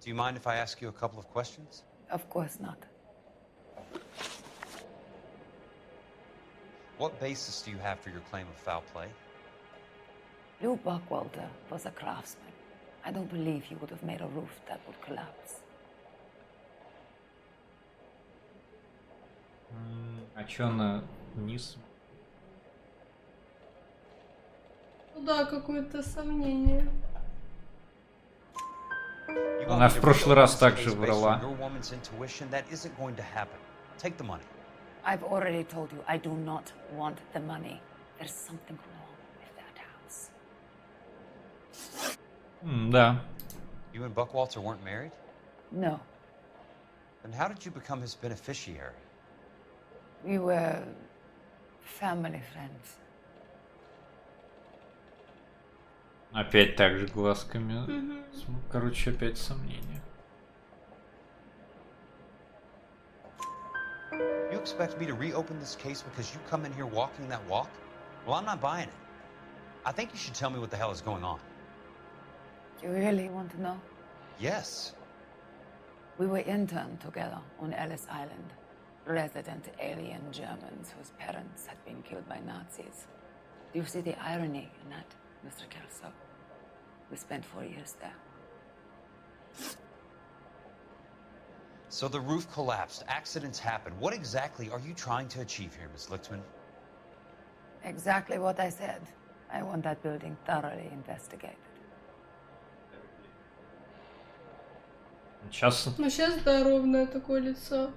Do you mind if I ask you a couple of questions? Of course not. What basis do you have for your claim of foul play? Lou Buckwalter was a craftsman. I don't believe he would have made a roof that would collapse. А чё она вниз? Ну да, какое-то сомнение. You Она want me в to прошлый reopen раз this также case based врала. on your woman's intuition? That isn't going to happen. Take the money. I've already told you I do not want the money. There's something wrong with that house. Да. You and Buckwalter weren't married? No, Then how did you become his beneficiary? we were family friends. Опять так же глазками. Короче, опять сомнения. You expect me to reopen this case because you come in here walking that walk? Well, I'm not buying it. I think you should tell me what the hell is going on. You really want to know? Yes. We were interned together on Ellis Island. Resident alien Germans whose parents had been killed by Nazis. Do you see the irony in that, Mr. Kelso? We spent 4 years there. So the roof collapsed. Accidents happen. What exactly are you trying to achieve here, Miss Lichtman? Exactly what I said. I want that building thoroughly investigated. Сейчас Ну сейчас да, ровное такое лицо.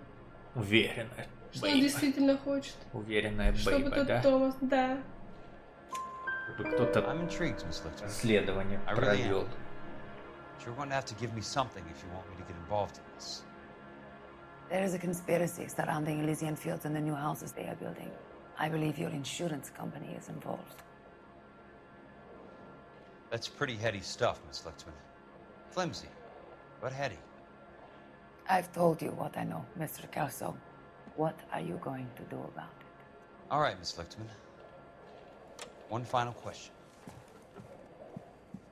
уверенная. Что он действительно хочет. Уверенная Чтобы бейба, тот да? Томас, да. Чтобы кто-то I'm intrigued, Miss Lichtman. расследование I really провел. am. But you're going to have to give me something if you want me to get involved in this. There is a conspiracy surrounding Elysian Fields and the new houses they are building. I believe your insurance company is involved. That's pretty heady stuff, Miss Lichtman. Flimsy, but heady. I've told you what I know, Mr. Kelso. What are you going to do about it? All right, Miss Lichtman. One final question.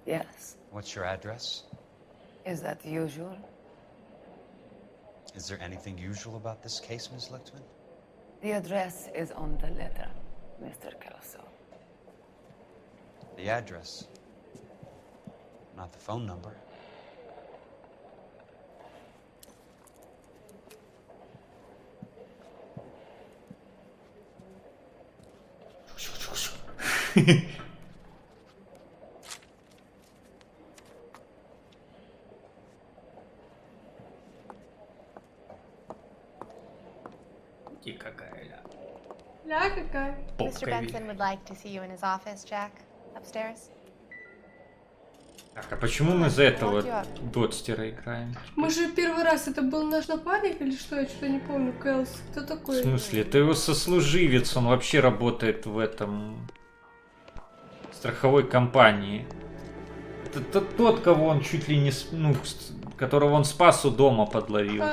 Yes. What's your address? Is that usual? Is there anything usual about this case, Miss Lichtman? The address is on the letter, Mr. Kelso. The address, not the phone number. И какая ля. Ля какая. Mr. Benson would like to see you in his office, Jack. Upstairs. Так, а почему мы за этого Дотстера играем? Мы же первый раз, это был наш напарник или что? Я что-то не помню. Кэлс, кто В такой? смысле? Это его сослуживец, он вообще работает в этом страховой компании. Это тот, кого он чуть ли не... Ну, которого он спас у дома подловил.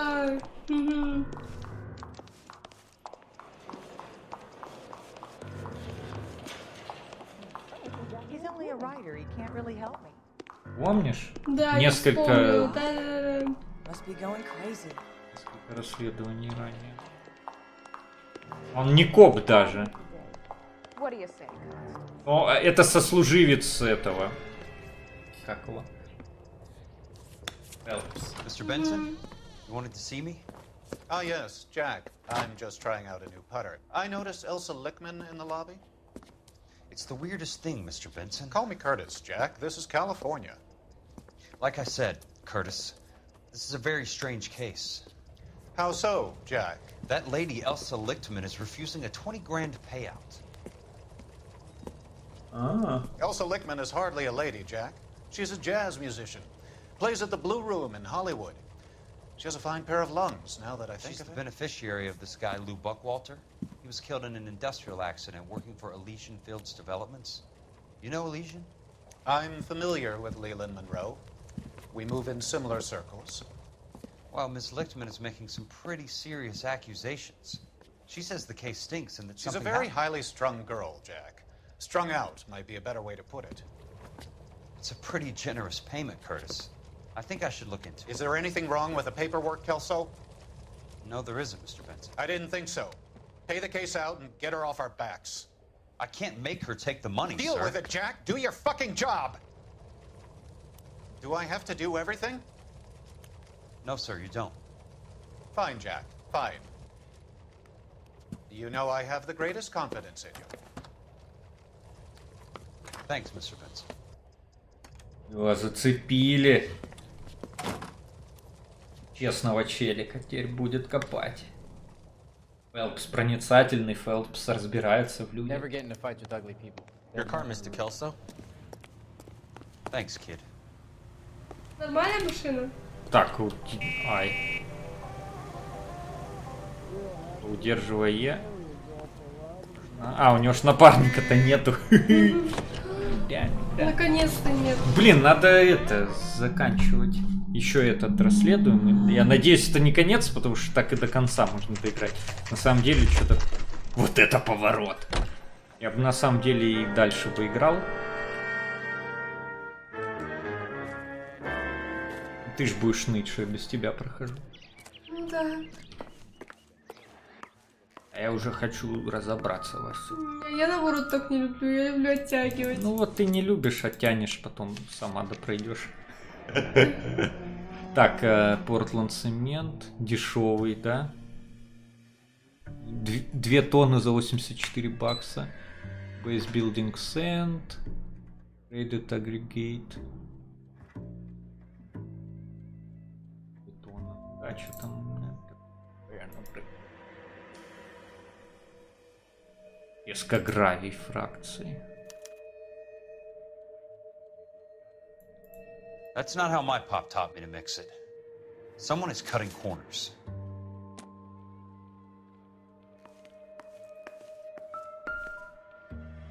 Угу. He's only a writer. He can't really help me. Помнишь? Да, Несколько... я вспомнила. Да-да-да. Must be going crazy. Несколько расследований ранее. Он не коп даже. What do you say? О, это soслуживец этого. Как его? Mr. Benson, you wanted to see me? Ah, yes, Jack. I'm just trying out a new putter. I noticed Elsa Lichtman in the lobby. It's the weirdest thing, Mr. Benson. Call me Curtis, Jack. This is California. Like I said, Curtis, this is a very strange case. How so, Jack? That lady, Elsa Lichtman, is refusing a 20 grand payout. Elsa Lichtman is hardly a lady, Jack. She's a jazz musician. Plays at the Blue Room in Hollywood. She has a fine pair of lungs, now that I think She's of the it. beneficiary of this guy, Lou Buckwalter. He was killed in an industrial accident working for Elysian Fields Developments. You know Elysian? I'm familiar with Leland Monroe. We move in similar circles. Well, Miss Lichtman is making some pretty serious accusations. She says the case stinks and that She's a something very happened. highly strung girl, Jack. Strung out might be a better way to put it. It's a pretty generous payment, Curtis. I think I should look into it. Is there anything wrong with the paperwork, Kelso? No, there isn't, Mr. Benson. I didn't think so. Pay the case out and get her off our backs. I can't make her take the money, Deal sir. with it, Jack. Do your fucking job. Do I have to do everything? No, sir, you don't. Fine, Jack. Fine. You know I have the greatest confidence in you. Thanks, Mr. Benson. Его зацепили. Честного челика теперь будет копать. Фелпс проницательный, Фелпс разбирается в людях. Never get into fights with ugly people. Your car, Mr. Kelso. Thanks, kid. Нормальная машина? Так, ай. Удерживая Е. А, у него ж напарника-то нету. Наконец-то нет. Блин, надо это заканчивать. Еще этот расследуем. Я надеюсь, это не конец, потому что так и до конца можно доиграть. На самом деле, что-то... Вот это поворот! Я бы на самом деле и дальше поиграл. Ты ж будешь ныть, что я без тебя прохожу. Ну да. А я уже хочу разобраться во всем. Я наоборот так не люблю, я люблю оттягивать. Ну вот ты не любишь, оттянешь, потом сама допройдешь. Так, Портленд цемент, дешевый, да? 2 тонны за 84 бакса. Base Building Sand. Rated Aggregate. Бетона. Да, что там? Пескогравий фракции. That's not how my pop taught me to mix it. Someone is cutting corners.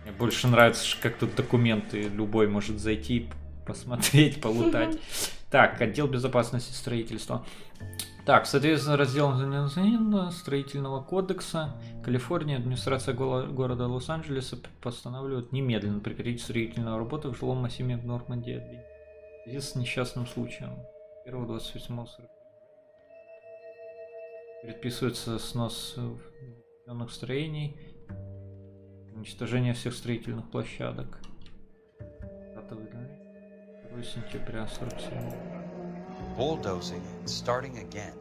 Мне больше нравится, как тут документы любой может зайти, посмотреть, полутать. Так, отдел безопасности строительства. Так, соответственно, раздел строительного кодекса Калифорния, администрация города Лос-Анджелеса постанавливает немедленно прекратить строительную работу в жилом массиве в Нормандии в связи с несчастным случаем. 1.28.40. Предписывается снос введенных строений, уничтожение всех строительных площадок. 2 сентября 47. Bulldozing and starting again.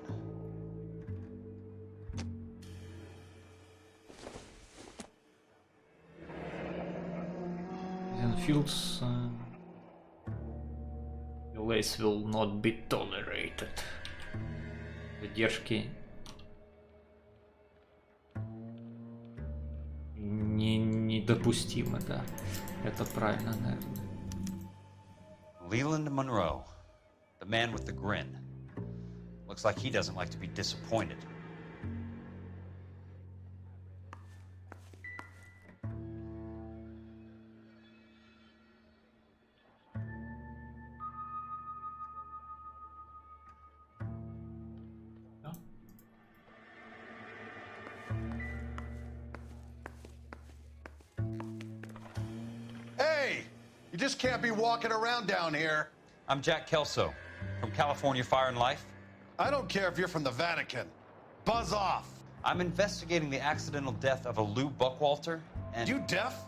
Fields delays will not be tolerated. Задержки недопустимы, да. Это правильно, наверное. Leland Monroe, the man with the grin. Looks like he doesn't like to be disappointed. Hey! You just can't be walking around down here. I'm Jack Kelso, from California Fire and Life. I don't care if you're from the Vatican. Buzz off. I'm investigating the accidental death of a Lou Buckwalter, and... You deaf?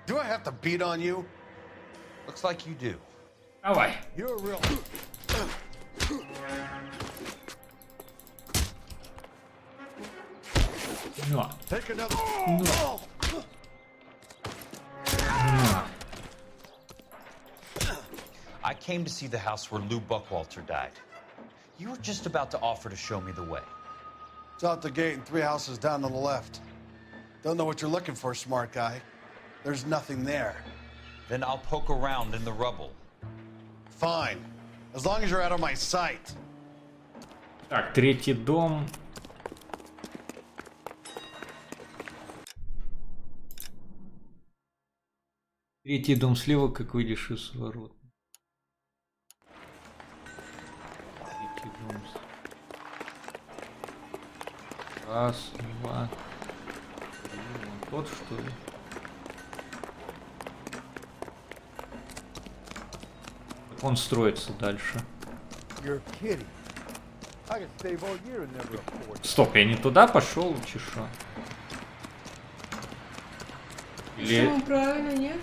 Do I have to beat on you? Looks like you do. Давай. You're a real... No. Take another... No. I came to see the house where Lou Buckwalter died. You were just about to offer to show me the way. It's out the gate and 3 houses down on the left. Don't know what you're looking for, smart guy. There's nothing there. Then I'll poke around in the rubble. Fine. As long as you're out of my sight. Так, третий дом. Третий дом слева, как выйдешь из ворот. Третий дом. Раз, два. Вот тот, что ли? Как он строится дальше? Стоп, я не туда пошел, чешу. Или... Почему правильно, нет?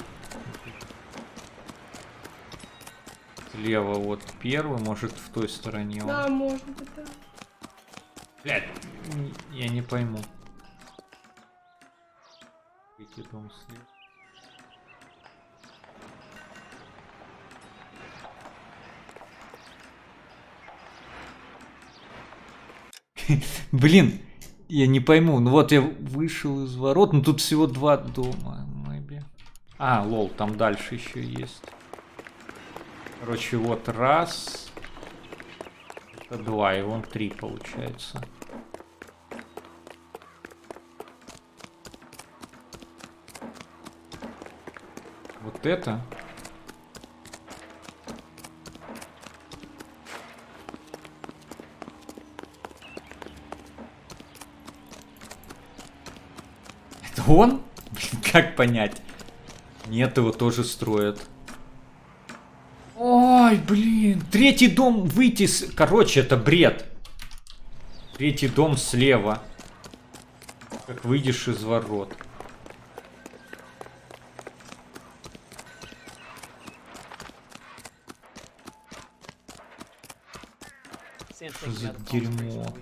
Слева вот первый, может в той стороне он. Да, может быть, да. Блядь, я не пойму. Третий дом слева. Блин, я не пойму. Ну вот я вышел из ворот, но тут всего 2 дома. А, лол, там дальше еще есть. Короче, вот раз. Это 2, и вон 3 получается. Вот это. Это он? Блин, как понять? Нет, его тоже строят. Ой, блин. Третий дом выйти с... Короче, это бред. Третий дом слева. Как выйдешь из ворот. Что за дерьмо?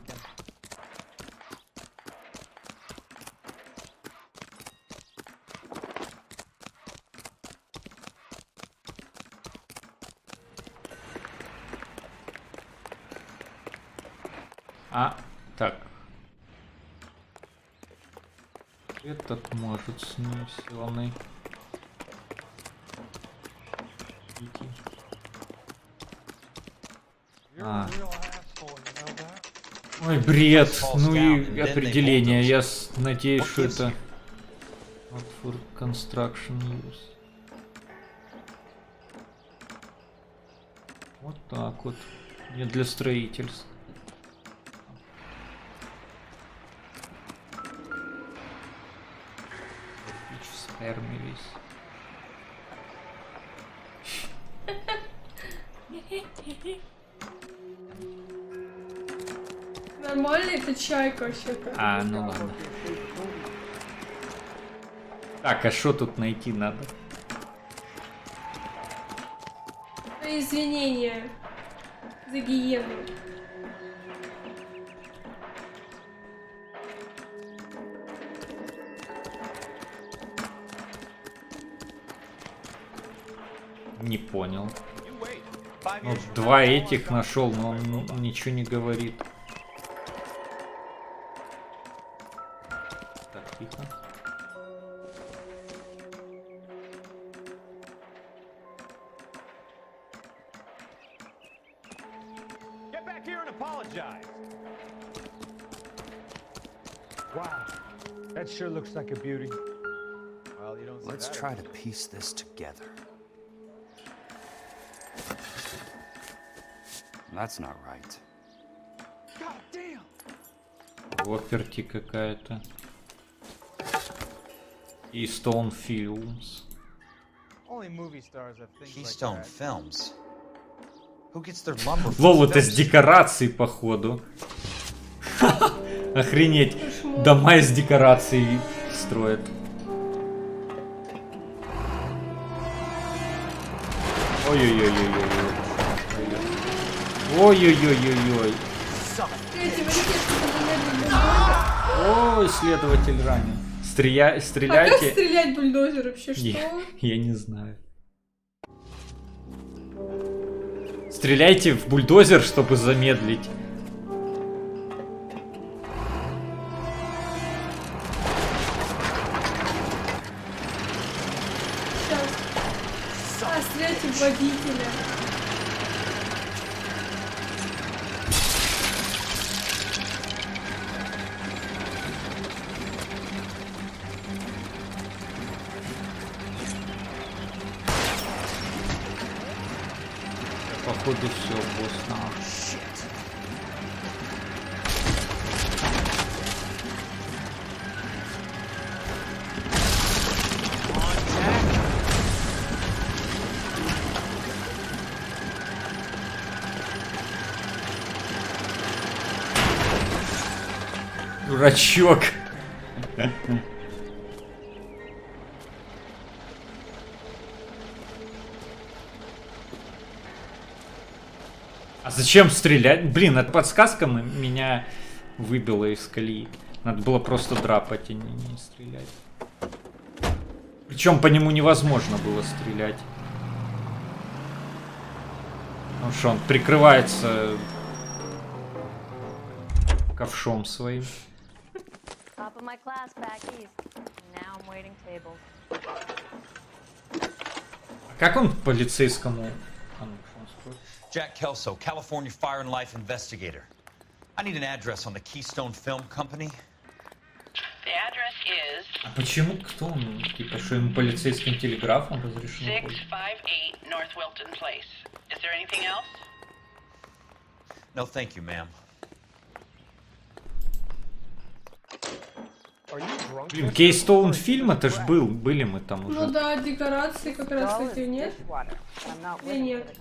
А, так. Этот может с ним силой. Ой, бред. Ну и определение. Я надеюсь, что это not for construction use. Вот так вот. Не для строительства. Сперми весь. Нормально, это чайка вообще-то. А, ну ладно. Так, а что тут найти надо? Извинения за гиену. Не понял. Вот 2 этих нашел, но он ничего не говорит. Так, тихо. That sure looks like a beauty. Well, you don't see Let's that try every to piece this together. That's not right. Воперти какая-то. И Stone Films. Keystone Films. Who gets their lumber from Лол, это с films? декорацией, походу. Охренеть. Дома из декораций строят. Ой-ой-ой-ой-ой. Ой-ой-ой-ой-ой. Ой, следователь ранен. А Стреляйте. как стрелять бульдозер вообще? Что? Я не знаю. Стреляйте в бульдозер, чтобы замедлить. Сейчас. А, стреляйте в водителя. походу все, босс. Дурачок. А зачем стрелять? Блин, эта подсказка меня выбила из колеи. Надо было просто драпать, а не стрелять. Причем по нему невозможно было стрелять. Ну что, он прикрывается ковшом своим. Top of my class back east. Now I'm waiting tables. Как он полицейскому? Jack Kelso, California Fire and Life investigator. I need an address on the Keystone Film Company. The address is А почему кто он? Типа, что ему полицейским телеграфом разрешено? 658 North Wilton Place. Is there anything else? No, thank you, ma'am. Блин, Кейстоун фильм, это ж были мы там уже. Ну да, декорации как раз таки нет. И нет.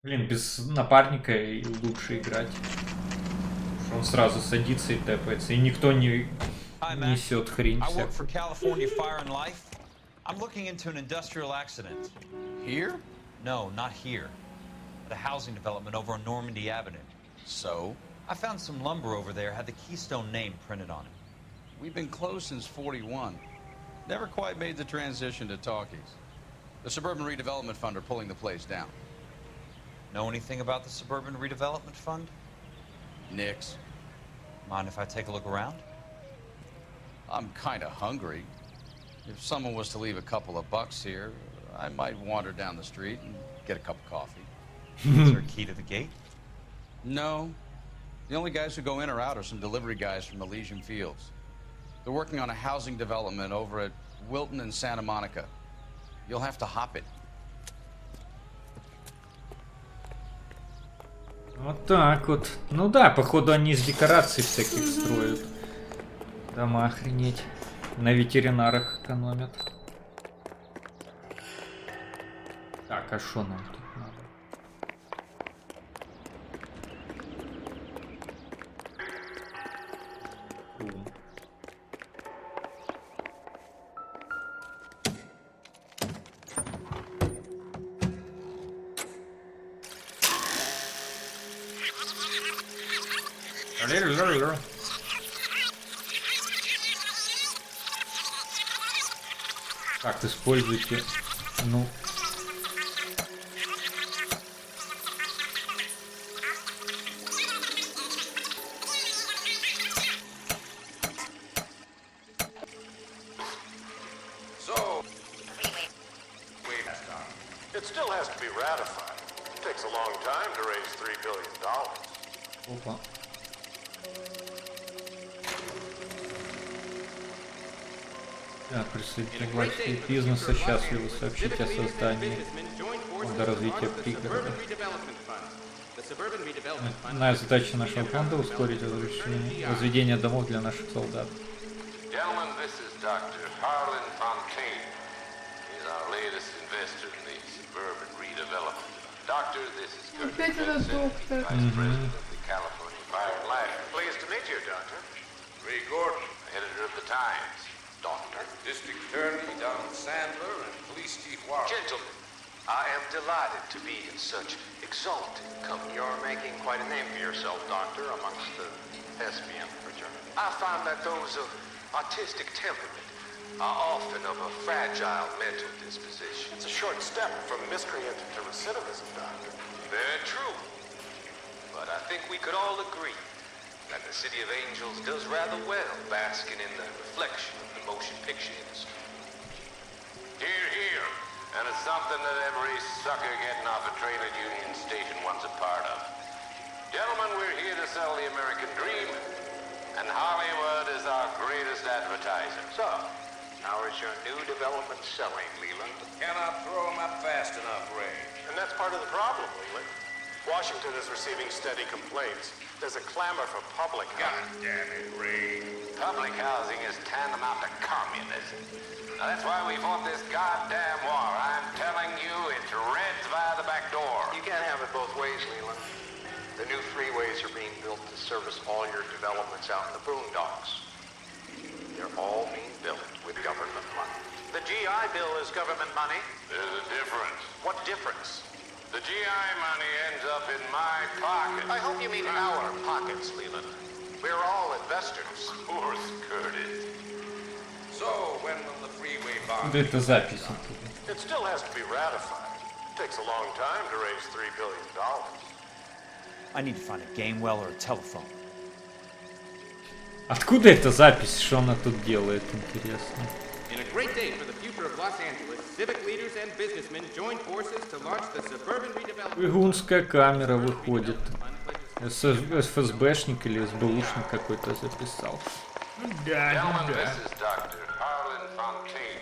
Блин, без напарника и лучше играть. Он сразу садится и тэпается, и никто не несет хрень всякую. I'm looking into an industrial accident. Here? No, not here. At a housing development over on Normandy Avenue. So? I found some lumber over there, had the Keystone name printed on it. We've been closed since 41. Never quite made the transition to talkies. The Suburban Redevelopment Fund are pulling the place down. Know anything about the Suburban Redevelopment Fund? Nix. Mind if I take a look around? I'm kinda hungry. If someone was to leave a couple of bucks here, I might wander down the street and get a cup of coffee. Is there a key to the gate? No. The only guys who go in or out are some delivery guys from Elysian Fields. They're working on a housing development over at Wilton and Santa Monica. You'll have to hop it. Вот так вот. Ну да, походу они из декораций всяких строят. Дома охренеть. На ветеринарах экономят. Так, а шо нам тут надо? Так, используйте. Ну. So, it still has to be ratified. It takes a long time to raise $3 billion. Опа. Так, представители власти и бизнеса счастливы сообщить о создании фонда развития пригорода. Основная задача нашего фонда — ускорить возведение домов для наших солдат. Gentlemen, this is Dr. Harlan Fontaine. He's our latest investor in the suburban redevelopment. Doctor, this is Опять этот доктор. Vice President of the California Fire and Life. Pleased to meet you, Doctor. Ray Gordon, editor of the Times. Doctor. District Attorney Don Sandler and Police Chief Warren. Gentlemen, I am delighted to be in such exalted company. You're making quite a name for yourself, Doctor, amongst the thespian fraternity. I find that those of artistic temperament are often of a fragile mental disposition. It's a short step from miscreant to recidivism, Doctor. Very true. But I think we could all agree that the City of Angels does rather well basking in the reflection of the motion picture industry. Hear, hear. And it's something that every sucker getting off a train at Union Station wants a part of. Gentlemen, we're here to sell the American dream. And Hollywood is our greatest advertiser. So, how is your new development selling, Leland? Cannot throw them up fast enough, Ray. And that's part of the problem, Leland. Washington is receiving steady complaints. There's a clamor for public housing. God damn it, Ray. Public housing is tantamount to communism. Now, that's why we fought this goddamn war. I'm telling you, it's Reds via the back door. You can't have it both ways, Leland. The new freeways are being built to service all your developments out in the boondocks. They're all being built with government money. The GI Bill is government money. There's a difference. What difference? The GI money ends up in my pocket. I hope you mean our pockets, Leland. We're all investors. Of course, Curtis. So, when will the freeway bond? Да это запись. It still has to be ratified. It takes a long time to raise $3 billion. I need to find a game well or a telephone. Откуда эта запись? Что она тут делает? Интересно. In a great day for the future of Los Angeles, civic leaders and businessmen joined forces to launch the suburban redevelopment. Бегунская камера выходит. ФСБшник или СБУшник какой-то записал. Да, Gentlemen, да. this is Dr. Harlan Fontaine.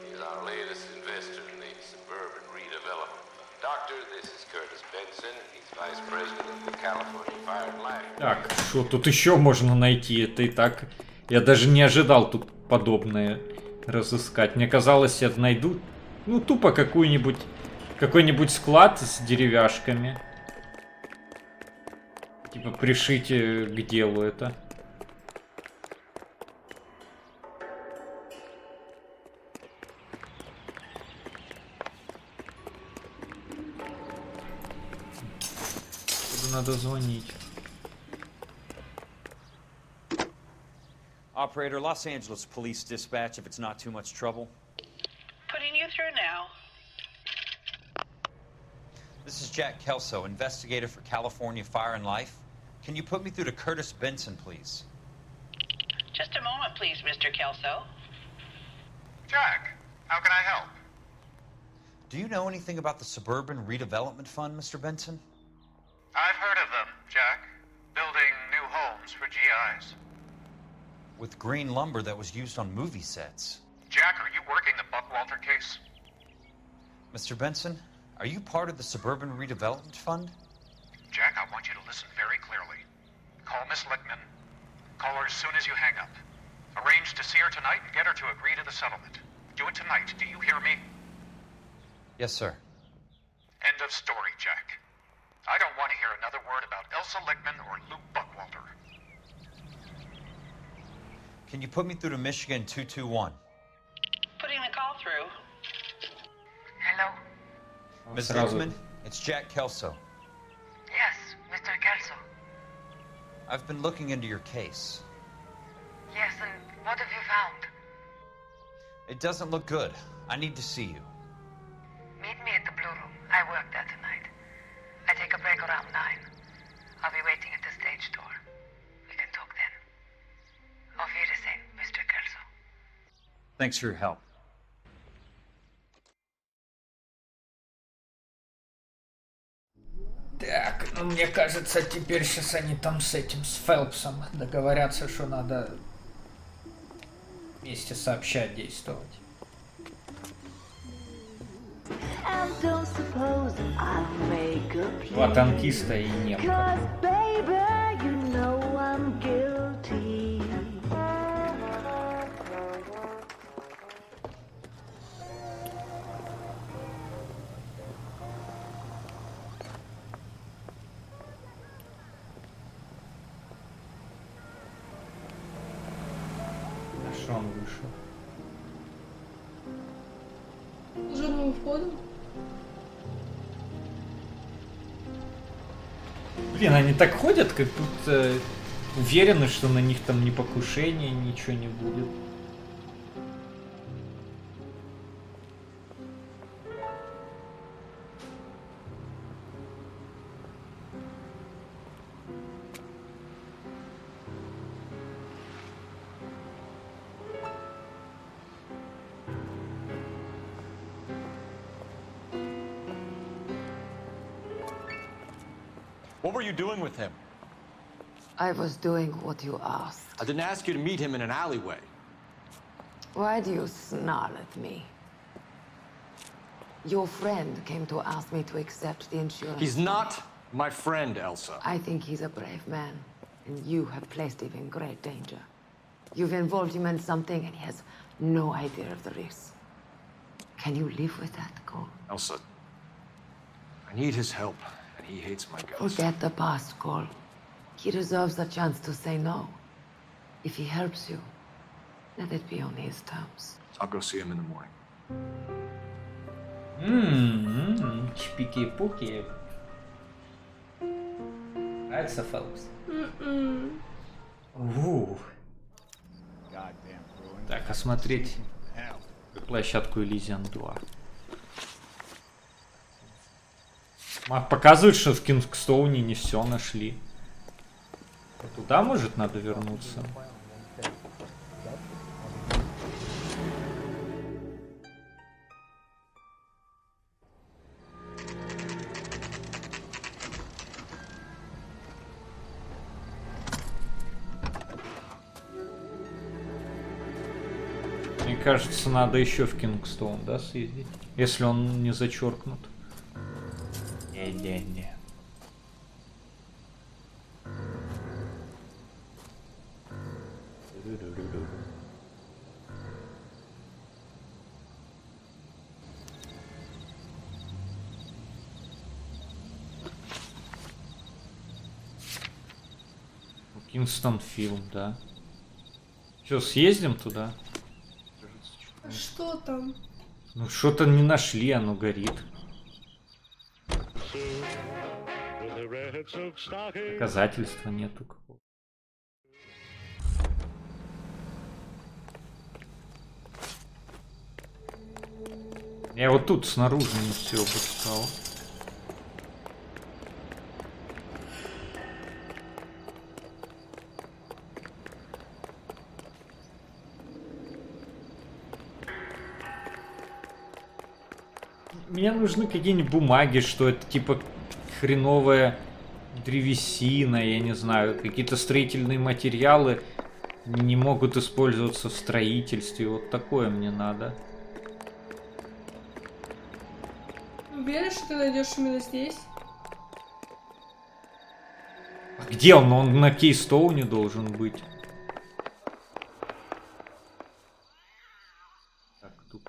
He's our latest investor in the suburban redevelopment fund. Doctor, this is Curtis Benson. He's vice president of the California Fire and Life. Так, что тут еще можно найти? Это и так... Я даже не ожидал тут подобное разыскать. Мне казалось, я найду, ну, тупо какой-нибудь склад с деревяшками. Типа пришите к делу это. Надо звонить. Operator, Los Angeles Police Dispatch, if it's not too much trouble. Putting you through now. This is Jack Kelso, investigator for California Fire and Life. Can you put me through to Curtis Benson, please? Just a moment, please, Mr. Kelso. Jack, how can I help? Do you know anything about the Suburban Redevelopment Fund, Mr. Benson? I've heard of them, Jack. Building new homes for GIs. With green lumber that was used on movie sets. Jack, are you working the Buckwalter case? Mr. Benson, are you part of the Suburban Redevelopment Fund? Jack, I want you to listen very clearly. Call Miss Lickman. Call her as soon as you hang up. Arrange to see her tonight and get her to agree to the settlement. Do it tonight. Do you hear me? Yes, sir. End of story, Jack. I don't want to hear another word about Elsa Lickman or Luke Buckwalter. Can you put me through to Michigan 221? Putting the call through. Hello? Ms. Сразу. Lickman, it's Jack Kelso. Yes, Mr. Kelso. I've been looking into your case. Yes, and what have you found? It doesn't look good. I need to see you. Meet me at the Blue Room. I work there tonight. I take a break around 9. I'll be waiting at the stage door. We can talk then. Auf Wiedersehen, Mr. Kelso. Thanks for your help. Так, ну мне кажется, теперь сейчас они там с этим, с Фелпсом договорятся, что надо вместе сообща действовать. And don't suppose I'll make a plea. Два танкиста и немка. 'Cause, baby, you know I'm guilty. А что он вышел? Жирным входом. Блин, они так ходят, как будто уверены, что на них там ни покушения, ничего не будет. What were you doing with him? I was doing what you asked. I didn't ask you to meet him in an alleyway. Why do you snarl at me? Your friend came to ask me to accept the insurance. He's not my friend, Elsa. I think he's a brave man, and you have placed him in great danger. You've involved him in something, and he has no idea of the risk. Can you live with that, Cole? Elsa, I need his help, and he hates my guts. Forget the past, Cole. He deserves a chance to say no. If he helps you, let it be on his terms. I'll go see him in the morning. Чпики-пуки. Нравится, folks? Так, осмотреть площадку Elysian 2. Показывает, что в Кингстоуне не все нашли. Туда, может, надо вернуться? Мне кажется, надо еще в Кингстоун, да, съездить? Если он не зачеркнут. Не-не-не. Кингстон фильм, да. Что, съездим туда? Что там? Ну что-то не нашли, оно горит. Доказательства нету какого. Я вот тут снаружи не все обыскал. Мне нужны какие-нибудь бумаги, что это типа хреновая древесина, я не знаю, какие-то строительные материалы не могут использоваться в строительстве. Вот такое мне надо. Уверен, что ты найдешь именно здесь? А где он? Он на Кейстоуне должен быть. Так, тут...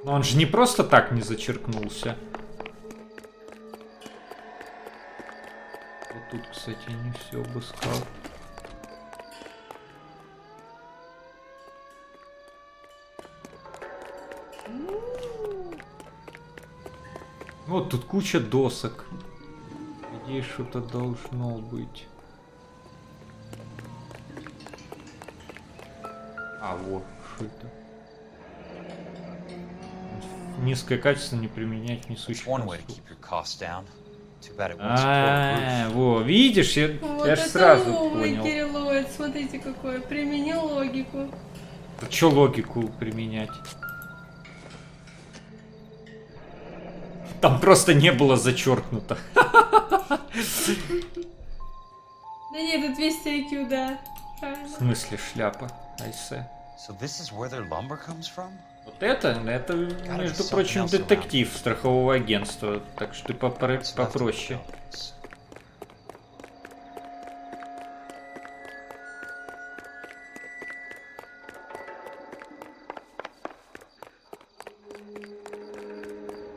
Но он же не просто так не зачеркнулся. Вот тут, кстати, я не все обыскал. Вот тут куча досок. Здесь что-то должно быть. А, вот, что это? Низкое качество не применять несущих конструкций. Во, видишь, я ж сразу понял. Kirilloid, смотрите какой, применил логику. А чё логику применять? Там просто не было зачеркнуто. Да нет, это 200 IQ, да. В смысле шляпа? Айсе. Вот это, между прочим, детектив страхового агентства, так что ты попроще.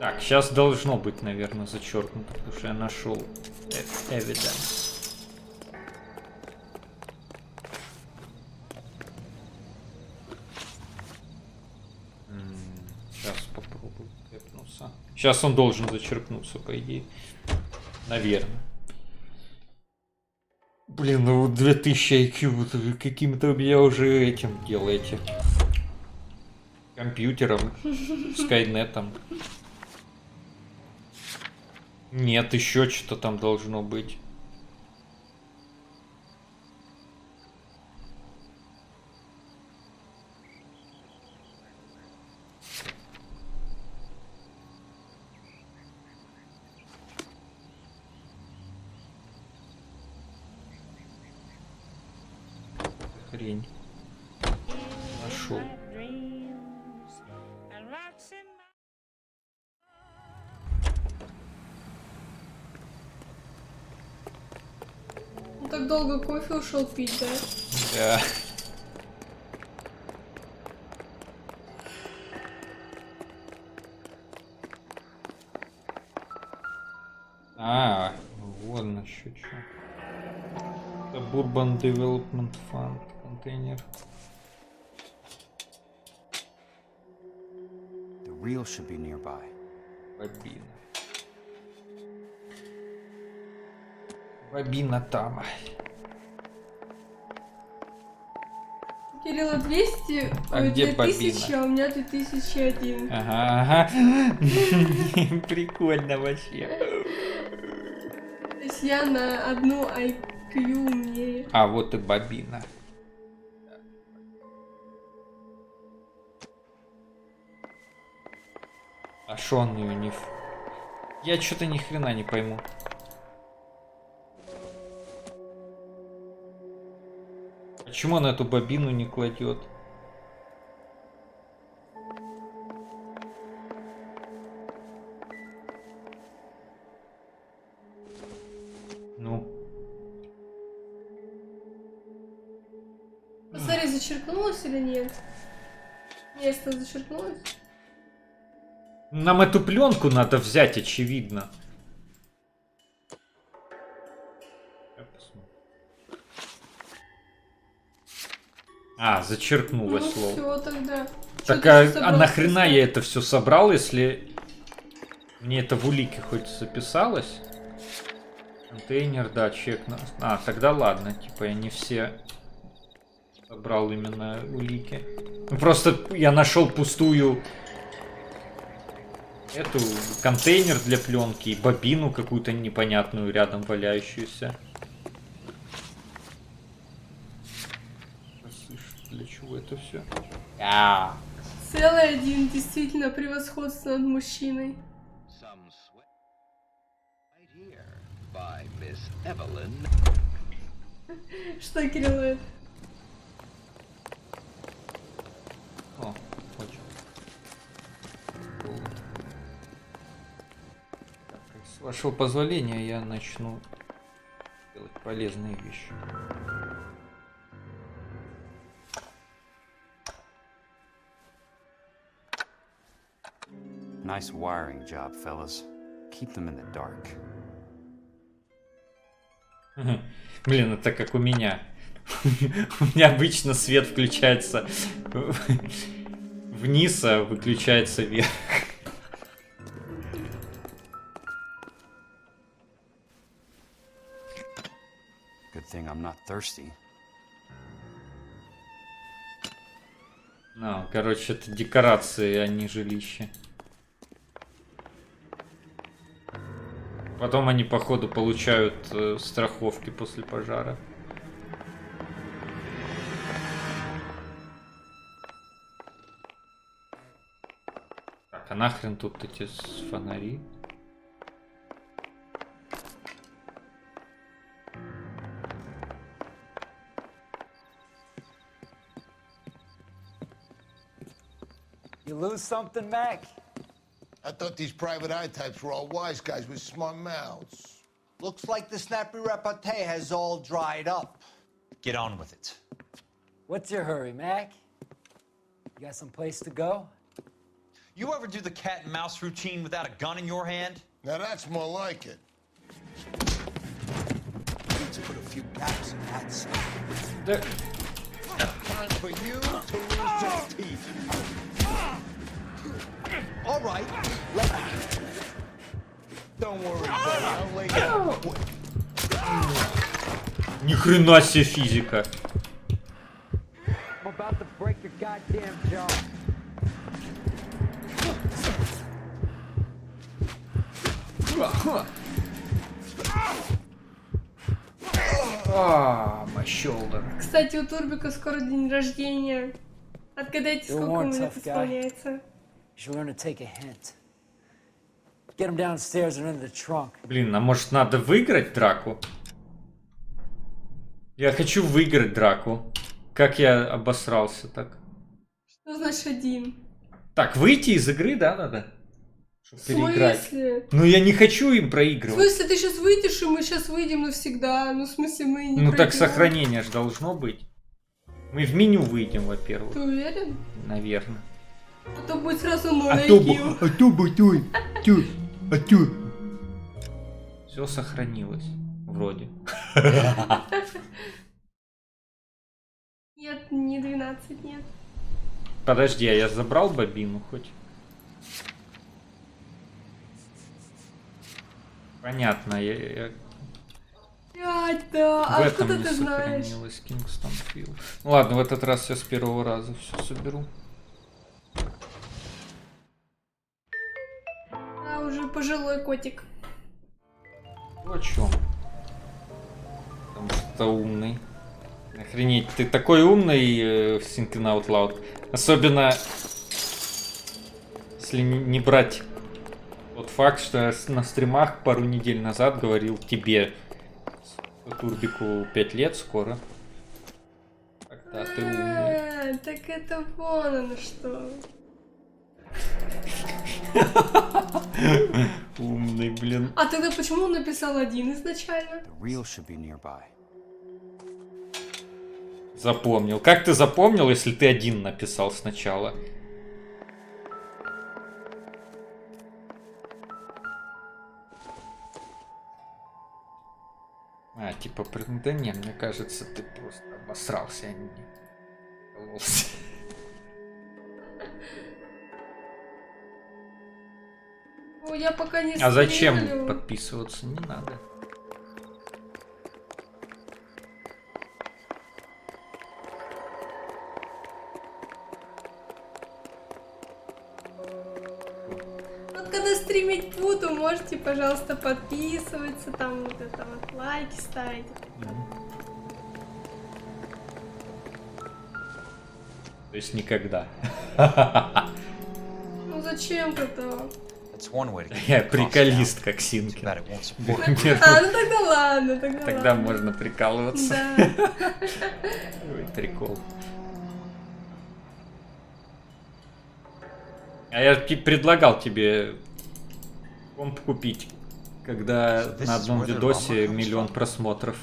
Так, сейчас должно быть, наверное, зачеркнуто, потому что я нашел evidence. Сейчас попробую тэпнуться. Сейчас он должен зачеркнуться, по идее. Наверное. Блин, ну 2000 IQ, вы каким-то меня уже этим делаете. Компьютером, скайнетом. Нет, еще что-то там должно быть. Хрень. Нашел. Он так долго кофе ушел пить, да? Да. А, вон еще что. Suburban Development Fund, контейнер. The reel should be nearby. Бобина. Бобина там. Кирилла 200, А ой, где 2000, бобина? а у меня 2001. Ага. Прикольно вообще. То есть я на одну IQ умнее. А вот и бобина. А шо он ее не... Я что-то ни хрена не пойму. Почему он эту бобину не кладет? Ну. Посмотри, зачеркнулось или нет? Место зачеркнулось? Нам эту пленку надо взять, очевидно. А, зачеркнулось Ну слово. все тогда. Так, а нахрена я это все собрал, если мне это в улике хоть записалось? Контейнер, да, чек. А, тогда ладно, типа я не все собрал именно улики. Ну, просто я нашел пустую эту контейнер для пленки и бобину какую-то непонятную рядом валяющуюся. Для чего это все? Целый один, действительно превосходство над мужчиной. Что, Kirilloid? О, очень. Так, с вашего позволения я начну делать полезные вещи. Nice wiring job, fellas. Keep them in the dark. Блин, это как у меня. У меня обычно свет включается вниз, а выключается вверх. Good thing I'm not thirsty. Ну, короче, это декорации, а не жилище. Потом они, походу, получают страховки после пожара. Так, а нахрен тут эти фонари? You lose something, Mac? I thought these private eye types were all wise guys with smart mouths. Looks like the snappy repartee has all dried up. Get on with it. What's your hurry, Mac? You got some place to go? You ever do the cat and mouse routine without a gun in your hand? Now that's more like it. Need to put a few gaps in that smile. Time for you to lose your teeth. All right, Don't worry, buddy. I'll lay you. Ни хрена себе физика. I'm about to break your goddamn jaw. My shoulder. Кстати, у Турбика скоро день рождения. Отгадайте, You're сколько one ему лет tough guy. исполняется. You should learn to take a hint. Get him downstairs and into the trunk. Блин, а может надо выиграть драку? Я хочу выиграть драку. Как я обосрался так? Что значит один? Так, выйти из игры, да, надо? Чтобы В переиграть. смысле? Ну я не хочу им В проигрывать. смысле, ты сейчас выйдешь, и мы сейчас выйдем навсегда? Ну, в смысле, мы не Ну так проиграем. сохранение же должно быть. Мы в меню выйдем, во-первых. Ты уверен? Наверное. А то будет сразу 0 А то Все сохранилось. Вроде. Нет, не 12, нет. Подожди, а я забрал бобину хоть? Понятно, я... Да, В а этом откуда не ты знаешь? сохранилось Kingston Field. Ну ладно, в этот раз я с первого раза все соберу. А, уже пожилой котик. Ну о чем? Потому что умный. Охренеть, ты такой умный в Thinking Out Loud. Особенно, если не брать тот факт, что я на стримах пару недель назад говорил тебе, Турбику 5 лет скоро. Тогда ты умный. Так это вон оно что. Умный, блин. А тогда почему он написал один изначально? Запомнил. Как ты запомнил, если ты один написал сначала? А, типа, да не, мне кажется, ты просто обосрался, а не кололся. Ну, я пока не А зачем стрелю. подписываться? Не надо. Вот когда стримить буду, можете, пожалуйста, подписываться, там вот это вот, лайки ставить. То есть никогда. Ну зачем-то? Я приколист, как Синки. А, ну тогда ладно, Тогда можно прикалываться. Да. Ой, прикол. А я предлагал тебе комп купить, когда на одном видосе 1 000 000 просмотров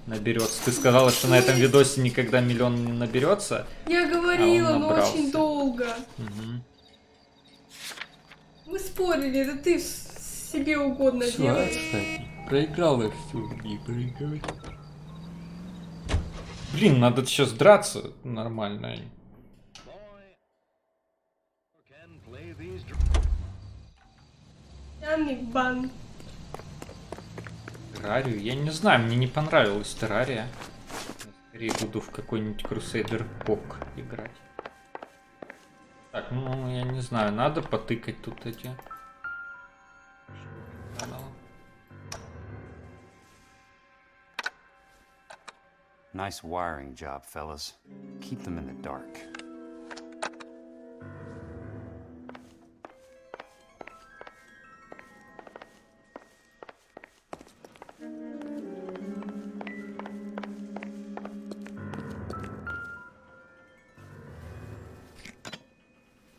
наберется. Ты сказала, что на этом видосе никогда 1 000 000 не наберется. Я говорила, а он но набрался. очень долго. Угу. Мы спорили, это ты себе угодно Всё, делаешь. кстати, проиграла всю, не проигрывай. Блин, надо сейчас драться нормально. Пьяный бан. Террарию? Я не знаю, мне не понравилась Террария. Скорее буду в какой-нибудь Crusader Пок играть. Так, ну я не знаю, надо потыкать тут эти. Nice wiring job, fellas. Keep them in the dark.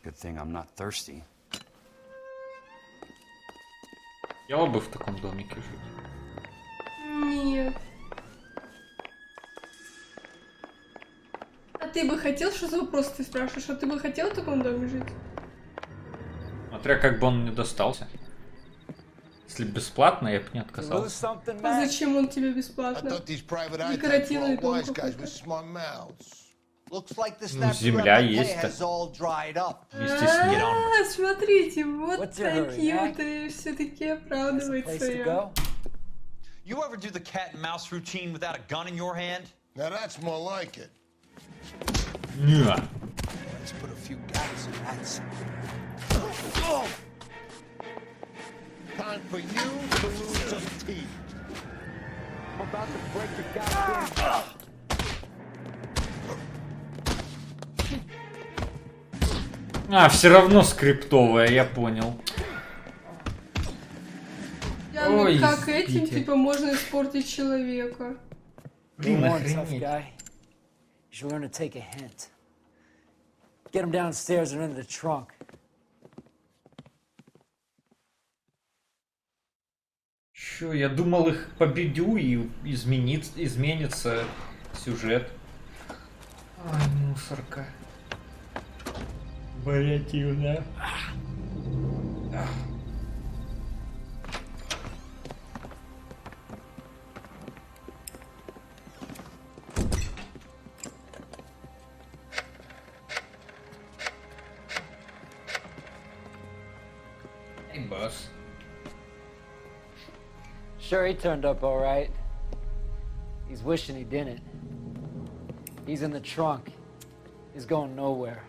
Good thing I'm not thirsty. Я бы в таком домике жить. Нет. А ты бы хотел, что за вопрос ты спрашиваешь? А ты бы хотел в таком доме жить? Смотря как бы он мне достался. Если бесплатно, я бы не отказался. А зачем он тебе бесплатно? Декоративный дом какой-то. Ну, земля есть-то. Вместе с ним. А, смотрите, вот такие вот и все-таки оправдывает свое. You ever do the cat and mouse routine without a gun in your hand? Now that's more like it. Yeah. Let's put a few gaps in that. Time for you to lose some teeth. I'm about to break your goddamn. А, все равно скриптовая, я понял. Я, Ой, как этим, Питер. типа, можно испортить человека? Come on, tough guy. You should learn to take a hint. Get him downstairs and into the trunk. Чё, я думал, их победю и изменится сюжет. Ай, мусорка. Вариативно. Hey, boss. Sure, he turned up all right. He's wishing he didn't. He's in the trunk. He's going nowhere.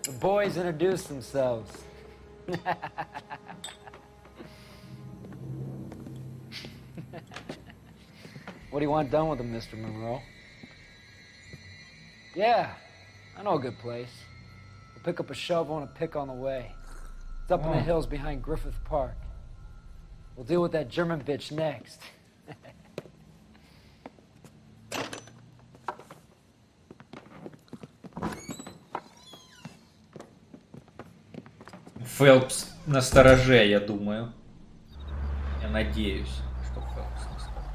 The boys introduced themselves. What do you want done with him, Mr. Monroe? Yeah, I know a good place. We'll pick up a shovel and a pick on the way. It's up in the hills behind Griffith Park. We'll deal with that German bitch next. Фелпс настороже, я думаю. Я надеюсь, что Фелпс настороже.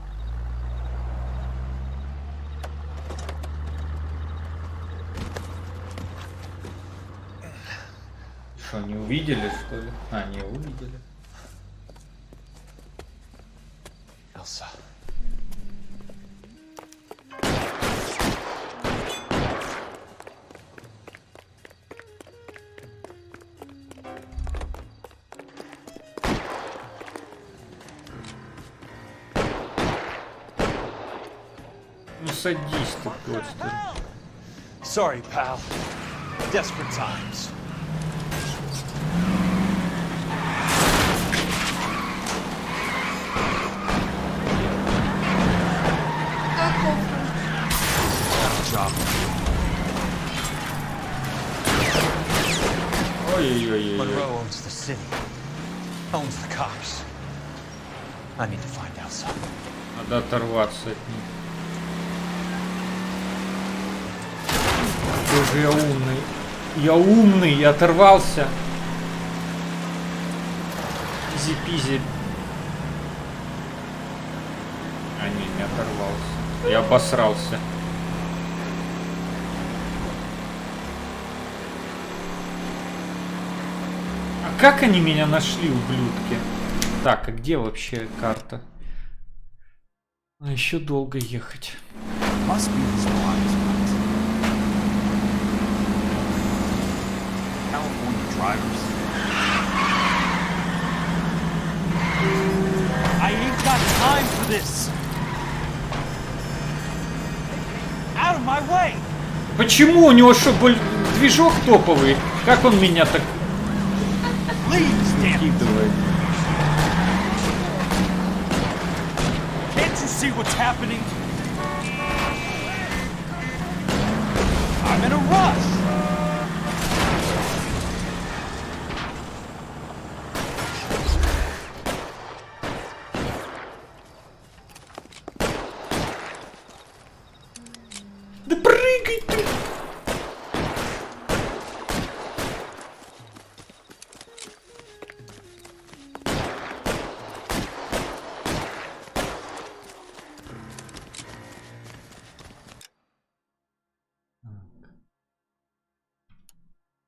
Что, не увидели, что ли? А, не увидели. Elsa. Ну садись ты просто. Sorry, pal. Desperate times. Job. Ой-ой-ой. Monroe owns the city. Owns the cops. I need to find Elsa. Надо оторваться от них. Какой же я умный. Я умный, я оторвался. Изи-пизи. А, не оторвался. Я обосрался. А как они меня нашли, ублюдки? Так, а где вообще карта? А еще долго ехать. California drivers. I ain't got time for this. Out of my way. Почему у него что, движок топовый? Как он меня так выкидывает? Can't you see what's happening? I'm in a rush. Да прыгай ты!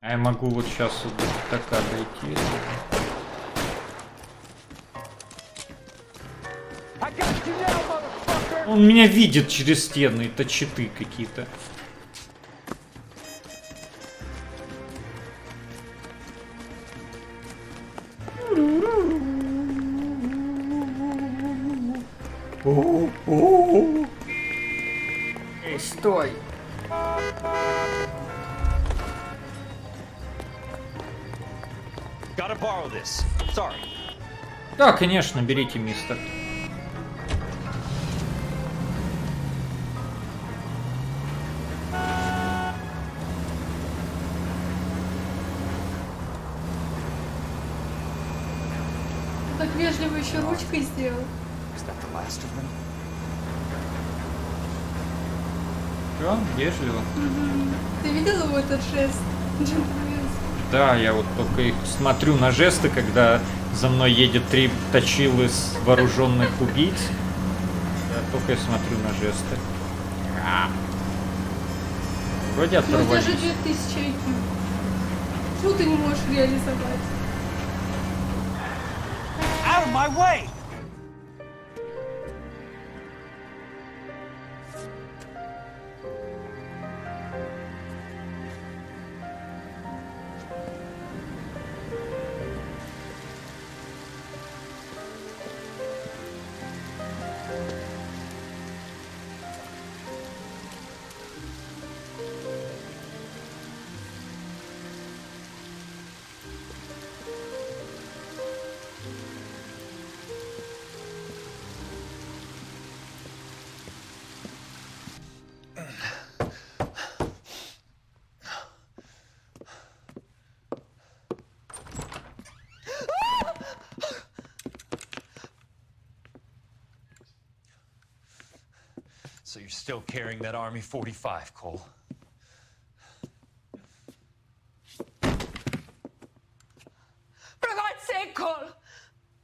А я могу вот сейчас вот до пятака дойти. Он меня видит через стены, это читы какие-то. Эй, стой! Gotta borrow this. Sorry. Да, конечно, берите, мистер. Так вежливо еще ручкой сделал. Is that the last of them? Чё? Вежливо? Ты видел его этот жест? Джентльменский. Да, я вот только их смотрю на жесты, когда за мной едет 3 точилы с вооруженных убийц. Я только и смотрю на жесты. Вроде Ну, у тебя оторвались. же 2000 IQ. Почему ты не можешь реализовать? Out of my way! So you're still carrying that Army 45, Cole. For God's sake, Cole!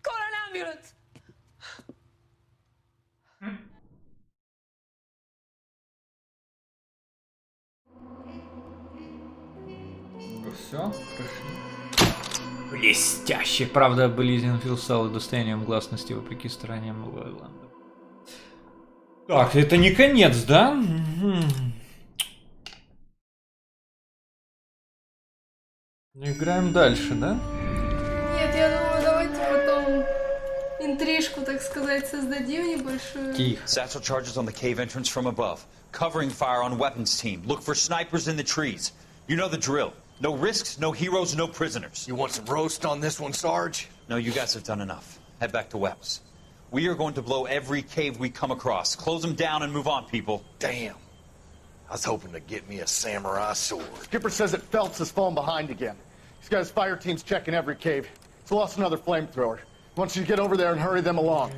Call an ambulance! Все, прошли. Блестяще. Правда, Близенфилд стал достоянием гласности вопреки стараниям Лойланда. Так, это не конец, да? Играем дальше, да? Нет, я думаю, давайте потом интрижку, так сказать, создадим небольшую. Тихо. Satchel charges on the cave entrance from above. Covering fire on weapons team. Look for snipers in the trees. You know the drill. No risks, no heroes, no prisoners. You want some roast on this one, Sarge? No, you guys have done enough. Head back to Webb's. We are going to blow every cave we come across. Close them down and move on, people. Damn. I was hoping to get me a samurai sword. Skipper says that Phelps has fallen behind again. He's got his fire teams checking every cave. He's lost another flamethrower. He wants you to get over there and hurry them along.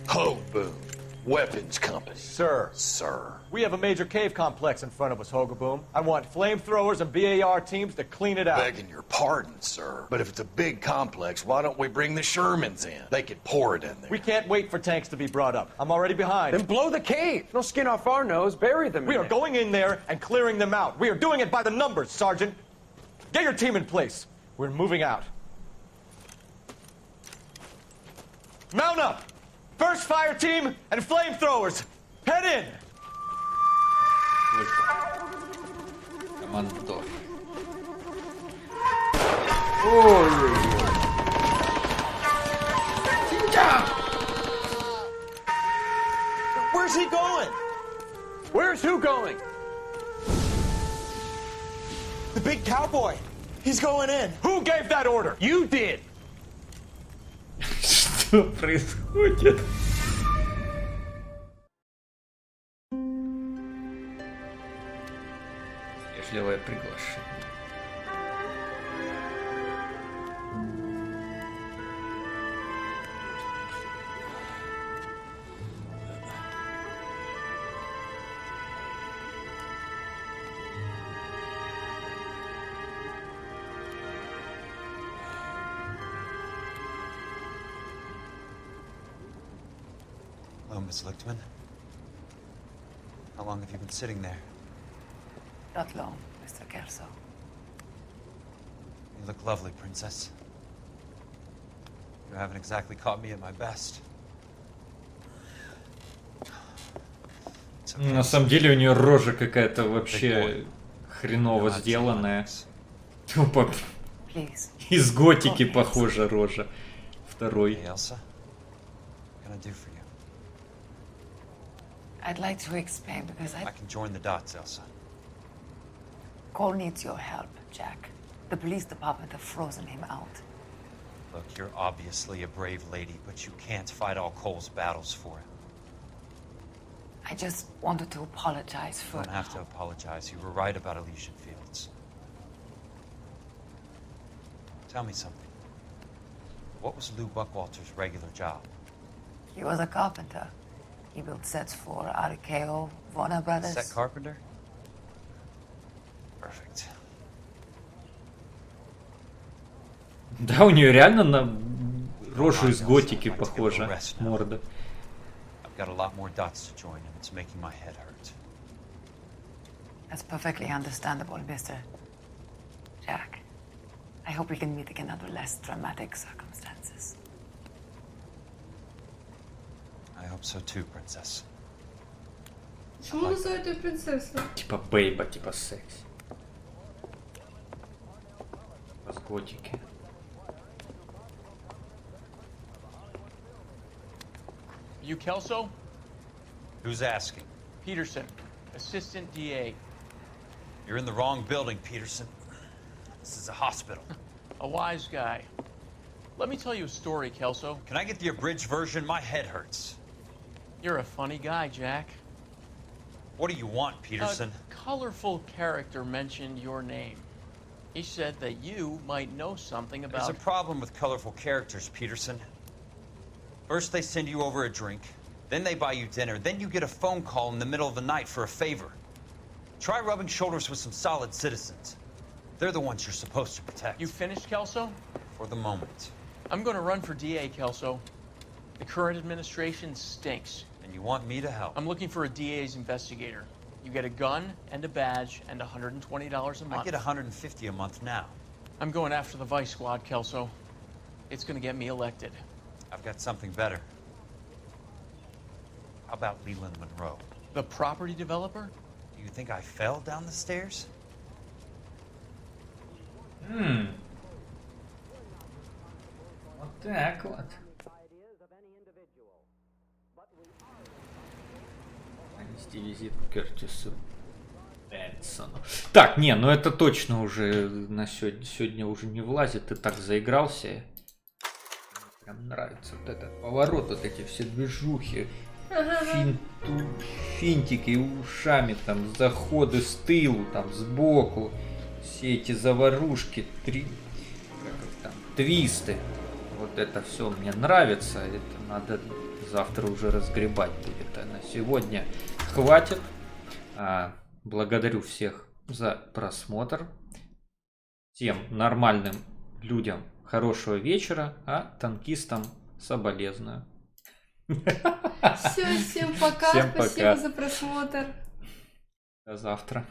Ho, Boom. Weapons company. Sir. Sir. We have a major cave complex in front of us, Hogaboom. I want flamethrowers and BAR teams to clean it out. Begging your pardon, sir. But if it's a big complex, why don't we bring the Shermans in? They could pour it in there. We can't wait for tanks to be brought up. I'm already behind. Then blow the cave. No skin off our nose. Bury them. We are going in there and clearing them out. We are doing it by the numbers, Sergeant. Get your team in place. We're moving out. Mount up! First fire team and flamethrowers! Head in! Командор. Ой. Where's he going? Where's who going? The big cowboy. He's going in. Who gave that order? You did. Что происходит? Вежливое приглашение. Hello, Miss Lichtman. How long have you been sitting there? Not long, Mr. Kelso. You look lovely, Princess. You haven't exactly caught me at my best. На самом деле у нее рожа какая-то вообще хреново сделанная. Тупо Please. Из готики похожа рожа. Второй. Hey, Elsa, what can I do for you? I'd like to explain because I can join the dots, Elsa. Cole needs your help, Jack. The police department have frozen him out. Look, you're obviously a brave lady, but you can't fight all Cole's battles for him. I just wanted to apologize You for... don't have to apologize. You were right about Elysian Fields. Tell me something. What was Lou Buckwalter's regular job? He was a carpenter. He built sets for RKO, Warner Brothers. Set carpenter? Perfect. Да, у нее реально на рожу из готики похожа морда. I've got a lot more dots to join, and it's making my head hurt. That's perfectly understandable, Mr. Jack. I hope we can meet again under less dramatic circumstances. I hope so too, Princess. Почему называют ее принцессой? Типа бейба, типа секс. С готики. You Kelso? Who's asking? Peterson, Assistant DA. You're in the wrong building, Peterson. This is a hospital. A wise guy. Let me tell you a story, Kelso. Can I get the abridged version? My head hurts. You're a funny guy, Jack. What do you want, Peterson? A colorful character mentioned your name. He said that you might know something about... There's a problem with colorful characters, Peterson. First they send you over a drink, then they buy you dinner, then you get a phone call in the middle of the night for a favor. Try rubbing shoulders with some solid citizens. They're the ones you're supposed to protect. You finished, Kelso? For the moment. I'm going to run for DA, Kelso. The current administration stinks. And you want me to help? I'm looking for a DA's investigator. You get a gun and a badge and $120 a month. I get $150 a month now. I'm going after the Vice Squad, Kelso. It's going to get me elected. I've got something better. How about Leland Monroe? The property developer? Do you think I fell down the stairs? Вот так вот. Нанести визит Кертису Бенсону. Так, не, ну это точно уже на сегодня уже не влазит. Ты так заигрался. Прям нравится вот этот поворот, вот эти все движухи. Финтики ушами, там заходы с тылу, там сбоку. Все эти заварушки, твисты. Вот это все мне нравится. Это надо завтра уже разгребать будет. А на сегодня хватит. Благодарю всех за просмотр. Всем нормальным людям хорошего вечера, а танкистам соболезную. Все, всем пока. Всем Спасибо пока. за просмотр. До завтра.